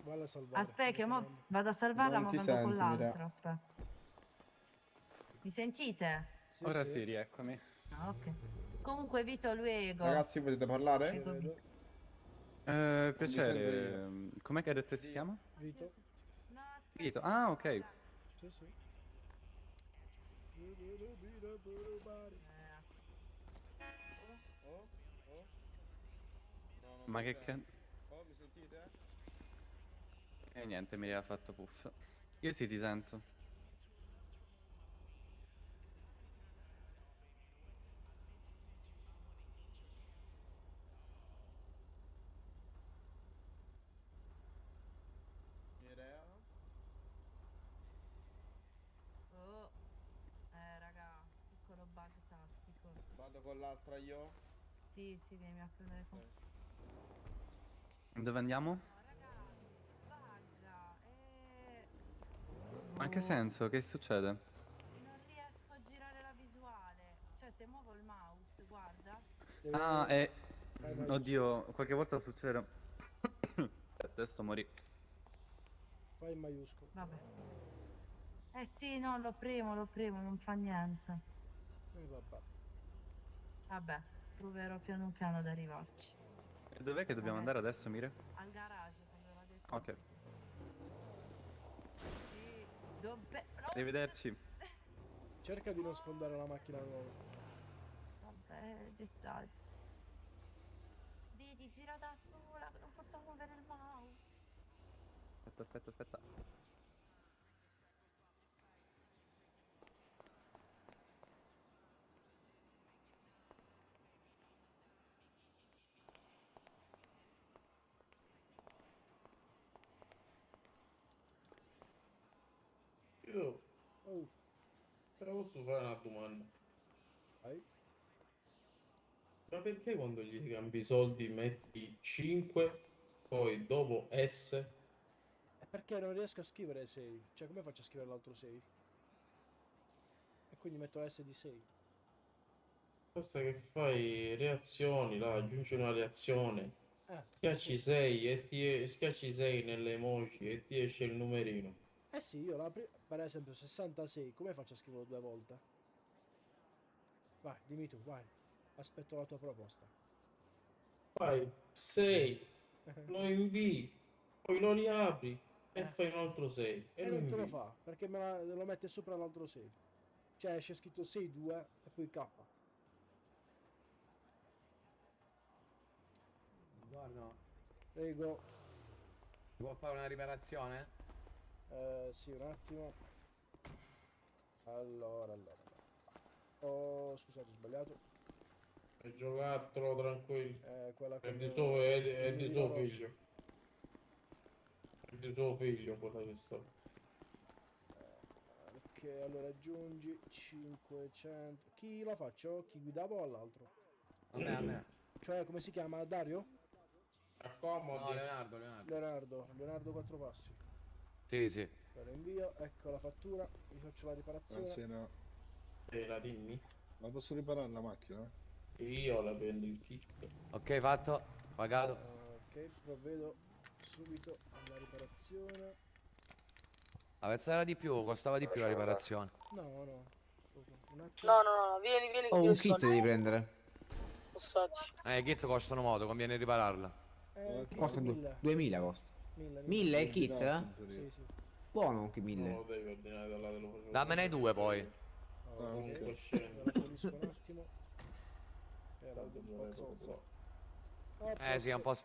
Speaker 1: Valla a salvare.
Speaker 21: Aspetta, che mo vado a salvarla,
Speaker 18: Non
Speaker 21: ma
Speaker 18: ti
Speaker 21: vengo con
Speaker 18: sento,
Speaker 21: l'altra.
Speaker 18: Mira.
Speaker 21: Aspetta. Mi sentite?
Speaker 8: Ora sì, rieccomi.
Speaker 21: Ah, ok. Comunque, Vito Luego.
Speaker 18: Ragazzi, potete parlare?
Speaker 21: Ego, Vito.
Speaker 8: Piacere. Com'è che hai detto che si chiama?
Speaker 1: Vito.
Speaker 8: Vito. Ah, ok.
Speaker 1: Sì, sì.
Speaker 8: Ma che
Speaker 18: Oh, mi sentite?
Speaker 8: E niente, mi aveva fatto puff. Io sì, ti sento.
Speaker 18: Mirea?
Speaker 21: Oh. Raga, piccolo bug tattico.
Speaker 18: Vado con l'altra io?
Speaker 21: Sì, vieni a prendere con...
Speaker 8: Dove andiamo? Ma in che senso? Che succede?
Speaker 21: Non riesco a girare la visuale. Cioè, se muovo il mouse, guarda.
Speaker 8: Ah, oddio, qualche volta succede. Adesso morì.
Speaker 1: Fai in maiuscolo.
Speaker 21: Vabbè. Sì, no, lo premo, non fa niente.
Speaker 1: Vabbè.
Speaker 21: Vabbè, proverò piano piano ad arrivarci.
Speaker 8: E dov'è che dobbiamo andare adesso, Mire?
Speaker 21: Al garage, come aveva detto.
Speaker 8: Ok. Arrivederci.
Speaker 1: Cerca di non sfondare la macchina nuova.
Speaker 21: Vabbè, dettagli. Vedi, gira da sola, non posso muovere il mouse.
Speaker 8: Aspetta.
Speaker 9: Io però posso fare una domanda. Ma perché quando gli cambi i soldi metti 5, poi dopo S?
Speaker 1: È perché non riesco a scrivere 6. Cioè, come faccio a scrivere l'altro 6? E quindi metto S di 6.
Speaker 9: Basta che fai reazioni, là, aggiungi una reazione. Schiacci 6 e schiacci 6 nelle emoji e ti esce il numerino.
Speaker 1: Eh sì, io per esempio 66, come faccio a scriverlo 2 volte? Vai, dimmi tu, vai. Aspetto la tua proposta.
Speaker 9: Fai 6, lo invii, poi lo riapri e fai un altro 6
Speaker 1: E
Speaker 9: e lo
Speaker 1: non te lo
Speaker 9: invii.
Speaker 1: fa, perché lo mette sopra l'altro 6. Cioè esce scritto 6-2 e poi K.
Speaker 2: Buongiorno.
Speaker 1: Prego.
Speaker 2: Vuoi fare una riparazione?
Speaker 1: Sì, un attimo. Allora. Oh, scusate, ho sbagliato.
Speaker 9: È giocattolo tranquillo.
Speaker 1: Quella
Speaker 9: È
Speaker 1: con
Speaker 9: di suo, è
Speaker 1: il
Speaker 9: di
Speaker 1: mirino
Speaker 9: suo
Speaker 1: rosso.
Speaker 9: figlio. È di suo figlio quella che sta.
Speaker 1: Ok, allora aggiungi 500. Chi la faccio? Chi guidava o all'altro?
Speaker 2: A me.
Speaker 1: Cioè, come si chiama? Dario?
Speaker 9: Accomodi.
Speaker 2: No, Leonardo.
Speaker 1: Leonardo 4 passi.
Speaker 2: Sì.
Speaker 1: Lo invio, ecco la fattura, vi faccio la riparazione.
Speaker 9: La dimmi?
Speaker 22: Ma posso riparare la macchina?
Speaker 9: Io la prendo il kit.
Speaker 2: Ok, fatto. Pagato.
Speaker 1: Ok, provvedo subito alla riparazione.
Speaker 2: La pezzata di più, costava di più la riparazione.
Speaker 1: No. Un attimo.
Speaker 15: No, vieni.
Speaker 2: Oh,
Speaker 15: che
Speaker 2: un
Speaker 15: io
Speaker 2: kit
Speaker 15: sto-
Speaker 2: devi prendere.
Speaker 15: Passaggi.
Speaker 2: I kit costano molto, conviene ripararla.
Speaker 14: Costa 2000 costa. 1000 il kit?
Speaker 1: Sì.
Speaker 14: Buono anche 1000.
Speaker 9: No, devi ordinare da là, te lo facevo.
Speaker 2: Dammene 2 poi.
Speaker 9: Comunque scendo.
Speaker 1: Lo pulisco un attimo. Era un po' zozzo.
Speaker 2: Sì, è un po'.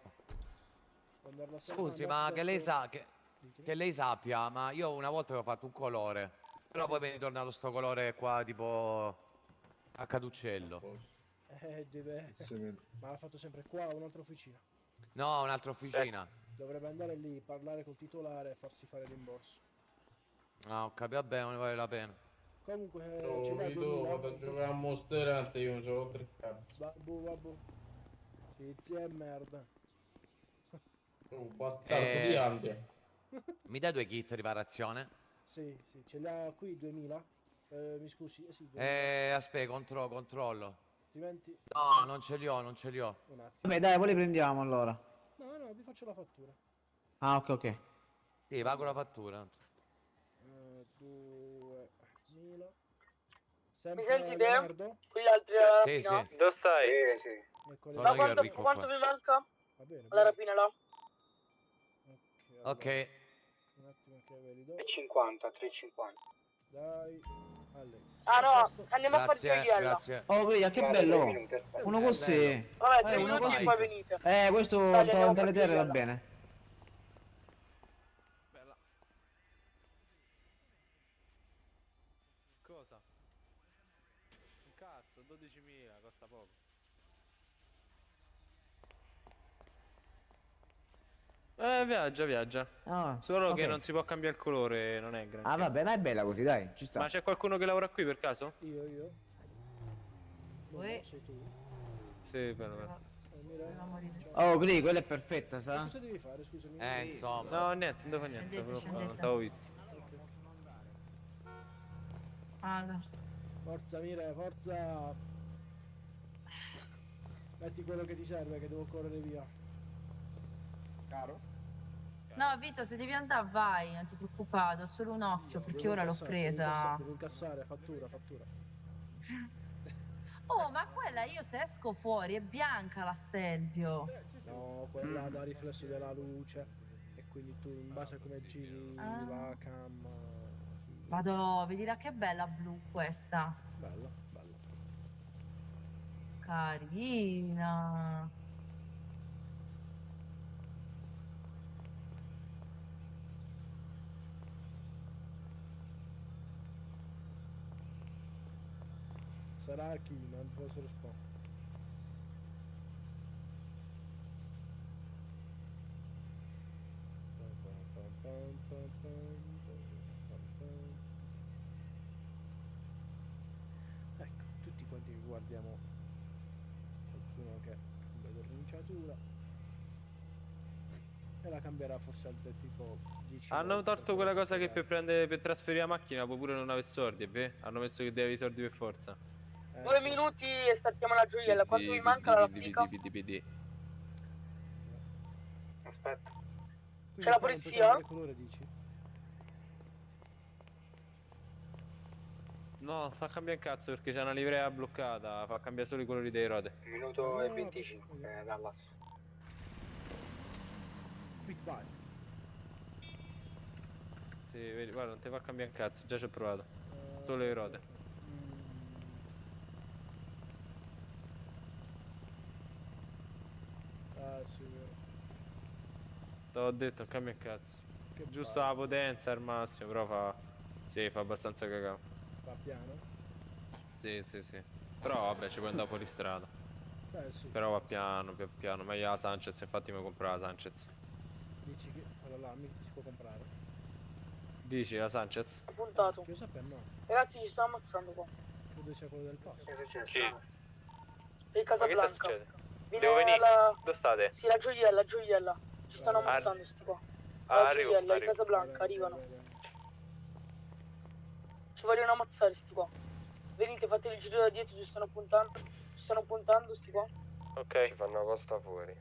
Speaker 1: Quando era la
Speaker 2: Scusi,
Speaker 1: serranda,
Speaker 2: ma che lei
Speaker 1: adesso-
Speaker 2: sa che lei sappia, ma io una volta avevo fatto un colore. Però poi mi è ritornato sto colore qua tipo a caduccello.
Speaker 1: Ma l'ha fatto sempre qua o un'altra officina?
Speaker 2: No, un'altra officina.
Speaker 1: Dovrebbe andare lì, parlare col titolare e farsi fare il rimborso.
Speaker 2: Ah, ho capito, vabbè, non ne vale la pena.
Speaker 1: Comunque,
Speaker 9: No,
Speaker 1: ce l'hai
Speaker 9: vedo, vado a giocare a Monster Hunter, io mi sono 3 cazzo.
Speaker 1: Vabbù. Zia e merda.
Speaker 9: Oh, bastardo di Andrea.
Speaker 2: Mi dai 2 kit riparazione?
Speaker 1: Sì, ce l'ha qui 2000. Mi scusi, sì, 2000.
Speaker 2: Aspetta, controllo.
Speaker 1: Altrimenti...
Speaker 2: No, non ce li ho.
Speaker 1: Un attimo.
Speaker 14: Vabbè, dai, poi le prendiamo allora.
Speaker 1: No, vi faccio la fattura.
Speaker 14: Ah, ok.
Speaker 2: Sì, pago la fattura.
Speaker 1: 2000.
Speaker 15: Mi
Speaker 1: Sempre
Speaker 15: senti te?
Speaker 1: Leonardo?
Speaker 15: Con gli altri
Speaker 2: Sì,
Speaker 15: rapina?
Speaker 2: sì.
Speaker 16: Dove stai?
Speaker 1: Ecco,
Speaker 2: Sono
Speaker 15: Ma
Speaker 2: io il
Speaker 15: quanto,
Speaker 2: ricco
Speaker 15: quanto
Speaker 2: qua.
Speaker 15: mi manca?
Speaker 1: Va bene.
Speaker 15: La rapina là?
Speaker 2: Ok.
Speaker 1: Un attimo che ve li do.
Speaker 6: 3,50, 3,50.
Speaker 1: Dai. A lei.
Speaker 15: Ah no, andiamo a fare
Speaker 2: Grazie,
Speaker 15: gioiella.
Speaker 2: grazie.
Speaker 14: Oh, vedi, che bello. Uno così.
Speaker 15: Vabbè, 3
Speaker 14: uno
Speaker 15: minuti
Speaker 14: così.
Speaker 15: e poi venite.
Speaker 14: Questo
Speaker 15: Dai, andiamo a
Speaker 14: dalle
Speaker 15: fare
Speaker 14: terre va
Speaker 15: gioiella.
Speaker 14: bene.
Speaker 8: Cosa? Un cazzo, 12.000, costa poco. Viaggia.
Speaker 14: Ah,
Speaker 8: Solo che
Speaker 14: ok.
Speaker 8: non si può cambiare il colore, non è grande.
Speaker 14: Ah, vabbè, ma è bella così, dai, ci sta.
Speaker 8: Ma c'è qualcuno che lavora qui per caso?
Speaker 1: Io.
Speaker 21: Uè.
Speaker 1: Sei tu?
Speaker 8: Sì, però.
Speaker 14: Oh, Gri, quella è perfetta, sa?
Speaker 1: Cosa devi fare, scusami?
Speaker 2: Insomma.
Speaker 8: No, niente, non devo fare niente.
Speaker 21: Scendete,
Speaker 8: Non
Speaker 21: scendete.
Speaker 8: t'avevo visto.
Speaker 21: Allora.
Speaker 1: Forza Mire, forza. Metti quello che ti serve, che devo correre via. Caro?
Speaker 21: No, Vito, se devi andare vai, non ti preoccupare, ho solo un occhio perché ora l'ho presa.
Speaker 1: Devo incassare, fattura.
Speaker 21: Oh, ma quella io se esco fuori è bianca la Stelvio.
Speaker 1: No, quella dà riflesso della luce. E quindi tu in base a come giri la cam. Sì.
Speaker 21: Vado, vedila che bella blu questa.
Speaker 1: Bello, bello.
Speaker 21: Carina.
Speaker 1: Sarà chi? Non può essere spawn. Ecco, tutti quanti che guardiamo qualcuno che cambia corniciatura e la cambierà forse al tipo 10
Speaker 5: Hanno
Speaker 1: volte
Speaker 5: tolto quella cosa che per trasferire la macchina puoi pure non avere soldi, beh? Hanno messo che devi avere i soldi per forza.
Speaker 15: 2 minuti e startiamo la gioiella. Quanto mi manca la pica?
Speaker 12: Aspetta.
Speaker 15: C'è la polizia?
Speaker 1: Che colore dici?
Speaker 5: No, fa cambiare un cazzo perché c'è una livrea bloccata, fa cambiare solo i colori dei rode.
Speaker 12: 1 minuto e 25 Dallas.
Speaker 1: Pit by.
Speaker 5: Sì, vedi, guarda, non ti fa cambiare un cazzo, già ci ho provato. Solo le rode.
Speaker 1: Ah, sì, vero.
Speaker 5: T'ho detto, non cambia un cazzo.
Speaker 1: Che
Speaker 5: Giusto la potenza al massimo, però fa... Sì, fa abbastanza cagao.
Speaker 1: Va piano?
Speaker 5: Sì, sì, sì. Però vabbè, ci puoi andare fuori strada.
Speaker 1: Sì.
Speaker 5: Però va piano, piano piano. Meglio la Sanchez, infatti mi comprare la Sanchez.
Speaker 1: Dici che allora là si può comprare?
Speaker 5: Dici la Sanchez?
Speaker 15: Puntato.
Speaker 1: Che io sappia no.
Speaker 15: Ragazzi, ci sta ammazzando qua.
Speaker 1: Credo sia quello del passo.
Speaker 5: Chi?
Speaker 15: E Casablanca.
Speaker 5: Ma che sta succedendo?
Speaker 15: Viene
Speaker 5: Devo venire?
Speaker 15: la...
Speaker 5: Dove state?
Speaker 15: Sì, la gioiella, gioiella. Ci stanno ammazzando sti qua. La
Speaker 5: Arrivo,
Speaker 15: gioiella, il
Speaker 5: arrivo.
Speaker 15: Casablanca, arrivano. Ci vogliono ammazzare sti qua. Venite, fate il giro da dietro, ci stanno puntando. Ci stanno puntando sti qua.
Speaker 17: Ok. Ci fanno costa fuori.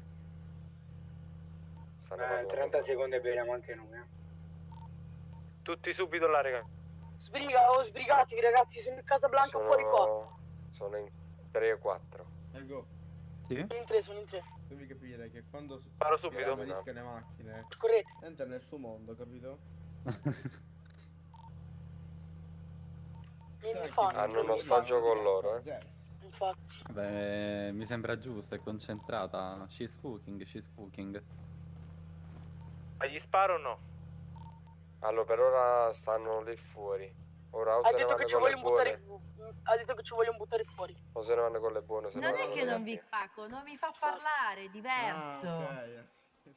Speaker 12: 30 secondi e beviamo anche noi.
Speaker 5: Tutti subito là, raga.
Speaker 15: Sbrigatevi ragazzi, sono in Casablanca fuori qua.
Speaker 17: Sono in 3 o 4.
Speaker 18: Ego,
Speaker 8: Sì?
Speaker 15: Sono in tre, sono in tre.
Speaker 18: devi capire che quando
Speaker 5: Sparo subito.
Speaker 18: modifica le macchine
Speaker 15: Correte.
Speaker 18: entra nel suo mondo, capito?
Speaker 15: Mi fanno.
Speaker 17: Hanno uno sfagio con loro,
Speaker 15: Infatti.
Speaker 8: Beh, mi sembra giusto, è concentrata. She's cooking, she's cooking.
Speaker 5: Ma gli sparo o no?
Speaker 17: Allora, per ora stanno lì fuori. Ora o
Speaker 15: Ha
Speaker 17: se ne
Speaker 15: detto che
Speaker 17: vanno
Speaker 15: ci
Speaker 17: con le
Speaker 15: vogliono buttare.
Speaker 17: buone,
Speaker 15: Ha detto che ci vogliono buttare fuori.
Speaker 17: o se ne vanno con le buone, se ne
Speaker 21: Non
Speaker 17: vanno
Speaker 21: è
Speaker 17: con
Speaker 21: che
Speaker 17: le
Speaker 21: non vi
Speaker 17: cattive.
Speaker 21: pacco, non mi fa parlare, è diverso.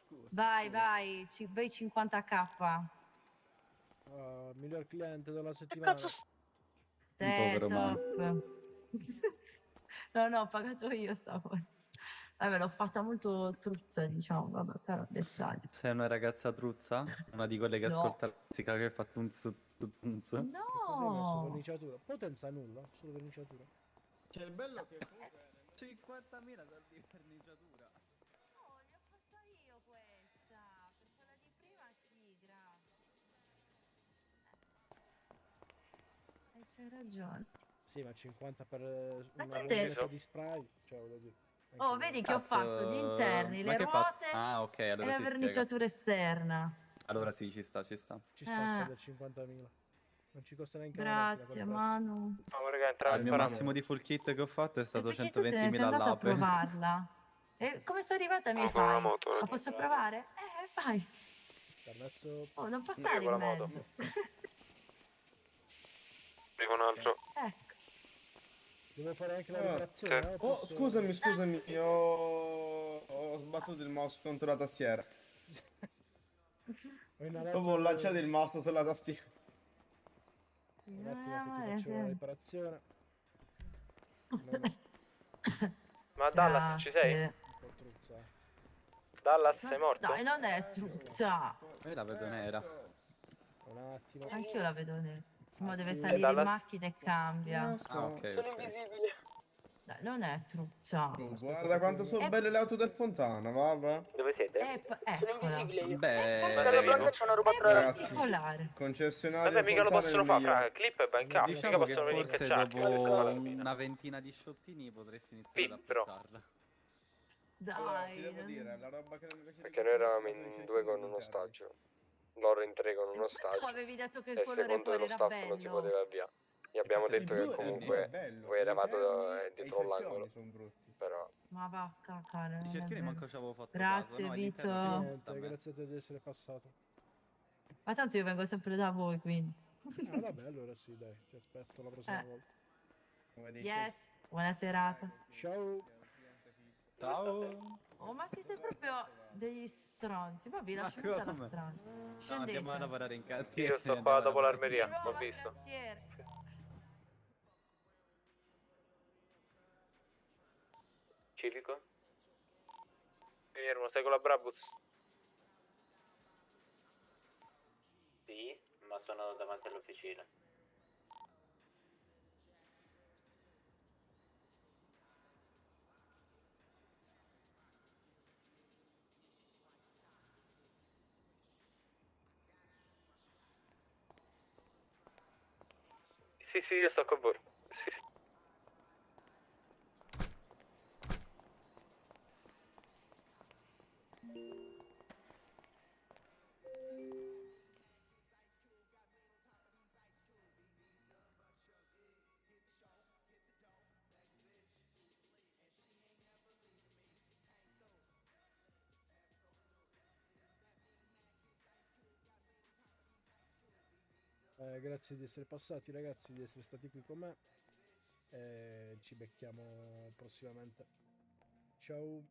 Speaker 18: Scusa.
Speaker 21: Vai, vai, bei 50k.
Speaker 1: Miglior cliente della settimana.
Speaker 8: povero
Speaker 21: Top. No, no, ho pagato io stavolta. Vabbè, l'ho fatta molto truzza, diciamo, vabbè, però dettaglio.
Speaker 8: Sei una ragazza truzza? Una di quelle che
Speaker 21: No.
Speaker 8: ascolta la musica che fa tunz tunz?
Speaker 1: Cos'hai messo?
Speaker 21: No!
Speaker 1: Verniciatura? Potenza nulla, solo verniciatura.
Speaker 18: Cioè, il bello che
Speaker 8: 50.000 soldi di verniciatura.
Speaker 21: No, li ho fatta io questa. Per quella di prima sì, grazie. C'hai ragione.
Speaker 1: Sì, ma 50 per
Speaker 21: Ma
Speaker 1: una
Speaker 21: te-
Speaker 1: rondinetta di spray, cioè voglio dire. anche
Speaker 21: Oh,
Speaker 1: lì.
Speaker 21: vedi che ho fatto gli interni,
Speaker 8: Ma
Speaker 21: le
Speaker 8: che
Speaker 21: ruote
Speaker 8: Ah, ok,
Speaker 21: e
Speaker 8: allora
Speaker 21: la
Speaker 8: si spiega.
Speaker 21: verniciatura esterna.
Speaker 8: Allora sì, ci sta, ci sta.
Speaker 1: Ci sta a spendere 50.000. Non ci costa neanche
Speaker 21: Grazie, Manu.
Speaker 5: No, raga, entrava
Speaker 8: Il mio massimo di full kit che ho fatto è stato
Speaker 21: Perché tu te ne sei
Speaker 8: 120.000
Speaker 21: andato a
Speaker 8: all'ape.
Speaker 21: provarla? E come sono arrivata mi
Speaker 5: No, con una
Speaker 21: fai?
Speaker 5: moto,
Speaker 21: La posso provare? Vai.
Speaker 1: Permesso.
Speaker 21: Oh, non passare
Speaker 5: con
Speaker 21: in
Speaker 5: la moto.
Speaker 21: mezzo.
Speaker 5: Dico un altro.
Speaker 21: Ecco.
Speaker 1: Devo fare anche la
Speaker 18: Ah,
Speaker 1: riparazione.
Speaker 5: sì.
Speaker 1: o
Speaker 18: Oh,
Speaker 1: posso-
Speaker 18: scusami, ho sbattuto il mouse contro la tastiera.
Speaker 1: Ho inalato-
Speaker 18: Dopo ho lanciato il mouse sulla tastiera.
Speaker 1: Un attimo che ti faccio una riparazione.
Speaker 5: Ma Dallas, ci sei?
Speaker 1: Un po' truzza.
Speaker 5: Dallas, sei morto?
Speaker 21: Dai, non è truzza.
Speaker 8: Io la vedo nera.
Speaker 1: Un attimo.
Speaker 21: Anch'io la vedo nera. Mo deve
Speaker 5: sì.
Speaker 21: salire in
Speaker 5: Dalla-
Speaker 21: macchina e cambia.
Speaker 8: Ah, ok,
Speaker 15: Sono
Speaker 8: ok.
Speaker 15: invisibile.
Speaker 21: Dai, non è truzza.
Speaker 18: Guarda quanto sono belle le auto del Fontana, vabbè.
Speaker 5: Dove siete?
Speaker 15: Sono
Speaker 21: Eccola.
Speaker 15: invisibile io.
Speaker 8: Beh,
Speaker 15: Casablanca c'è una roba tra
Speaker 18: Ragazzi,
Speaker 21: Particolare.
Speaker 18: concessionario
Speaker 5: Vabbè, mica lo
Speaker 18: Fontana è
Speaker 5: possono
Speaker 18: il
Speaker 5: fare,
Speaker 18: migliore.
Speaker 5: fra clip e banca, mica
Speaker 8: diciamo che
Speaker 5: possono venire
Speaker 8: forse
Speaker 5: incacciati.
Speaker 8: dopo una ventina di sciottini potresti iniziare ad
Speaker 5: Pippero.
Speaker 8: apprezzarla.
Speaker 18: Allora, ti
Speaker 21: Dai.
Speaker 18: devo
Speaker 21: non-
Speaker 18: dire, la roba che non mi piace di
Speaker 17: Perché
Speaker 18: più
Speaker 17: noi
Speaker 18: sono
Speaker 17: eravamo
Speaker 18: le cose
Speaker 17: in
Speaker 18: dei
Speaker 17: due con
Speaker 18: cecchini
Speaker 17: uno
Speaker 18: interni.
Speaker 17: ostaggio. loro entregano uno ostaggio.
Speaker 21: Avevi detto che il
Speaker 17: E
Speaker 21: colore
Speaker 17: secondo
Speaker 21: fuori
Speaker 17: dello
Speaker 21: era
Speaker 17: staff non si
Speaker 21: bello.
Speaker 17: poteva avviare. Gli abbiamo detto che
Speaker 18: blu è
Speaker 17: comunque
Speaker 18: bello,
Speaker 17: voi
Speaker 18: i
Speaker 17: eravate
Speaker 18: verdi e i
Speaker 17: dietro l'angolo.
Speaker 18: cerchioni sono brutti.
Speaker 17: Però
Speaker 21: Ma va, cacare,
Speaker 8: I
Speaker 21: non è
Speaker 8: cerchioni
Speaker 21: vero.
Speaker 8: manco ci avevo fatto
Speaker 21: Grazie,
Speaker 8: caso. No,
Speaker 21: Vito.
Speaker 8: all'interno di
Speaker 1: Niente, grazie a te di essere passato.
Speaker 21: Ma tanto io vengo sempre da voi, quindi.
Speaker 1: Ah, vabbè, allora sì, dai, ti aspetto la prossima
Speaker 21: Eh.
Speaker 1: volta.
Speaker 21: Yes, buona serata.
Speaker 1: Ciao.
Speaker 8: Ciao.
Speaker 21: Oh, ma siete proprio degli stronzi. Ma vi
Speaker 8: Ma
Speaker 21: lascio in mezzo alla
Speaker 8: come?
Speaker 21: strada.
Speaker 8: No,
Speaker 21: Scendete.
Speaker 8: andiamo a lavorare in
Speaker 17: sì,
Speaker 8: cantiere.
Speaker 17: io sto
Speaker 8: andiamo
Speaker 17: qua
Speaker 8: a
Speaker 17: dopo
Speaker 8: lavorare in
Speaker 17: l'armeria,
Speaker 21: Di nuovo
Speaker 17: ho
Speaker 21: in
Speaker 17: visto.
Speaker 21: cantiere.
Speaker 17: Civico? Fermo, stai con la Brabus?
Speaker 20: Sì, ma sono davanti all'officina.
Speaker 17: Sì, io sto con voi. Sì.
Speaker 1: Grazie di essere passati, ragazzi, di essere stati qui con me. Ci becchiamo prossimamente. Ciao.